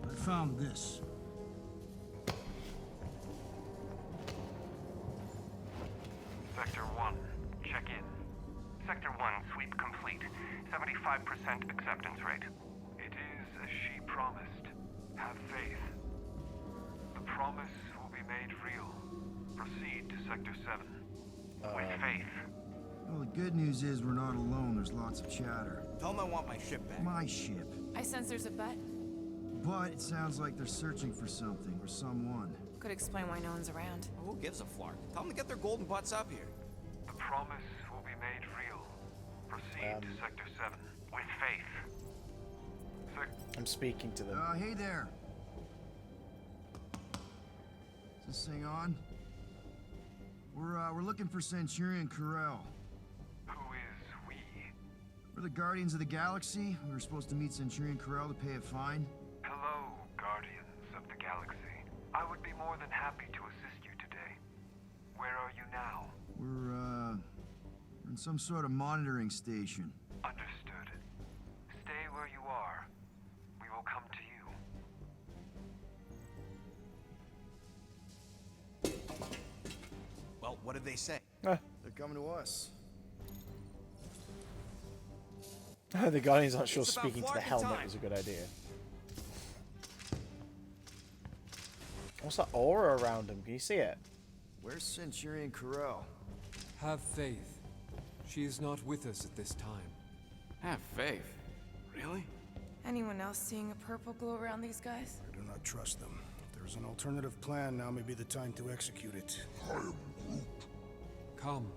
I found this. Sector 1, check in. Sector 1, sweep complete. 75% acceptance rate. It is as she promised. Have faith. The promise will be made real. Proceed to Sector 7. With faith. Well, the good news is we're not alone. There's lots of chatter. Tell them I want my ship back. My ship. I sense there's a bet. But it sounds like they're searching for something or someone. Could explain why no one's around. Who gives a flark? Tell them to get their golden butts up here. The promise will be made real. Proceed to Sector 7. With faith. I'm speaking to them. Hey there. Is this thing on? We're looking for Centurion Armor. Who is we? We're the Guardians of the Galaxy. We were supposed to meet Centurion Armor to pay a fine. Hello, Guardians of the Galaxy. I would be more than happy to assist you today. Where are you now? We're in some sort of monitoring station. Understood. Stay where you are. We will come to you. Well, what did they say? They're coming to us. The Guardians aren't sure It's about speaking to the flarking helmet time. was a good idea. What's that aura around him? Can you see it? Where's Centurion Armor? Have faith. She is not with us at this time. Have faith. Really? Anyone else seeing a purple glow around these guys? I do not trust them. If there's an alternative plan, now may be the time to execute it. I am Groot. Come.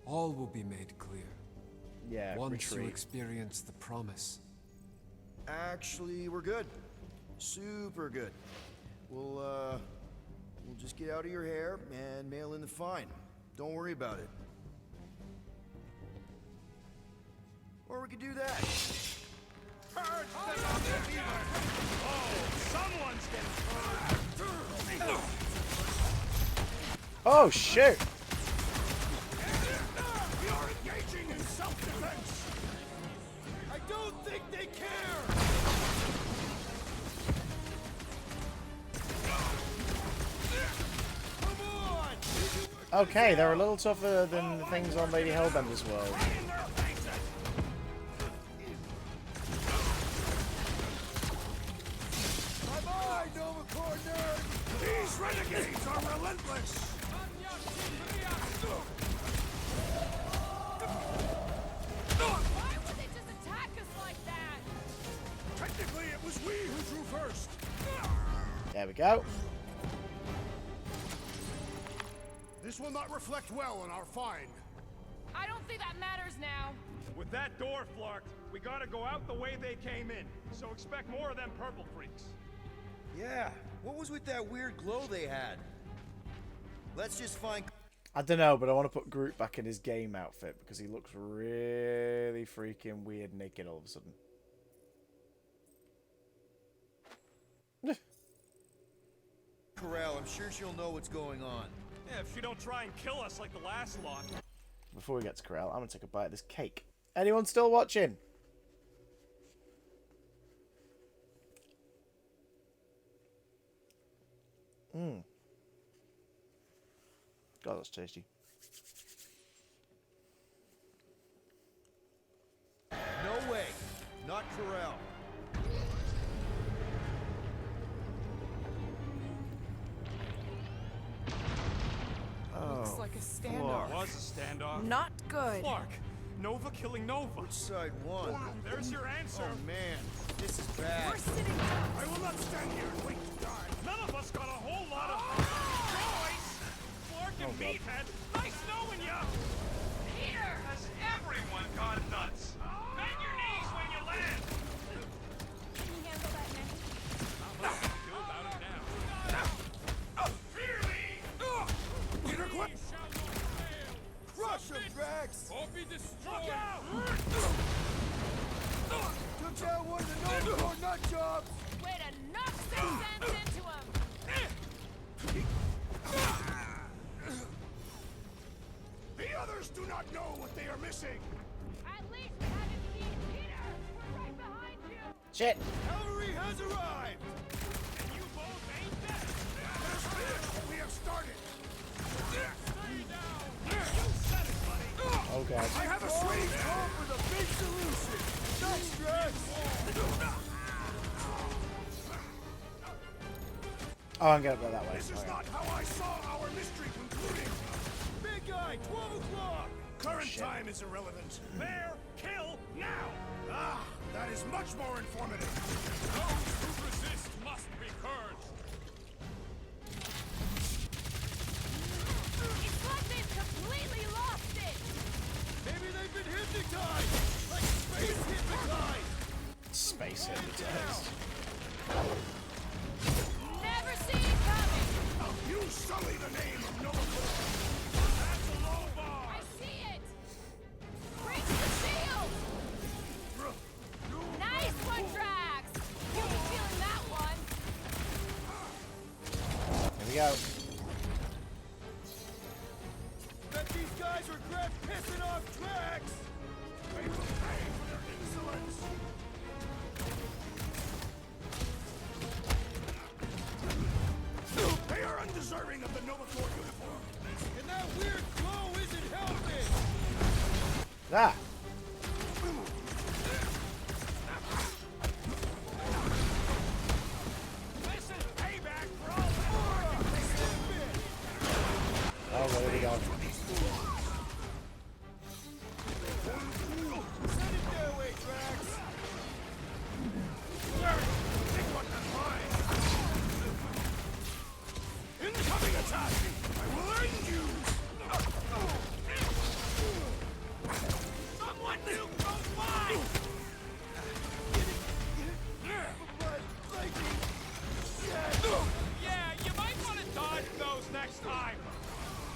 All will be made clear. Yeah, Once you retreat. experience the promise. Actually, we're good. Super good. We'll just get out of your hair and mail in the fine. Don't worry about it. Or we could do that. Someone's getting Oh shit! We are engaging in self-defense. I don't think they care. Okay, they're a little tougher than the things on Lady Hellbender's world. Bye-bye, Nova Corps nerd. These renegades are relentless. Why would they just attack us like that? Technically, it was we who drew first. There we go. This will not reflect well on our fine. I don't think that matters now. With that door flarked, we gotta go out the way they came in. So expect more of them purple freaks. Yeah, what was with that weird glow they had? Let's just find... I don't know, but I want to put Groot back in his game outfit because he looks really freaking weird naked all of a sudden. Corral, I'm sure she'll know what's going on. Yeah, if she don't try and kill us like the last lot. Before we get to Corral, I'm going to take a bite of this cake. Anyone still watching? Mmm. God, that's tasty. No way. Not Corral. Looks like a standoff. Was a standoff. Not good. Clark, Nova killing Nova. Which side won? There's your answer. Oh man, this is bad. We're sitting down. I will not stand here and wait to die. None of us got a whole lot of choice. Clark and Meathead, nice knowing ya. Here has everyone gone nuts. Bend your knees when you land. Can you handle that, man? Do about it now. Peter, quick! Crush him, Drax! Or be destroyed! Look out! Took down one of the Nova nut jobs! Way to knock some sense into him! The others do not know what they are missing. At least we haven't seen Peter! We're right behind you! Shit! Cavalry has arrived! And you both ain't dead! Let us finish what we have started. Stay down! You said it, buddy! Oh god. I have a strange Call for the big solution! Thanks, Drax! Oh, I'm gonna go that way. This is Okay. not how I saw our mystery concluding. Big guy, 12 o'clock! Current time is irrelevant. Bear, kill, now! Ah, that is much more informative. Those who resist must be purged! It's like they've completely lost it! Maybe they've been hypnotized! Like space hypnotized! Space hypnotized. Never see it coming! You sully the name of Nova. That's a low bar! I see it! Break the shield! Nice one, Drax! You'll be feeling that one! Here we go. Bet these guys regret pissing off Drax! They will pay for their insolence. They are undeserving of the Nova Corps uniform. And that weird glow isn't helping! Ah! This is payback for all that! Oh, well, there we go. Send it their way, Drax! Think what that mine. Incoming attack! I will end you! Someone new goes by! But, like, Yeah, you might want to dodge those next time!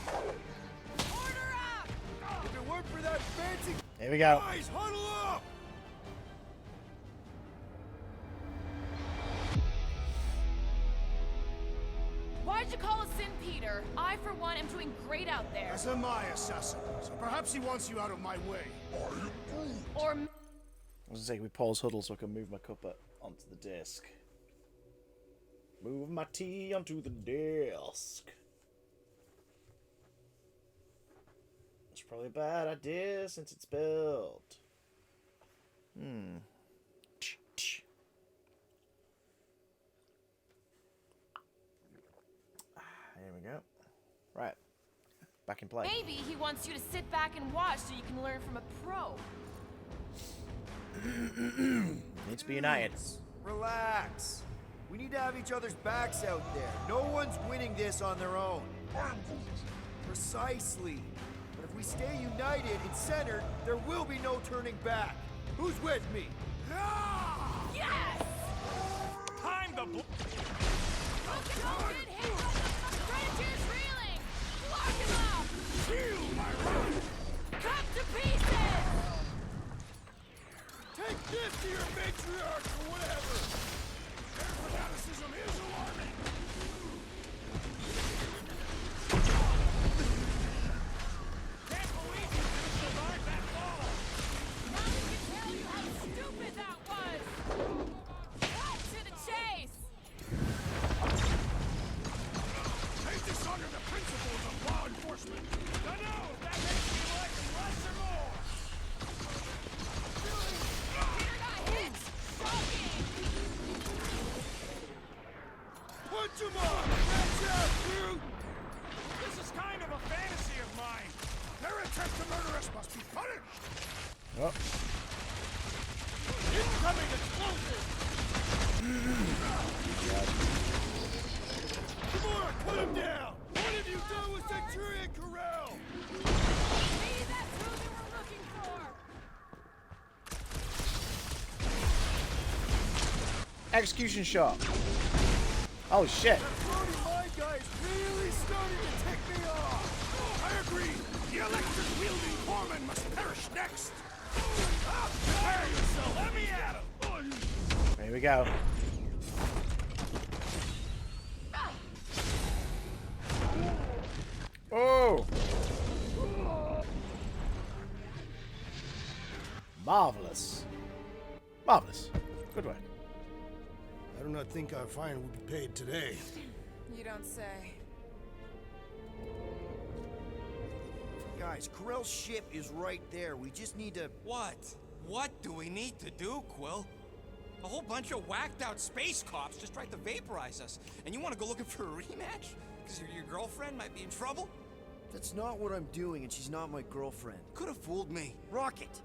Order up! if it weren't for that fancy Here we go. guys, huddle up! Why'd you call us in, Peter? I, for one, am doing great out there. As am I, assassin. So perhaps he wants you out of my way. Or I was gonna say, we pause huddle so I can move my cup up onto the desk. Move my tea onto the desk. It's probably a bad idea since it's spilled. Here we go. Right. Back in play. maybe he wants you to sit back and watch so you can learn from a pro. Need to be united. Relax. We need to have each other's backs out there. No one's winning this on their own. Precisely. But if we stay united and centered, there will be no turning back. Who's with me? Yes! Time to Look at how good hit! Predator's reeling! Lock him up! bunch 'em up! Watch out, brute! This is kind of a fantasy of mine. Their attempt to murder us must be punished! Oh. Incoming explosive! Gamora, cut him down! What have you done with Centurion Corral? Maybe that's who they were looking for. Execution shot. Oh shit. That floating mine guy is really starting to tick me off! I agree! The electric-wielding foreman must perish next! Prepare yourself! Let me at him! Here we go. Oh! Marvelous. Marvelous. Good work. I do not think our fine will be paid today. You don't say. Guys, Corell's ship is right there. We just need to... What? What do we need to do, Quill? A whole bunch of whacked-out space cops just tried to vaporize us. And you want to go looking for a rematch? Because your girlfriend might be in trouble? That's not what I'm doing, and she's not my girlfriend. Could have fooled me. Rocket!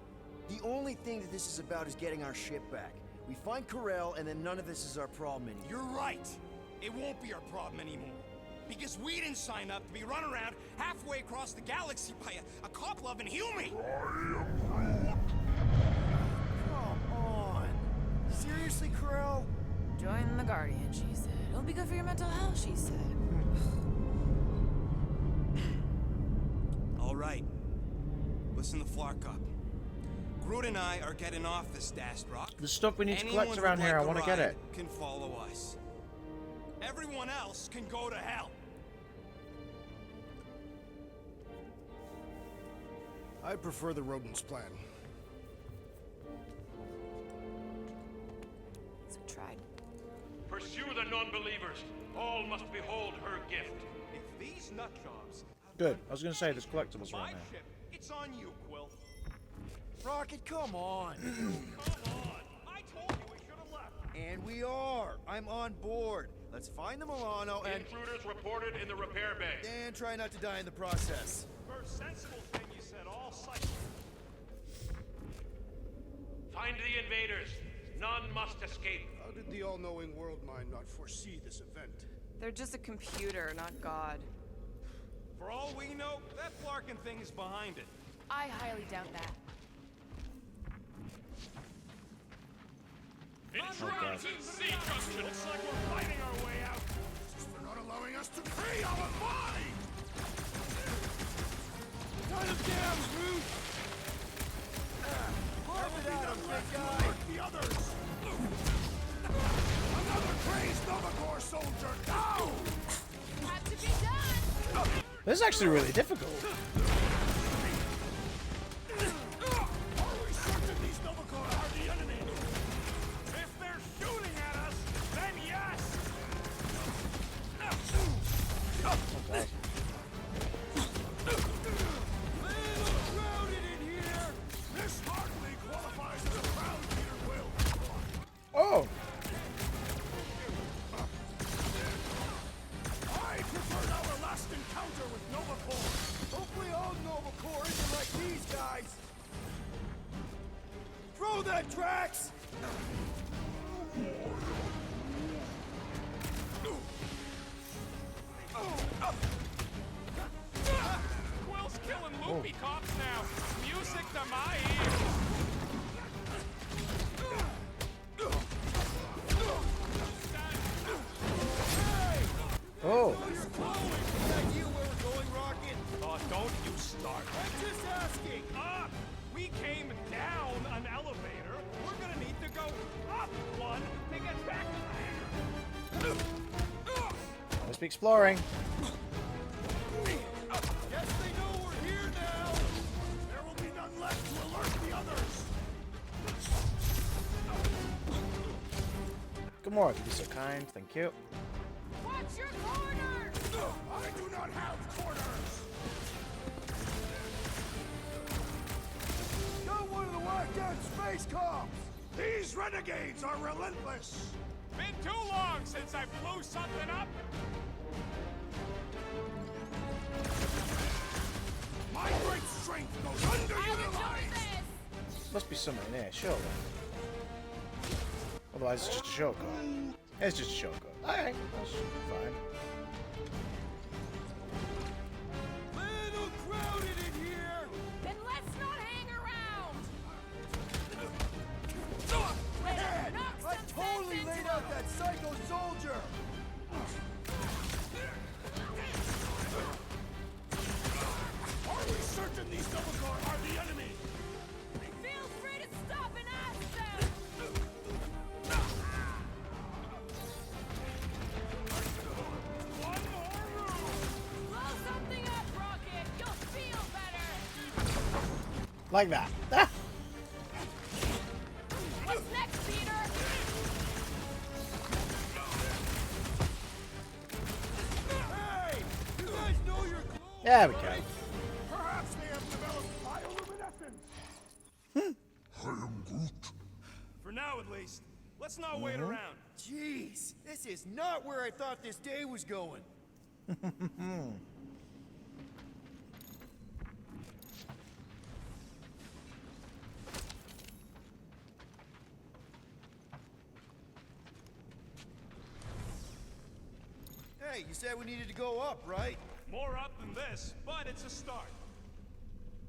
The only thing that this is about is getting our ship back. We find Corell, and then none of this is our problem anymore. You're right. It won't be our problem anymore. Because we didn't sign up to be run around halfway across the galaxy by a cop-loving human. Come on. Seriously, Corell? Join the Guardian, she said. It'll be good for your mental health, she said. All right. Listen to Flark up. Groot and I are getting off this Dast Rock. The stuff we need to Anyone collect around who'd here, I like a want to get ride it. Can follow us. Everyone else can go to hell. I prefer the rodent's plan. So we tried. Pursue the non-believers. All must behold her gift. If these nutjobs Good. I was going to say there's collectibles around my here. ship, it's on you, Quill. Rocket, come on! Come on! I told you we should have left. And we are! I'm on board. Let's find the Milano and... Intruders reported in the repair bay. And try not to die in the process. First sensible thing you said all cycle. Find the invaders. None must escape. How did the all-knowing world mind not foresee this event? They're just a computer, not God. For all we know, that Flarkin thing is behind it. I highly doubt that. Intruders in C-Junction! Looks like we're fighting our way out. Just for not allowing us to free our mind! Cut him down, Groot! Carve it out, big guy! The others! Another crazed Novacor soldier down! Had to be done! This is actually really difficult. Are we certain these Novacor are the enemy? If they're shooting at us, then yes! Little crowded in here! This hardly qualifies as a crowd, Peter Quill! Oh! I preferred our last encounter with Novacor! Hopefully all Novacor isn't like these guys! Throw that, Drax! Quill's killing loopy cops now. Music to my ears. Oh! Is that you where we're going, Rocket? Oh, don't you start. I'm just asking! We came down an elevator. We're gonna need to go up one to get back to the hangar. Let's be exploring. Guess they know we're here now! There will be none left to alert the others! Gamora, if you'd be so kind. Thank you. Watch your corner! I do not have corners! Got one of the whacked out space cops! These renegades are relentless! Been too long since I blew something up. My great strength goes underutilized! Must be something in here, surely. Otherwise, it's just a shortcut. It's just a shortcut. Alright, that's fine. Little crowded in here! Then let's not hang around! Man, I totally laid out that psycho soldier! Are we certain these Novikor are the enemy? Feel free to stop and ask them! One more room. Blow something up, Rocket! You'll feel better! Like that. Ah! What's next, Peter? Hey! You guys know you're close! There we go. Perhaps they have developed bioluminescence. I am Groot. For now, at least. Let's not wait around. Jeez, this is not where I thought this day was going. Hey, you said we needed to go up, right? More up than this, but it's a start.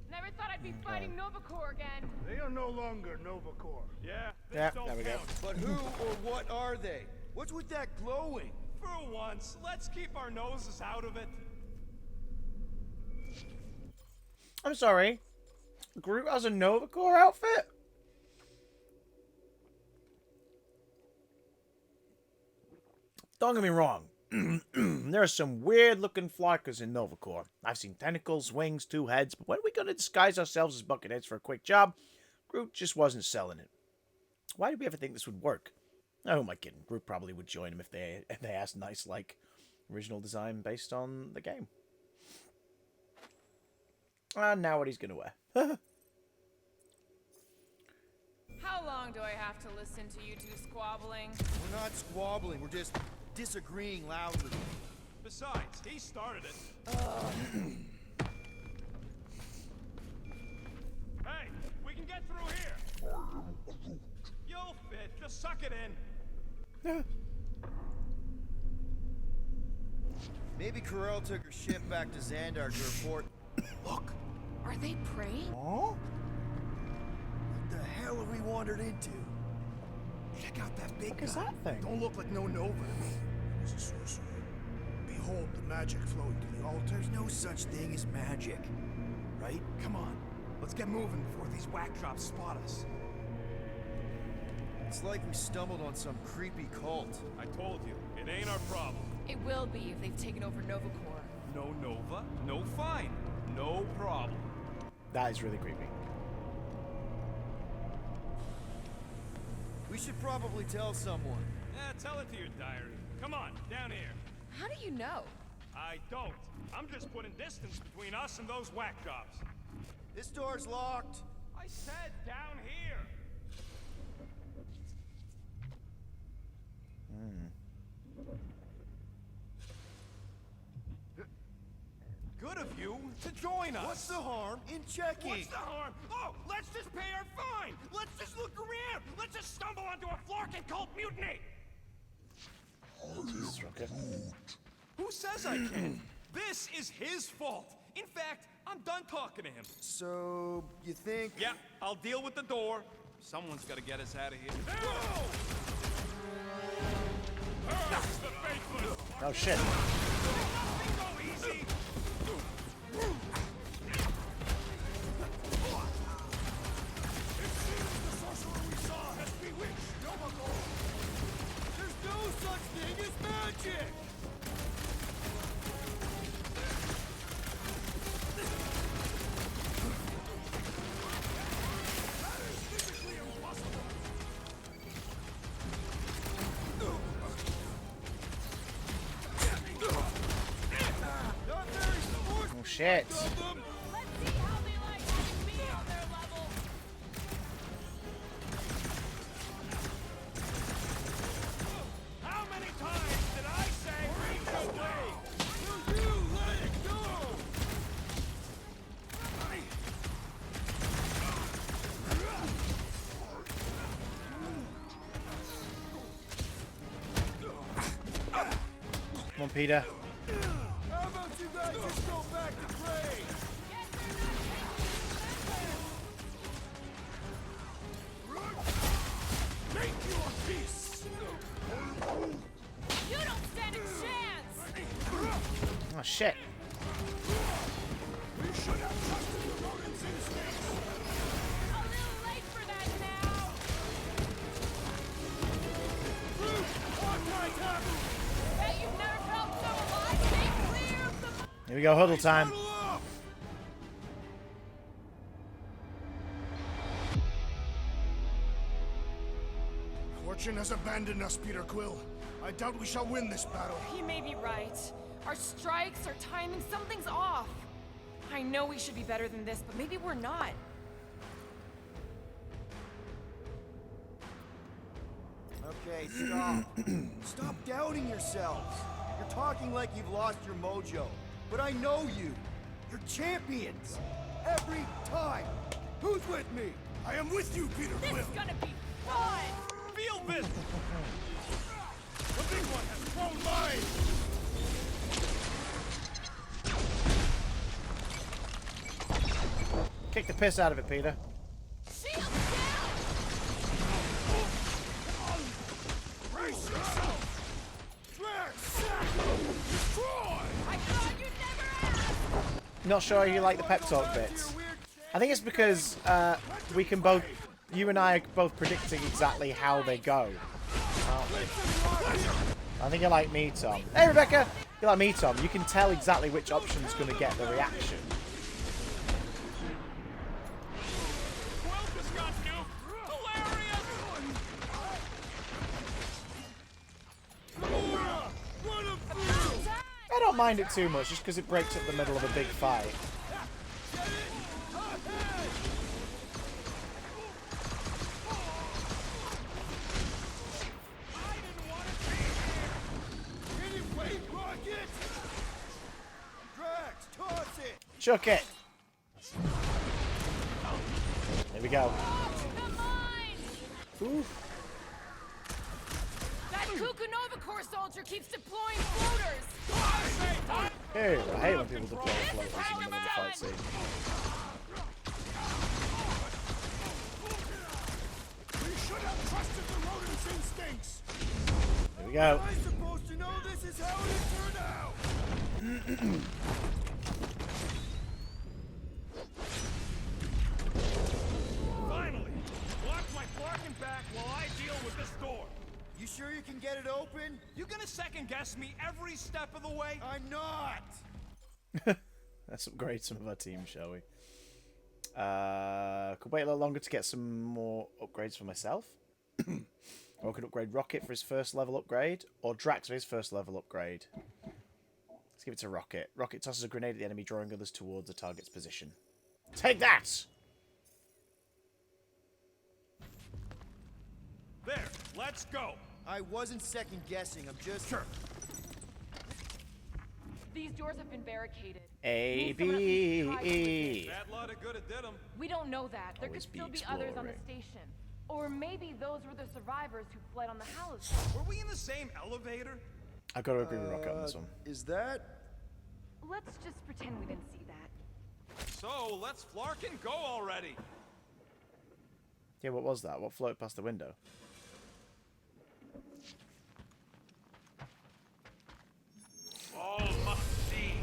Never thought I'd be fighting Novikor again. They are no longer Novikor. Yeah, Yeah, there we go. But who or what are they? What's with that glowing? For once, let's keep our noses out of it. I'm sorry. Groot has a Novikor outfit? Don't get me wrong. There are some weird looking flarkers in Novikor. I've seen tentacles, wings, 2 heads, but when are we going to disguise ourselves as bucketheads for a quick job? Groot just wasn't selling it. Why did we ever think this would work? Oh, who am I kidding? Groot probably would join him if they asked nice, like, original design based on the game. And now what he's going to wear. How long do I have to listen to you two squabbling? We're not squabbling, we're just disagreeing loudly. Besides, he started it. Hey, we can get through here. You'll fit. Just suck it in. Maybe Corel took her ship back to Xandar to report. Look! Are they praying? Oh? What the hell have we wandered into? Check out that big What is that thing? Don't look like no Nova. It's a sorcerer. Behold the magic flowing to the altar. There's no such thing as magic, right? Come on, let's get moving before these whack drops spot us. It's like we stumbled on some creepy cult. I told you, it ain't our problem. It will be if they've taken over Novikor. No Nova, no fine, no problem. That is really creepy. We should probably tell someone. Tell it to your diary. Come on, down here. How do you know? I don't. I'm just putting distance between us and those whack jobs. This door's locked. I said down here. Good of you to join us. What's the harm in checking? What's the harm? Oh, let's just pay our fine. Let's just look around. Let's just stumble onto a Flarkin cult mutiny. Who says I can't? This is his fault. In fact, I'm done talking to him. So, you think... Yeah, I'll deal with the door. Someone's got to get us out of here. Oh, shit. Go easy. There's no such thing as magic! Oh, shit. Let's see how they like having me on their level. on, Peter. How about you guys just go back to play? Make your peace! You don't stand a chance! Oh, shit. We should have trusted the rodent's instincts! A little late for that now! Bet you've never felt so alive. Stay clear of the... Here we go, huddle time. Fortune has abandoned us, Peter Quill. I doubt we shall win this battle. He may be right. Our strikes, our timing, something's off. I know we should be better than this, but maybe we're not. Okay, stop. Stop doubting yourselves. You're talking like you've lost your mojo. But I know you. You're champions. Every time. Who's with me? I am with you, Peter Quill. This is gonna be fun! Field business! The big one has thrown mine! Kick the piss out of it, Peter. Shield down! Brace yourself! Drax! Destroy! I thought you'd never ask! Not sure you like the pep talk bits. I think it's because we can both, you and I are both predicting exactly how they go, aren't we? I think you're like me, Tom. Hey, Rebecca! You're like me, Tom. You can tell exactly which option's going to get the reaction. I don't mind it too much, just because it breaks up the middle of a big fight. Drax, toss it! Chuck it! There we go. Oof. That Kukunova Corps soldier keeps deploying floaters! Hey, I hate when people deploy floaters in the middle of the fight scene. We should have trusted the rodent's instincts! There we go. Am I supposed to know this is how it turned out? Finally! Watch my parking back while I deal with this door. You sure you can get it open? You gonna second guess me every step of the way? I'm not! Let's upgrade some of our team, shall we? Could wait a little longer to get some more upgrades for myself. Or I could upgrade Rocket for his first level upgrade, or Drax for his first level upgrade. Let's give it to Rocket. Rocket tosses a grenade at the enemy, drawing others towards the target's position. Take that! There, let's go. I wasn't second guessing, I'm just... Sure. These doors have been barricaded. A, B, E. Bad lot of good it did 'em. We don't know that. There Always could be still be others on the exploring. station. Or maybe those were the survivors who fled on the Hallows. Were we in the same elevator? I've got to agree with Rocket on this one. Is that... Let's just pretend we didn't see that. So, let's flark and go already. Yeah, what was that? What floated past the window? All must see.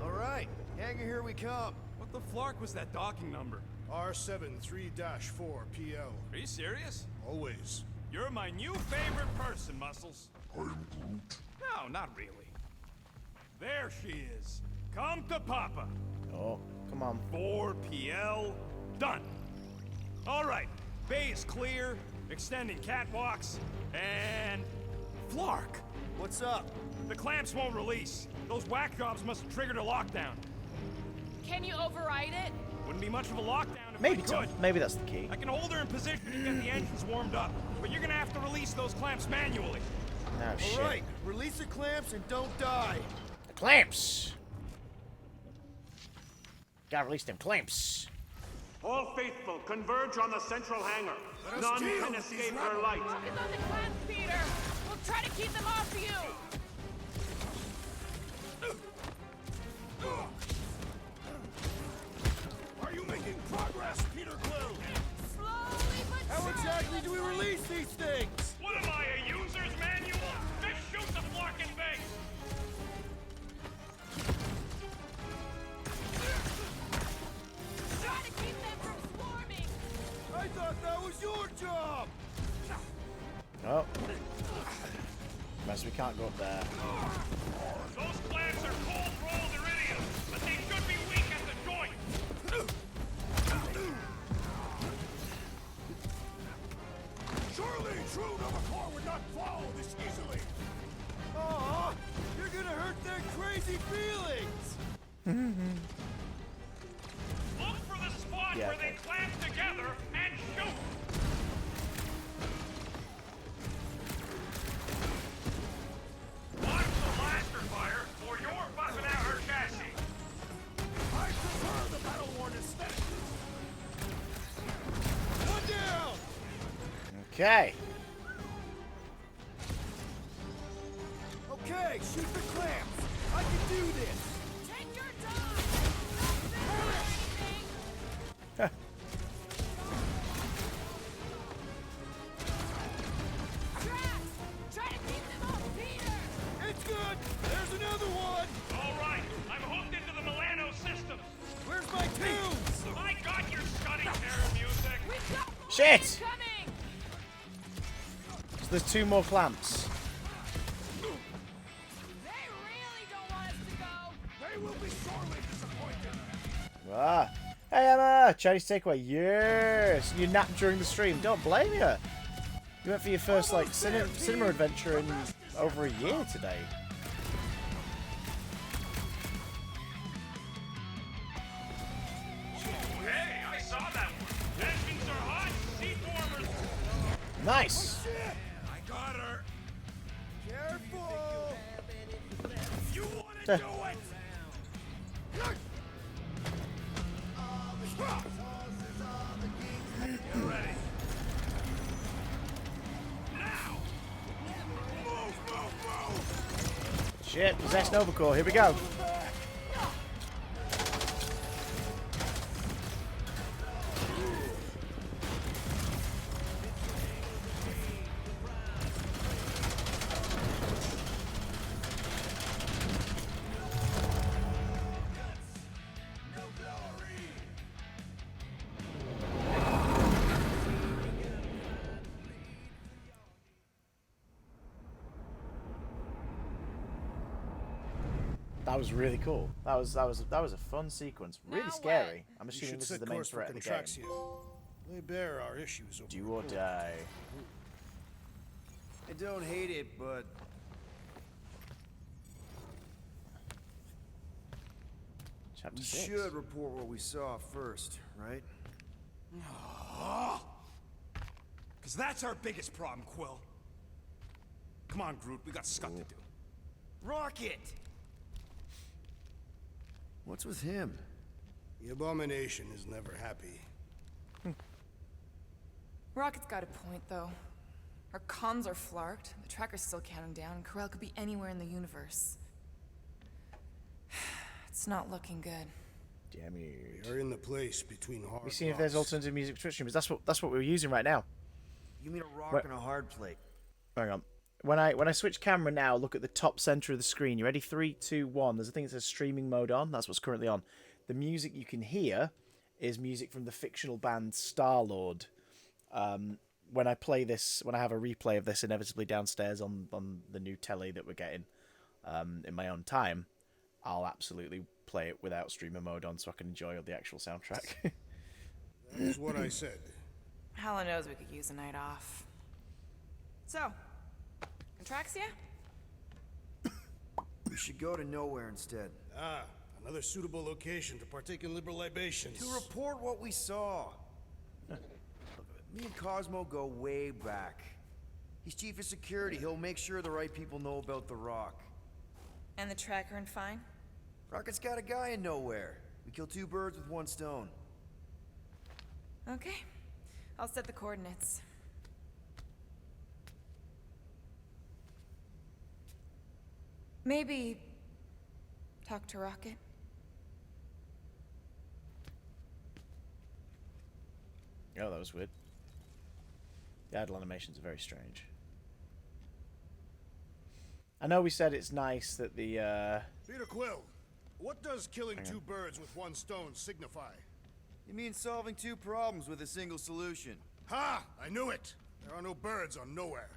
Alright, hangar, here we come. What the flark was that docking number? R73-4 PL. Are you serious? Always. You're my new favorite person, Muscles. I'm Groot. No, not really. There she is. Come to Papa. Oh, come on. 4 PL. Done. All right. Bay is clear. Extending catwalks. And... Flark. What's up? The clamps won't release. Those whack jobs must have triggered a lockdown. Can you override it? Wouldn't be much of a lockdown if Maybe, I Tom. could. Maybe that's the key. I can hold her in position and get the engines warmed up. But you're gonna have to release those clamps manually. Oh, shit. Alright, release the clamps and don't die. The clamps! Gotta release them clamps. All faithful, converge on the central hangar. None can escape her light. Focus on the clamps, Peter! We'll try to keep them off you! so we can't go up there. Those plants are cold-rolled iridium, but they should be weak at the joint. Surely true Novacore would not fall this easily! Aw, you're gonna hurt their crazy feelings! Look for the spot where they clamp together and shoot. Watch the blaster fire, or you're buffing out her chassis. I prefer the battle-worn aesthetic! One down! Okay. Okay, shoot the clamps! I can do this! Take your time! Drax! Try to keep them off Peter! It's good! There's another one! All right, I'm hooked into the Milano systems. Where's my tunes? I got your study terror music. We've got Shit! coming! So there's 2 more clamps. They really don't want us to go! They will be sorely disappointed! Ah. Hey Emma! Chinese takeaway. Yes! You napped during the stream. Don't blame you. You went for your first like cinema adventure in over a year today. Hey, I saw that one. Engines are hot, seat warmers. Nice. I got her! Careful! You wanna do it? Get ready. Now! Move, move, move! Shit, possessed Novacore. Here we go. That was really cool. That was a fun sequence. Really scary. I'm assuming this is the main threat of the game. Lay bare our issues over Do or die. I don't hate it, but Chapter we 6. should report what we saw first, right? Because that's our biggest problem, Quill. Come on, Groot, we got scut to do. Rocket! What's with him? The Abomination is never happy. Rocket's got a point, though. Our comms are flarked, the tracker's still counting down, and Corel could be anywhere in the universe. It's not looking good. Damn you. We are in the place between hard We see if there's rocks. alternative music Twitch streamers. That's what we're using right now. You mean a rock Right. and a hard plate? Hang on. When I switch camera now, look at the top center of the screen. You ready? 3, 2, 1. There's a thing that says streaming mode on. That's what's currently on. The music you can hear is music from the fictional band Star-Lord. When I play this, when I have a replay of this inevitably downstairs on the new telly that we're getting in my own time, I'll absolutely play it without streamer mode on so I can enjoy the actual soundtrack. That is what I said. Helen knows we could use a night off. So, Contraxia? We should go to nowhere instead. Ah, another suitable location to partake in liberal libations. To report what we saw. Me and Cosmo go way back. He's chief of security. He'll make sure the right people know about the Rock. And the tracker and fine? Rocket's got a guy in nowhere. We kill 2 birds with 1 stone. Okay. I'll set the coordinates. Maybe talk to Rocket. Oh, that was weird. The idle animations are very strange. I know we said it's nice that the Peter Quill, what does killing 2 birds with 1 stone signify? You mean solving 2 problems with a single solution? Ha! I knew it! There are no birds on nowhere.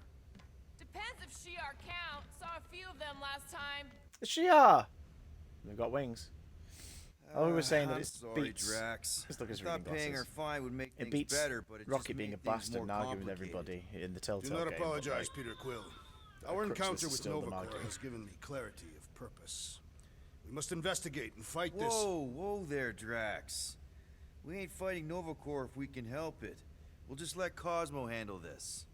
Depends if Shi'ar count. Saw a few of them last time. The Shi'ar! They've got wings. Oh, we were saying that I'm it's sorry, beats. Drax. Just look at his I thought reading paying her glasses. fine would make It things beats better, but it Rocky just being made a things bastard and more arguing with complicated. everybody in the Do Telltale not game. apologize, Peter Quill. Our Crooks encounter was with still the Nova Corps marketing. has given me clarity of purpose. We must investigate and fight this. Whoa there, Drax. We ain't fighting Nova Corps if we can help it. We'll just let Cosmo handle this.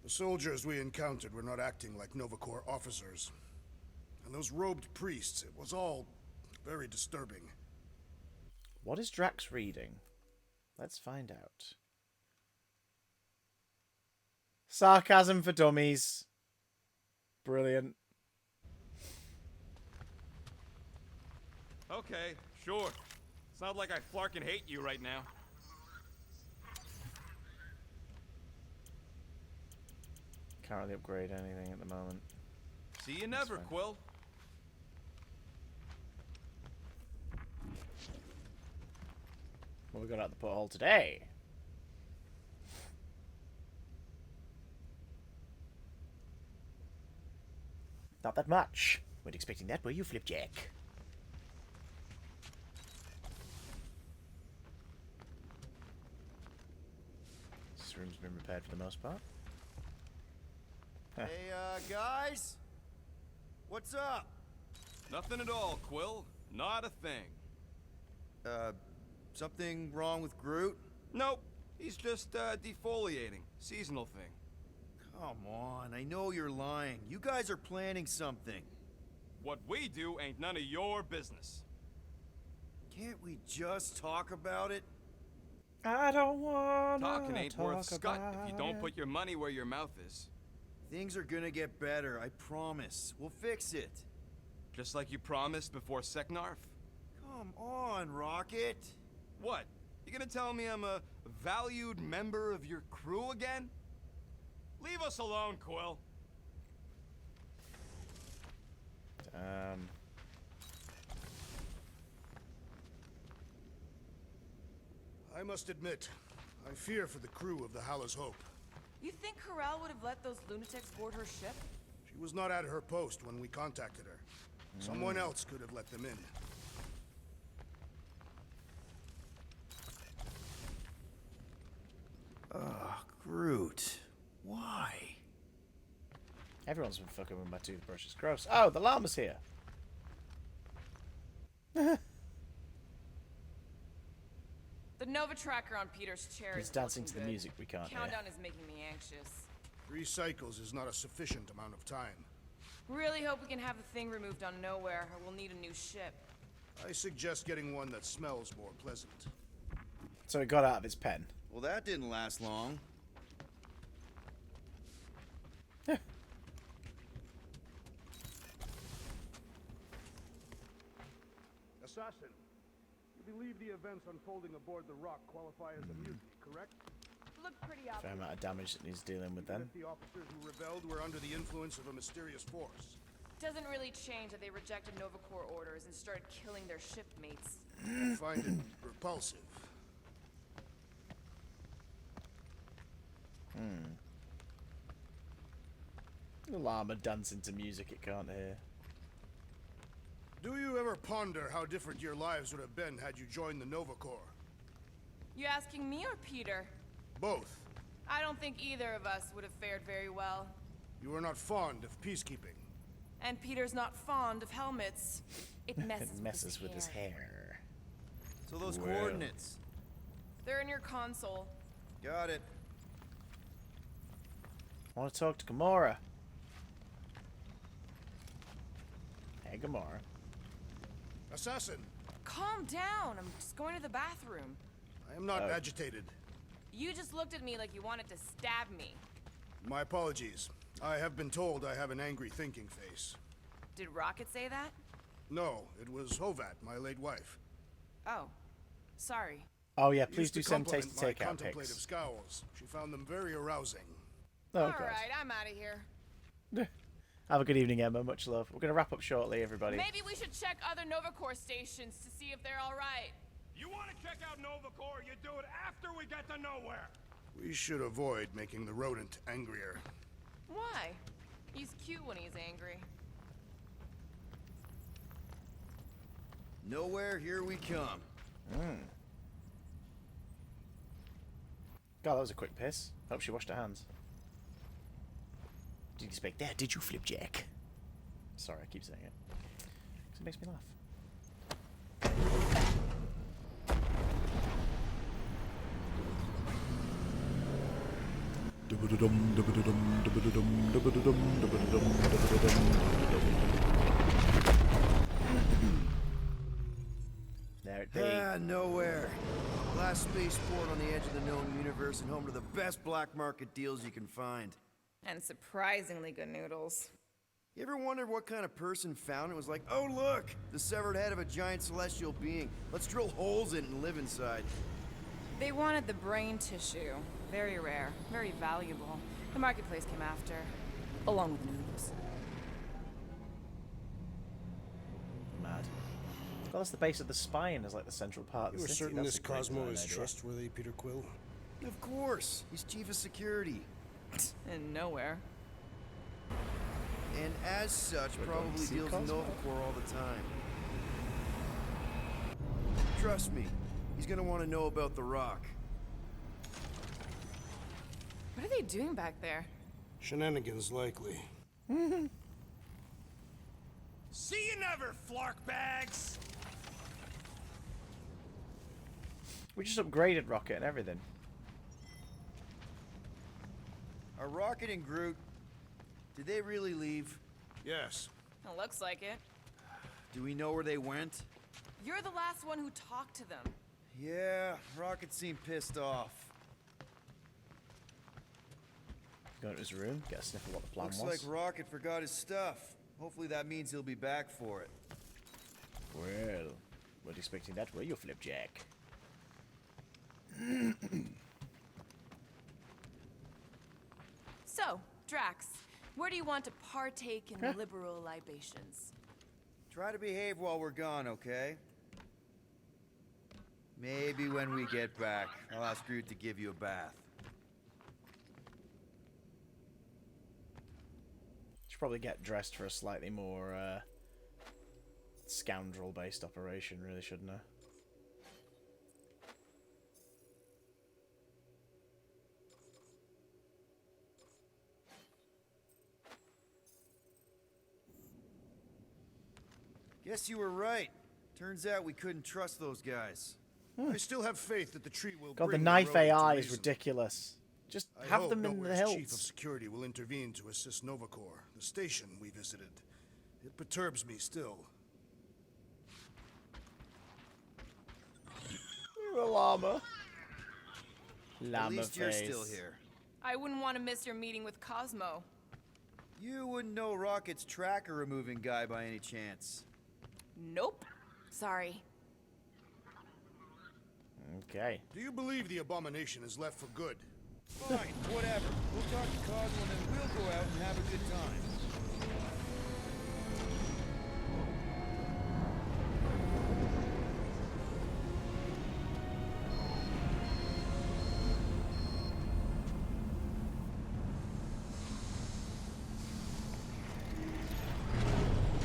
The soldiers we encountered were not acting like Nova Corps officers. And those robed priests, it was all very disturbing. What is Drax reading? Let's find out. Sarcasm for dummies. Brilliant. Okay, sure. It's not like I flarkin' hate you right now. Can't really upgrade anything at the moment. See you never, fine. Quill. What we got out the porthole today? Not that much. Weren't expecting that, were you, Flipjack? This room's been repaired for the most part. Hey, guys? What's up? Nothing at all, Quill. Not a thing. Something wrong with Groot? Nope. He's just, defoliating. Seasonal thing. Come on, I know you're lying. You guys are planning something. What we do ain't none of your business. Can't we just talk about it? I don't wanna Talking ain't talk worth scut about if you don't it. put your money where your mouth is. Things are gonna get better, I promise. We'll fix it. Just like you promised before Seknarf? Come on, Rocket. What? You gonna tell me I'm a valued member of your crew again? Leave us alone, Quill. I must admit, I fear for the crew of the Hala's Hope. You think Corel would have let those lunatics board her ship? She was not at her post when we contacted her. Someone else could have let them in. Ugh, Groot. Why? Everyone's been fucking with my toothbrushes. Gross. Oh, the llama's here. The Nova tracker on Peter's chair He's is dancing looking to the good. music we can't hear. Countdown is making me anxious. 3 cycles is not a sufficient amount of time. Really hope we can have the thing removed on Nowhere, or we'll need a new ship. I suggest getting one that smells more pleasant. So it got out of his pen. Well, that didn't last long. Assassin, you believe the events unfolding aboard the Rock qualify as a mutiny, correct? Looked pretty Fair obvious. amount of damage that he's dealing with then. If the officers who rebelled were under the influence of a mysterious force. Doesn't really change that they rejected Nova Corps orders and started killing their shipmates. I find it repulsive. The llama dancing to music it can't hear. Do you ever ponder how different your lives would have been had you joined the Nova Corps? You asking me or Peter? Both. I don't think either of us would have fared very well. You are not fond of peacekeeping. And Peter's not fond of helmets. It messes, with his hair. So those Well. coordinates. They're in your console. Got it. I want to talk to Gamora. Hey, Gamora. Assassin, Calm down. I'm just going to the bathroom. I am not Oh. agitated. You just looked at me like you wanted to stab me. My apologies. I have been told I have an angry thinking face. Did Rocket say that? No, it was Hovat, my late wife. Oh, sorry. Oh yeah, She please used do to send compliment tasty my takeout contemplative pics. scowls. She found them very arousing. Oh, All God. right, I'm out of here. Have a good evening, Emma. Much love. We're going to wrap up shortly, everybody. Maybe we should check other Nova Corps stations to see if they're all right. You want to check out Nova Corps, you do it after we get to Nowhere. We should avoid making the rodent angrier. Why? He's cute when he's angry. Nowhere, here we come. God, that was a quick piss. Hope she washed her hands. Did you expect that? Did you, Flipjack? Sorry, I keep saying it. 'Cause it makes me laugh. There it be. Nowhere. Last spaceport on the edge of the known universe and home to the best black market deals you can find. And surprisingly good noodles. You ever wondered what kind of person found it? Was like, oh look, the severed head of a giant celestial being. Let's drill holes in it and live inside. They wanted the brain tissue. Very rare, very valuable. The marketplace came after, along with the noodles. Mad. Well, that's the base of the spine is like the central part of You the are city. certain That's this a great Cosmo design is idea. trustworthy, Peter Quill? Of course, he's chief of security. And nowhere. And as such, We're going to probably see deals in Cosmo? Novacore all the time. Trust me, he's gonna want to know about the rock. What are they doing back there? Shenanigans, likely. See you never, flark bags! We just upgraded Rocket and everything. Are Rocket and Groot, did they really leave? Yes. It looks like it. Do we know where they went? You're the last one who talked to them. Yeah, Rocket seemed pissed off. Go into his room, get a sniff of what the plan Looks was. like Rocket forgot his stuff. Hopefully that means he'll be back for it. Well, weren't expecting that, were you, Flipjack? So, Drax, where do you want to partake in liberal libations? Try to behave while we're gone, okay? Maybe when we get back, I'll ask Groot to give you a bath. Should probably get dressed for a slightly more scoundrel-based operation, really, shouldn't I? Guess you were right. Turns out we couldn't trust those guys. I still have faith that the tree will God, the bring knife rodent to AI is reason. ridiculous. Just I have hope them in the Nowhere's chief of hilts. security will intervene to assist Novacore, the station we visited. It perturbs me still. You're a llama. At Llama least face. you're still here. I wouldn't want to miss your meeting with Cosmo. You wouldn't know Rocket's tracker removing guy by any chance. Nope. Sorry. Okay. Do you believe the abomination is left for good? Fine, whatever. We'll talk to Cosmo and then we'll go out and have a good time.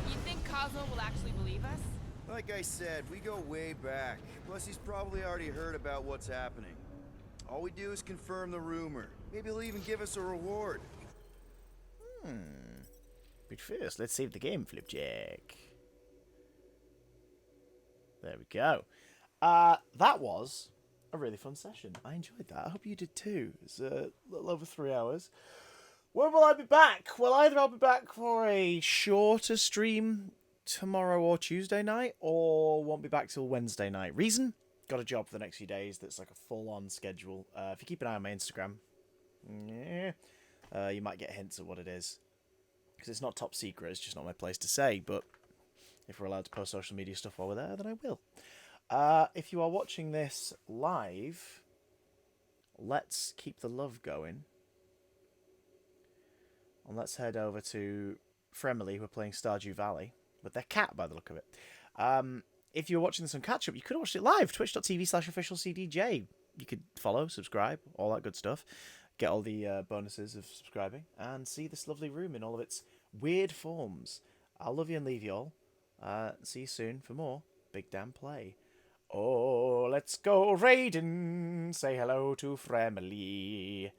You think Cosmo will actually believe us? Like I said, we go way back. Plus, he's probably already heard about what's happening. All we do is confirm the rumor. Maybe he'll even give us a reward. But first, let's save the game, Flipjack. There we go. That was a really fun session. I enjoyed that. I hope you did too. It's a little over 3 hours. When will I be back? Well, either I'll be back for a shorter stream tomorrow or Tuesday night, or won't be back till Wednesday night. Reason? Got a job for the next few days that's like a full-on schedule. If you keep an eye on my Instagram, you might get hints of what it is. Because it's not top secret, it's just not my place to say, but if we're allowed to post social media stuff while we're there, then I will. If you are watching this live, let's keep the love going. And let's head over to Fremily, who are playing Stardew Valley, with their cat, by the look of it. If you're watching this on catch-up, you could have watched it live, twitch.tv/officialcdj. You could follow, subscribe, all that good stuff. get all the bonuses of subscribing, and see this lovely room in all of its weird forms. I'll love you and leave you all. See you soon for more Big Damn Play. Oh, let's go raiding. Say hello to Fremily.